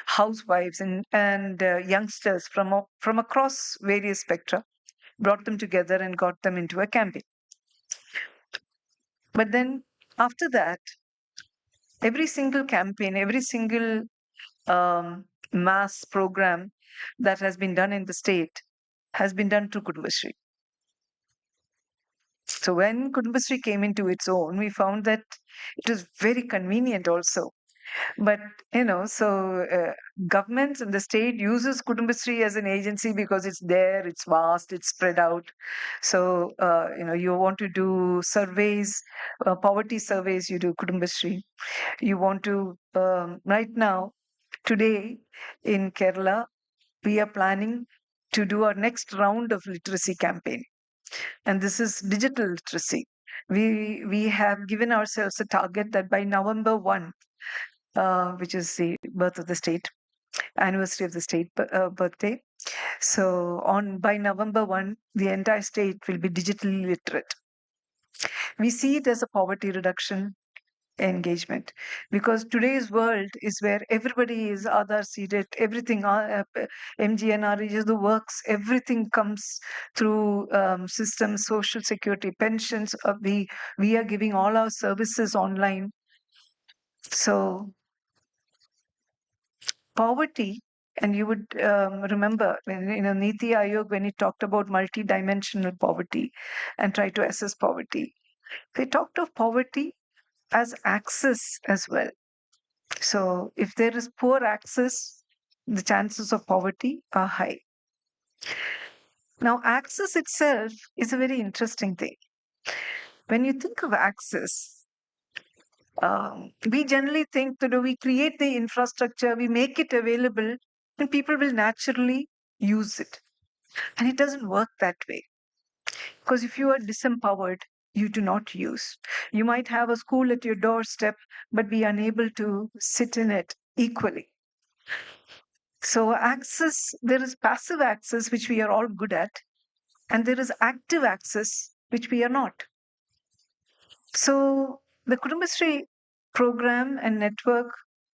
housewives and youngsters from across various spectra, brought them together and got them into a campaign. But then after that, every single campaign, every single mass program that has been done in the state has been done through Kudumbashree. So when Kudumbashree came into its own, we found that it was very convenient also. But governments and the state uses Kudumbashree as an agency because it's there, it's vast, it's spread out. So you want to do surveys, poverty surveys, you do Kudumbashree. You want to right now, today in Kerala, we are planning to do our next round of literacy campaign, and this is digital literacy. We have given ourselves a target that by November 1, which is the birth of the state, anniversary of the state birthday. So by November 1, the entire state will be digitally literate. We see it as a poverty reduction engagement, because today's world is where everybody is Aadhaar seeded, everything, MGNRE, the works, everything comes through systems, social security, pensions. We are giving all our services online. So poverty, and you would remember, Niti Aayog, when it talked about multidimensional poverty and try to assess poverty, They talked of poverty as access as well. So if there is poor access, the chances of poverty are high. Now, access itself is a very interesting thing. When you think of access, we generally think that we create the infrastructure, we make it available, and people will naturally use it. And it doesn't work that way. Because if you are disempowered, you do not use. You might have a school at your doorstep, but be unable to sit in it equally. So, access, there is passive access, which we are all good at, and there is active access, which we are not. So, the Kudumbashree program and network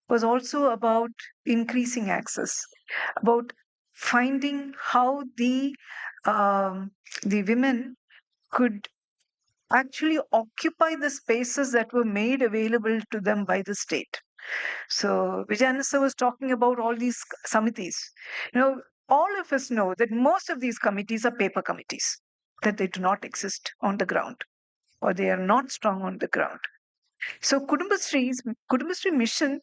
was also about increasing access, about finding how the women could actually occupy the spaces that were made available to them by the state. So Vijayanasa was talking about all these samitis. All of us know that most of these committees are paper committees, that they do not exist on the ground or they are not strong on the ground. So Kudumbashree mission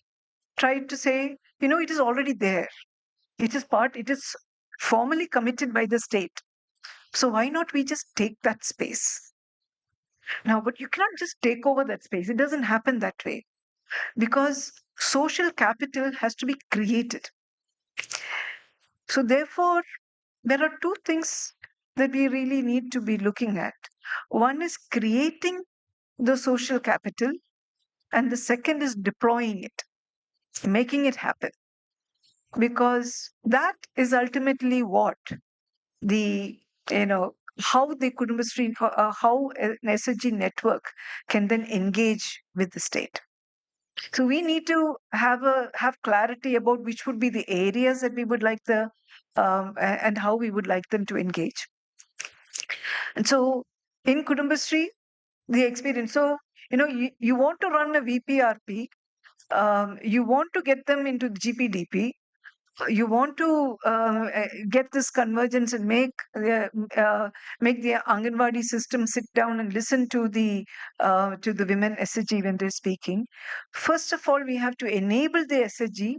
tried to say, it is already there. It is formally committed by the state. So why not we just take that space? Now, but you cannot just take over that space. It doesn't happen that way because social capital has to be created. So, therefore, there are two things that we really need to be looking at. One is creating the social capital, and the second is deploying it, making it happen. Because that is ultimately what the, how the Kudumbashree, how an SHG network can then engage with the state. So we need to have clarity about which would be the areas that we would like and how we would like them to engage. And so in Kudumbashree, the experience. So you want to run a VPRP, you want to get them into GPDP, you want to get this convergence and make the Anganwadi system sit down and listen to the women SHG when they're speaking. First of all, we have to enable the SHG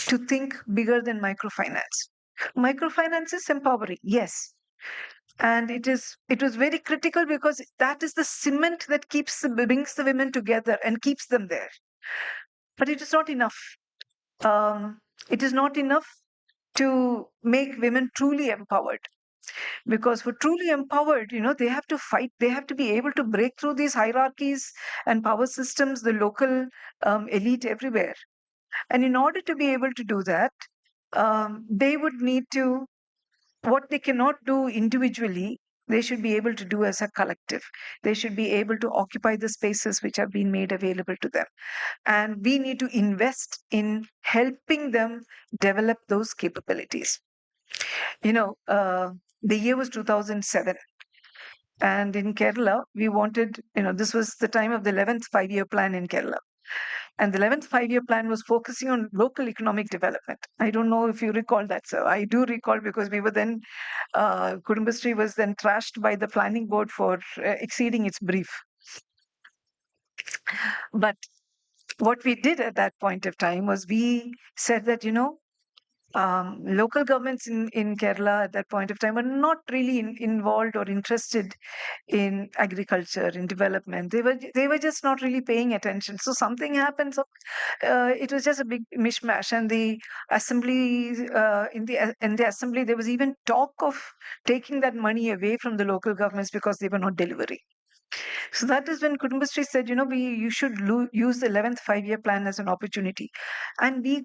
to think bigger than microfinance. Microfinance is empowering, yes, and it was very critical because that is the cement that brings the women together and keeps them there. But it is not enough. It is not enough to make women truly empowered, because for truly empowered, they have to fight, they have to be able to break through these hierarchies and power systems, the local elite everywhere. And in order to be able to do that, they would need to, what they cannot do individually, they should be able to do as a collective. They should be able to occupy the spaces which have been made available to them. And we need to invest in helping them develop those capabilities. The year was 2007. And in Kerala, we wanted, this was the time of the 11th 5-year plan in Kerala. And the 11th 5-year plan was focusing on local economic development. I don't know if you recall that, sir. I do recall because we were then, Kudumbashree was then trashed by the planning board for exceeding its brief. But what we did at that point of time was we said that, local governments in Kerala at that point of time were not really involved or interested in agriculture, in development. They were just not really paying attention. So something happened. So it was just a big mishmash. And the assembly, in the assembly, there was even talk of taking that money away from the local governments because they were not delivering. So that is when Kudumbashree said, you should use the 11th 5-year plan as an opportunity. And we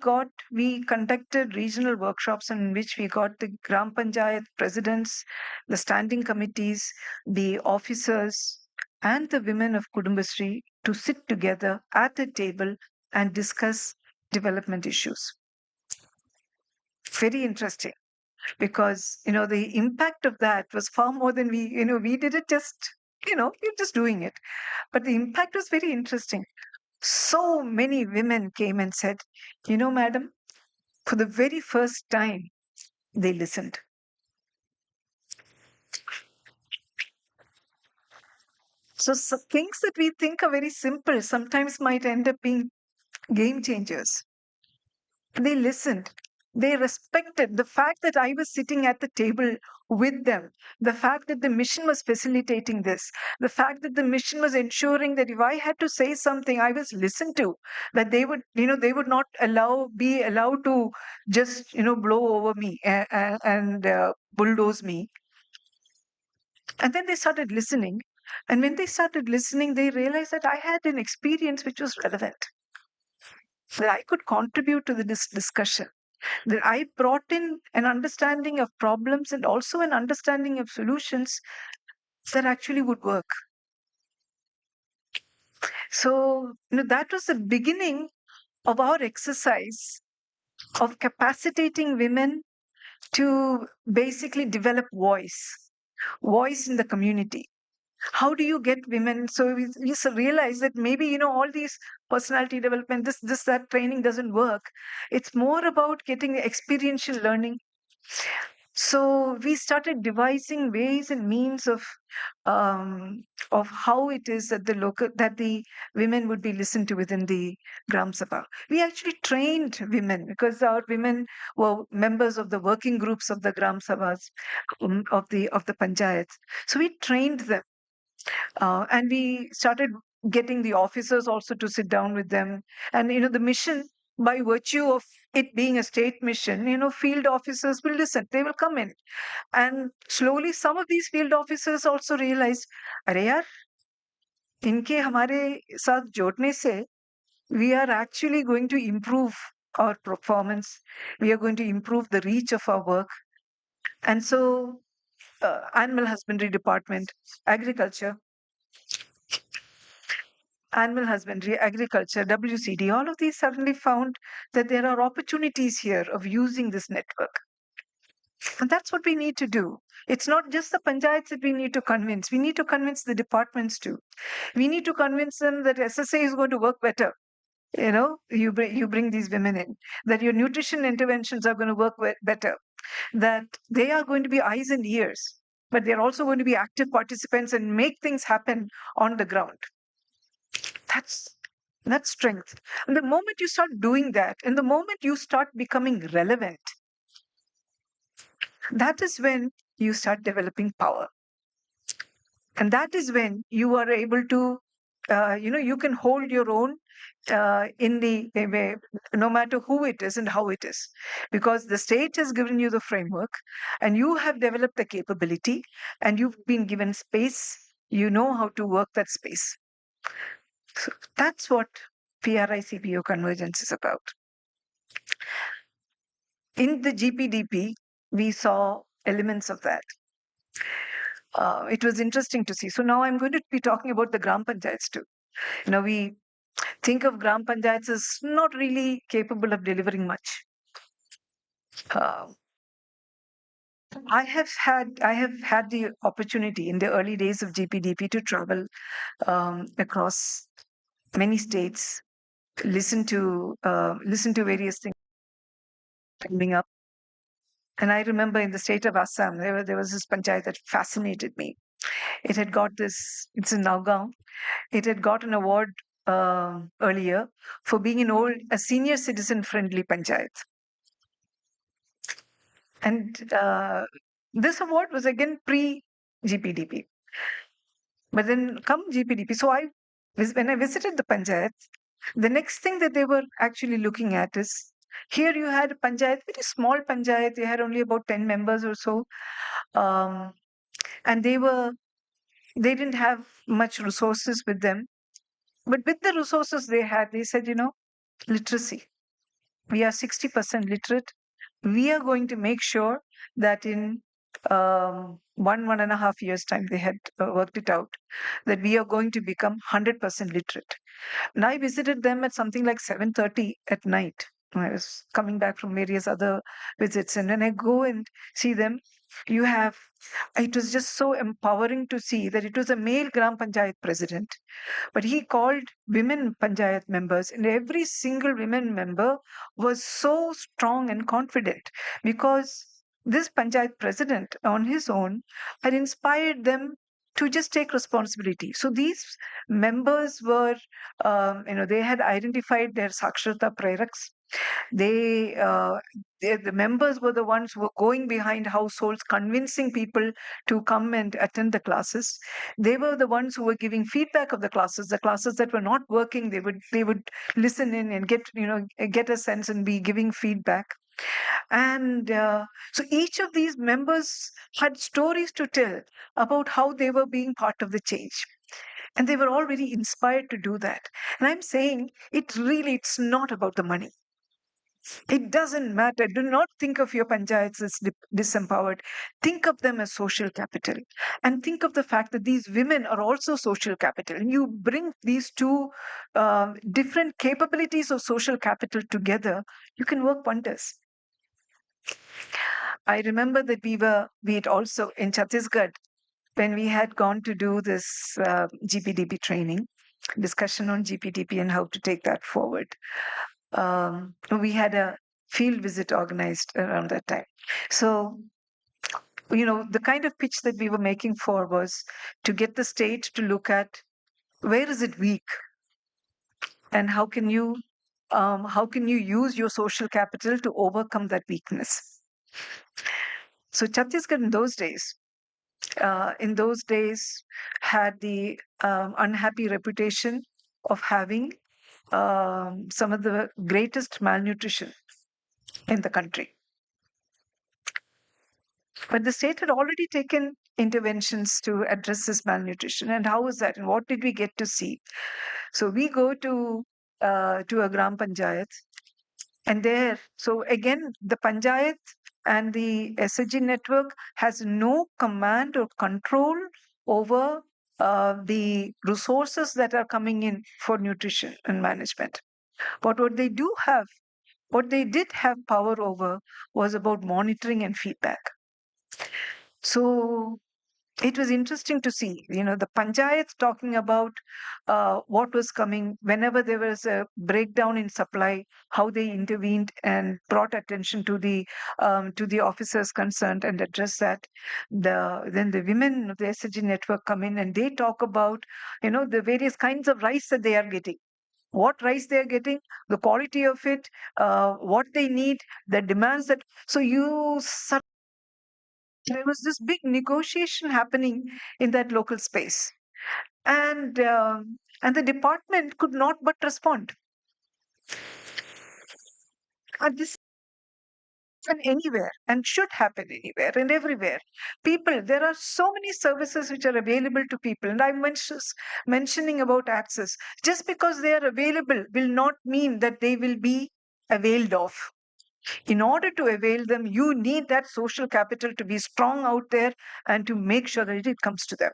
conducted regional workshops in which we got the Gram Panchayat presidents, the standing committees, the officers, and the women of Kudumbashree to sit together at a table and discuss development issues. Very interesting, because the impact of that was far more than we did it just you're just doing it, but the impact was very interesting. So many women came and said, madam, for the very first time they listened. So, things that we think are very simple sometimes might end up being game changers. They listened. They respected the fact that I was sitting at the table with them, the fact that the mission was facilitating this, the fact that the mission was ensuring that if I had to say something, I was listened to, that they would, they would not be allowed to just, blow over me and bulldoze me. And then they started listening. And when they started listening, they realized that I had an experience which was relevant, that I could contribute to this discussion, that I brought in an understanding of problems and also an understanding of solutions that actually would work. So, that was the beginning of our exercise of capacitating women to basically develop voice in the community. How do you get women? So we realize that maybe, all these personality development, that training doesn't work. It's more about getting experiential learning. So we started devising ways and means of how it is that the women would be listened to within the Gram Sabha. We actually trained women because our women were members of the working groups of the Gram Sabhas, of the panchayats. So we trained them, and we started getting the officers also to sit down with them. And the mission, by virtue of it being a state mission, field officers will listen, they will come in. And slowly some of these field officers also realized, अरे यार, इनके हमारे साथ जोड़ने से we are actually going to improve our performance, we are going to improve the reach of our work. And so animal husbandry department, agriculture, agriculture, WCD, all of these suddenly found that there are opportunities here of using this network. And that's what we need to do. It's not just the panchayats that we need to convince. We need to convince the departments too. We need to convince them that SSA is going to work better. You bring these women in, that your nutrition interventions are going to work better, that they are going to be eyes and ears, but they're also going to be active participants and make things happen on the ground. That's strength. And the moment you start doing that, and the moment you start becoming relevant, that is when you start developing power. And that is when you are able to, you can hold your own in the way, no matter who it is and how it is, because the state has given you the framework, and you have developed the capability, and you've been given space. You know how to work that space. So that's what PRI-CBO Convergence is about. In the GPDP, we saw elements of that. It was interesting to see. So now I'm going to be talking about the Gram Panchayats too. We think of Gram Panchayats as not really capable of delivering much. I have had the opportunity in the early days of GPDP to travel across many states, listen to various things coming up. And I remember in the state of Assam, there was this panchayat that fascinated me. It had got this, it's in Nagaon. It had got an award earlier for being a senior citizen-friendly panchayat. And this award was again pre-GPDP. But then come GPDP. So when I visited the panchayat, the next thing that they were actually looking at is, here you had a panchayat, very small panchayat. They had only about 10 members or so. And they didn't have much resources with them. But with the resources they had, they said, literacy. We are 60% literate. We are going to make sure that in 1.5 years' time, they had worked it out, that we are going to become 100% literate. And I visited them at something like 7:30 at night. I was coming back from various other visits. And when I go and see them, it was just so empowering to see that it was a male Gram Panchayat president, but he called women panchayat members, and every single women member was so strong and confident because this panchayat president on his own had inspired them to just take responsibility. So these members were, they had identified their Saksharata Preraks. The members were the ones who were going behind households, convincing people to come and attend the classes. They were the ones who were giving feedback of the classes that were not working. They would listen in and get a sense and be giving feedback. And so each of these members had stories to tell about how they were being part of the change. And they were all very inspired to do that. And I'm saying it's not about the money. It doesn't matter. Do not think of your panchayats as disempowered. Think of them as social capital. And think of the fact that these women are also social capital. And you bring these two different capabilities of social capital together, you can work wonders. I remember that we had also in Chhattisgarh, when we had gone to do this GPDP training, discussion on GPDP and how to take that forward. We had a field visit organized around that time. So, the kind of pitch that we were making for was to get the state to look at where is it weak, and how can you use your social capital to overcome that weakness. So Chhattisgarh in those days had the unhappy reputation of having some of the greatest malnutrition in the country. But the state had already taken interventions to address this malnutrition. And how was that? And what did we get to see? So we go to a Gram Panchayat, and so again, the Panchayat and the SHG network has no command or control over the resources that are coming in for nutrition and management. But what they did have power over was about monitoring and feedback. So it was interesting to see, the panchayats talking about what was coming whenever there was a breakdown in supply, how they intervened and brought attention to the officers concerned and address that. Then the women of the SHG network come in and they talk about, the various kinds of rice that they are getting. What rice they are getting, the quality of it, what they need, the demands that. So there was this big negotiation happening in that local space, and the department could not but respond. And this happen anywhere and should happen anywhere and everywhere. There are so many services which are available to people, and I'm mentioning about access. Just because they are available will not mean that they will be availed of. In order to avail them, you need that social capital to be strong out there and to make sure that it comes to them.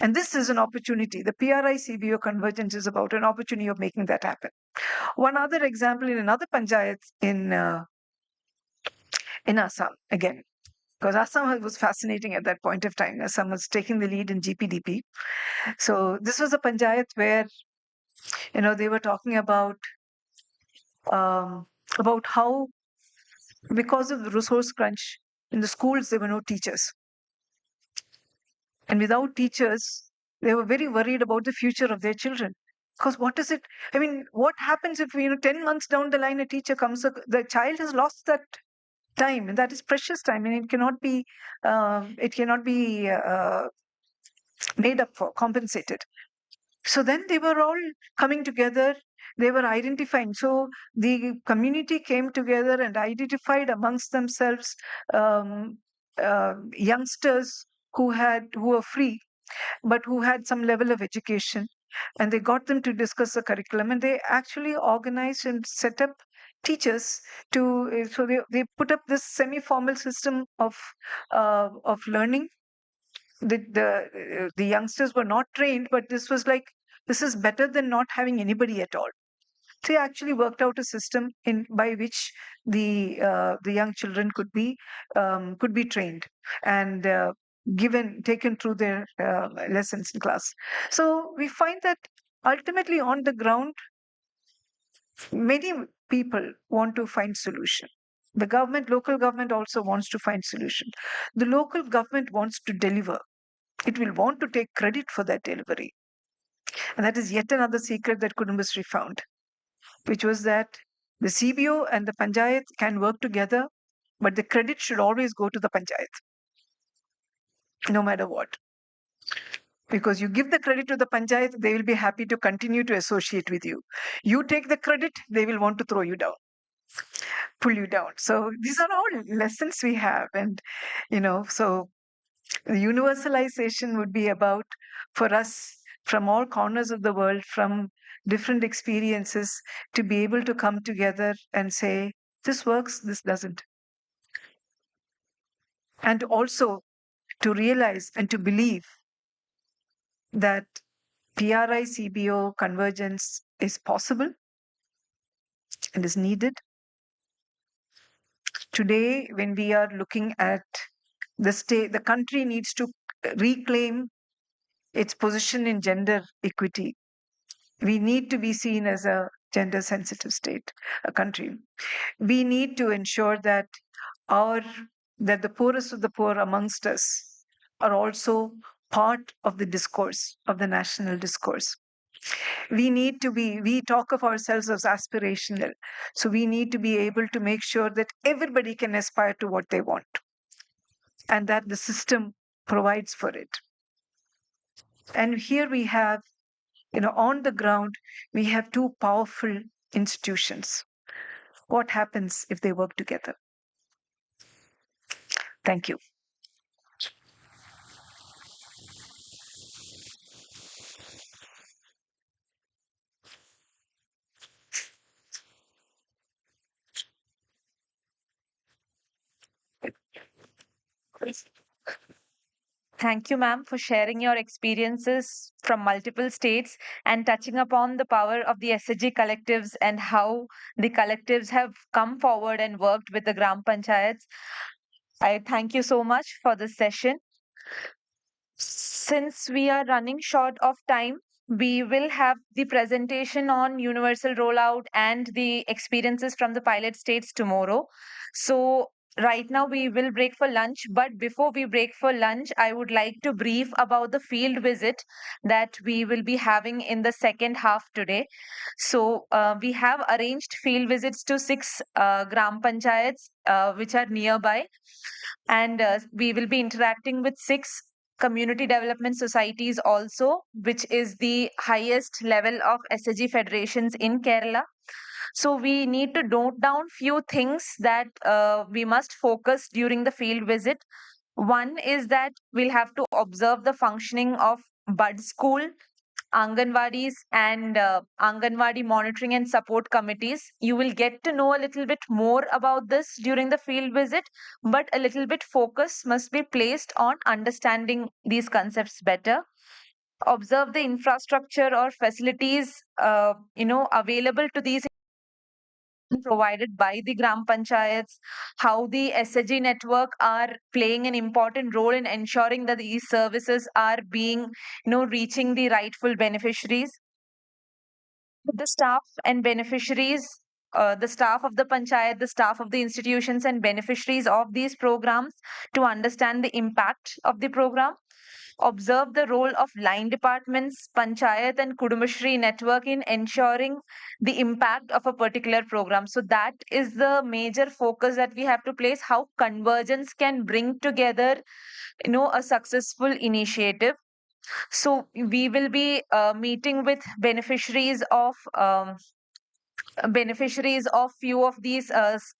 And this is an opportunity. The PRI-CBO Convergence is about an opportunity of making that happen. One other example in another panchayat in Assam, again, because Assam was fascinating at that point of time. Assam was taking the lead in GPDP. So this was a panchayat where, they were talking about how, because of the resource crunch in the schools, there were no teachers. And without teachers, they were very worried about the future of their children. Because what happens if, 10 months down the line, a teacher comes, the child has lost that time, and that is precious time, and it cannot be made up for, compensated. So then they were all coming together. They were identifying. So the community came together and identified amongst themselves youngsters who were free, but who had some level of education. And they got them to discuss the curriculum, and they actually organized and set up teachers so they put up this semi-formal system of learning. The youngsters were not trained, but this is better than not having anybody at all. They actually worked out a system by which the young children could be trained and taken through their lessons in class. So we find that ultimately on the ground, many people want to find solution. The local government also wants to find solution. The local government wants to deliver. It will want to take credit for that delivery. And that is yet another secret that Kudumbashree found, which was that the CBO and the Panchayat can work together, but the credit should always go to the Panchayat, no matter what. Because you give the credit to the Panchayat, they will be happy to continue to associate with you. You take the credit, they will want to throw you down, pull you down. So these are all lessons we have. And, so the universalization would be about, for us, from all corners of the world, from different experiences, to be able to come together and say, this works, this doesn't. And also to realize and to believe that PRI-CBO convergence is possible and is needed. Today, when we are looking at the state, the country needs to reclaim its position in gender equity. We need to be seen as a gender sensitive state, a country. We need to ensure that that the poorest of the poor amongst us are also part of the discourse, of the national discourse. We talk of ourselves as aspirational. So we need to be able to make sure that everybody can aspire to what they want and that the system provides for it. And here we have, on the ground, we have two powerful institutions. What happens if they work together? Thank you. Thank you, ma'am, for sharing your experiences from multiple states and touching upon the power of the SHG collectives and how the collectives have come forward and worked with the Gram Panchayats. I thank you so much for this session. Since we are running short of time, we will have the presentation on universal rollout and the experiences from the pilot states tomorrow. So right now we will break for lunch, but before we break for lunch, I would like to brief about the field visit that we will be having in the second half today. So we have arranged field visits to 6 gram panchayats which are nearby, and we will be interacting with 6 community development societies also, which is the highest level of SHG federations in Kerala. So we need to note down few things that we must focus during the field visit. One is that we'll have to observe the functioning of bud school, Anganwadis, and Anganwadi monitoring and support committees. You will get to know a little bit more about this during the field visit, but a little bit focus must be placed on understanding these concepts better. Observe the infrastructure or facilities available to these provided by the gram panchayats, how the SHG network are playing an important role in ensuring that these services are being, reaching the rightful beneficiaries. The staff and beneficiaries, the staff of the panchayat, the staff of the institutions and beneficiaries of these programs to understand the impact of the program. Observe the role of line departments, panchayat and Kudumbashree network in ensuring the impact of a particular program. So that is the major focus that we have to place, how convergence can bring together, a successful initiative. So we will be meeting with beneficiaries of few of these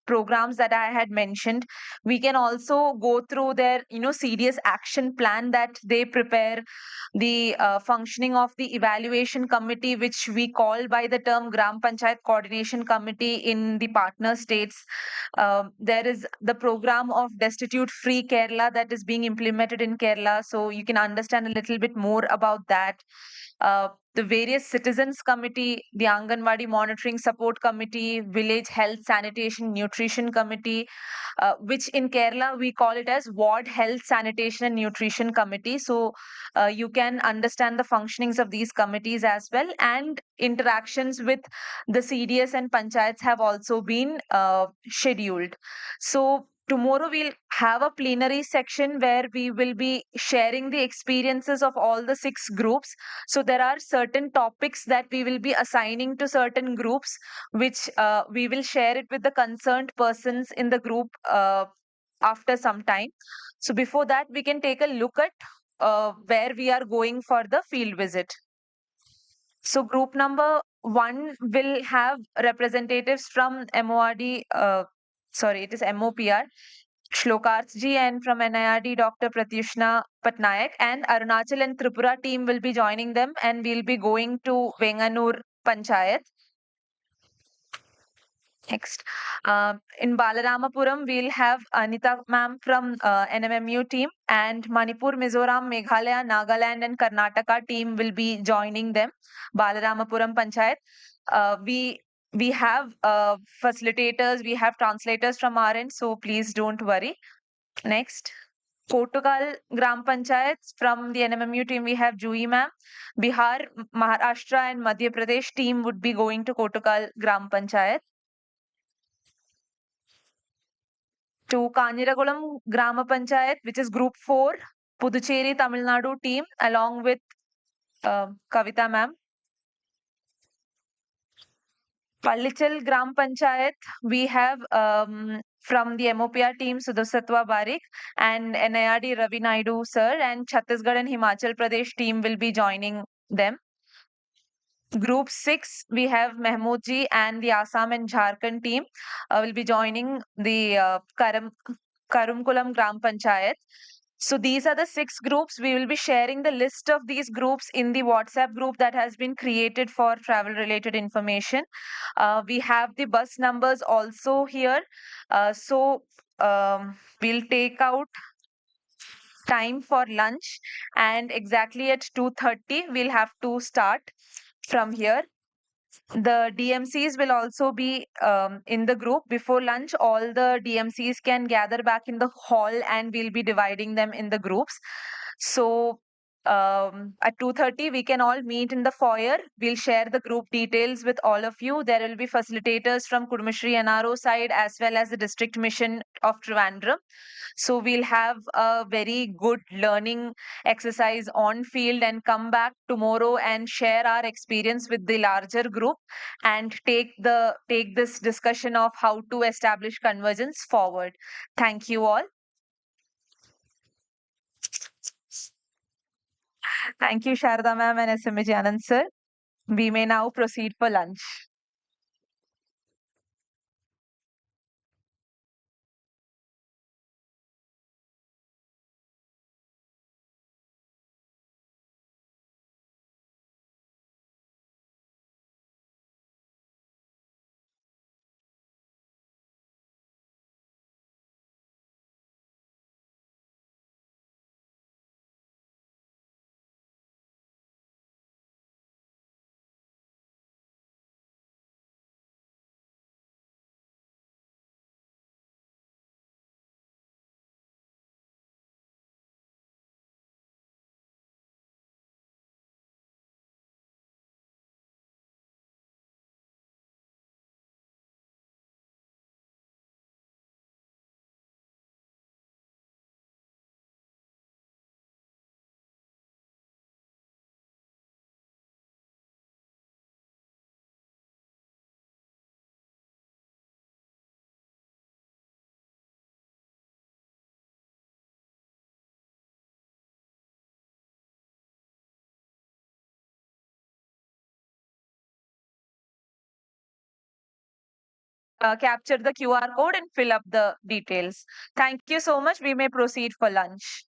programs that I had mentioned. We can also go through their serious action plan that they prepare, the functioning of the evaluation committee, which we call by the term Gram Panchayat Coordination Committee in the partner states. There is the program of Destitute Free Kerala that is being implemented in Kerala, so you can understand a little bit more about that. The various citizens committee, the Anganwadi monitoring support committee, village health sanitation nutrition committee, which in Kerala we call it as ward health sanitation and nutrition committee. So you can understand the functionings of these committees as well, and interactions with the CDS and panchayats have also been scheduled. So tomorrow we'll have a plenary section where we will be sharing the experiences of all the 6 groups. So there are certain topics that we will be assigning to certain groups, which we will share it with the concerned persons in the group after some time. So before that, we can take a look at where we are going for the field visit. So group number 1 will have representatives from MORD, sorry, it is MOPR, Shlokarth ji, and from NIRD, Dr. Pratyushna Patnaik, and Arunachal and Tripura team will be joining them, and we'll be going to Venganur Panchayat. Next, in Balaramapuram, we'll have Anita ma'am from NMMU team, and Manipur, Mizoram, Meghalaya, Nagaland, and Karnataka team will be joining them. Balaramapuram Panchayat. We have facilitators, we have translators from our end, so please don't worry. Next, Portugal Gram Panchayat, from the NMMU team, we have Jui ma'am. Bihar, Maharashtra, and Madhya Pradesh team would be going to Portugal Gram Panchayat. To Kanirakulam Grama Panchayat, which is Group 4, Puducherry, Tamil Nadu team, along with Kavita ma'am. Pallichal Gram Panchayat, we have from the MOPR team Sudhasatwa Barik and NIRD Ravi Naidu sir, and Chhattisgarh and Himachal Pradesh team will be joining them. Group 6, we have Mehmood ji and the Assam and Jharkhand team will be joining the Karumkulam Gram Panchayat. So these are the 6 groups. We will be sharing the list of these groups in the WhatsApp group that has been created for travel related information. We have the bus numbers also here. We'll take out time for lunch, and exactly at 2:30 we'll have to start from here. The DMCs will also be in the group. Before lunch, all the DMCs can gather back in the hall, and we'll be dividing them in the groups. So at 2:30, we can all meet in the foyer. We'll share the group details with all of you. There will be facilitators from Kudumbashree NRO side as well as the district mission of Trivandrum. So we'll have a very good learning exercise on field and come back tomorrow and share our experience with the larger group and take this discussion of how to establish convergence forward. Thank you all. Thank you, Sharda ma'am and SMJ Anand sir. We may now proceed for lunch. Capture the QR code and fill up the details. Thank you so much. We may proceed for lunch.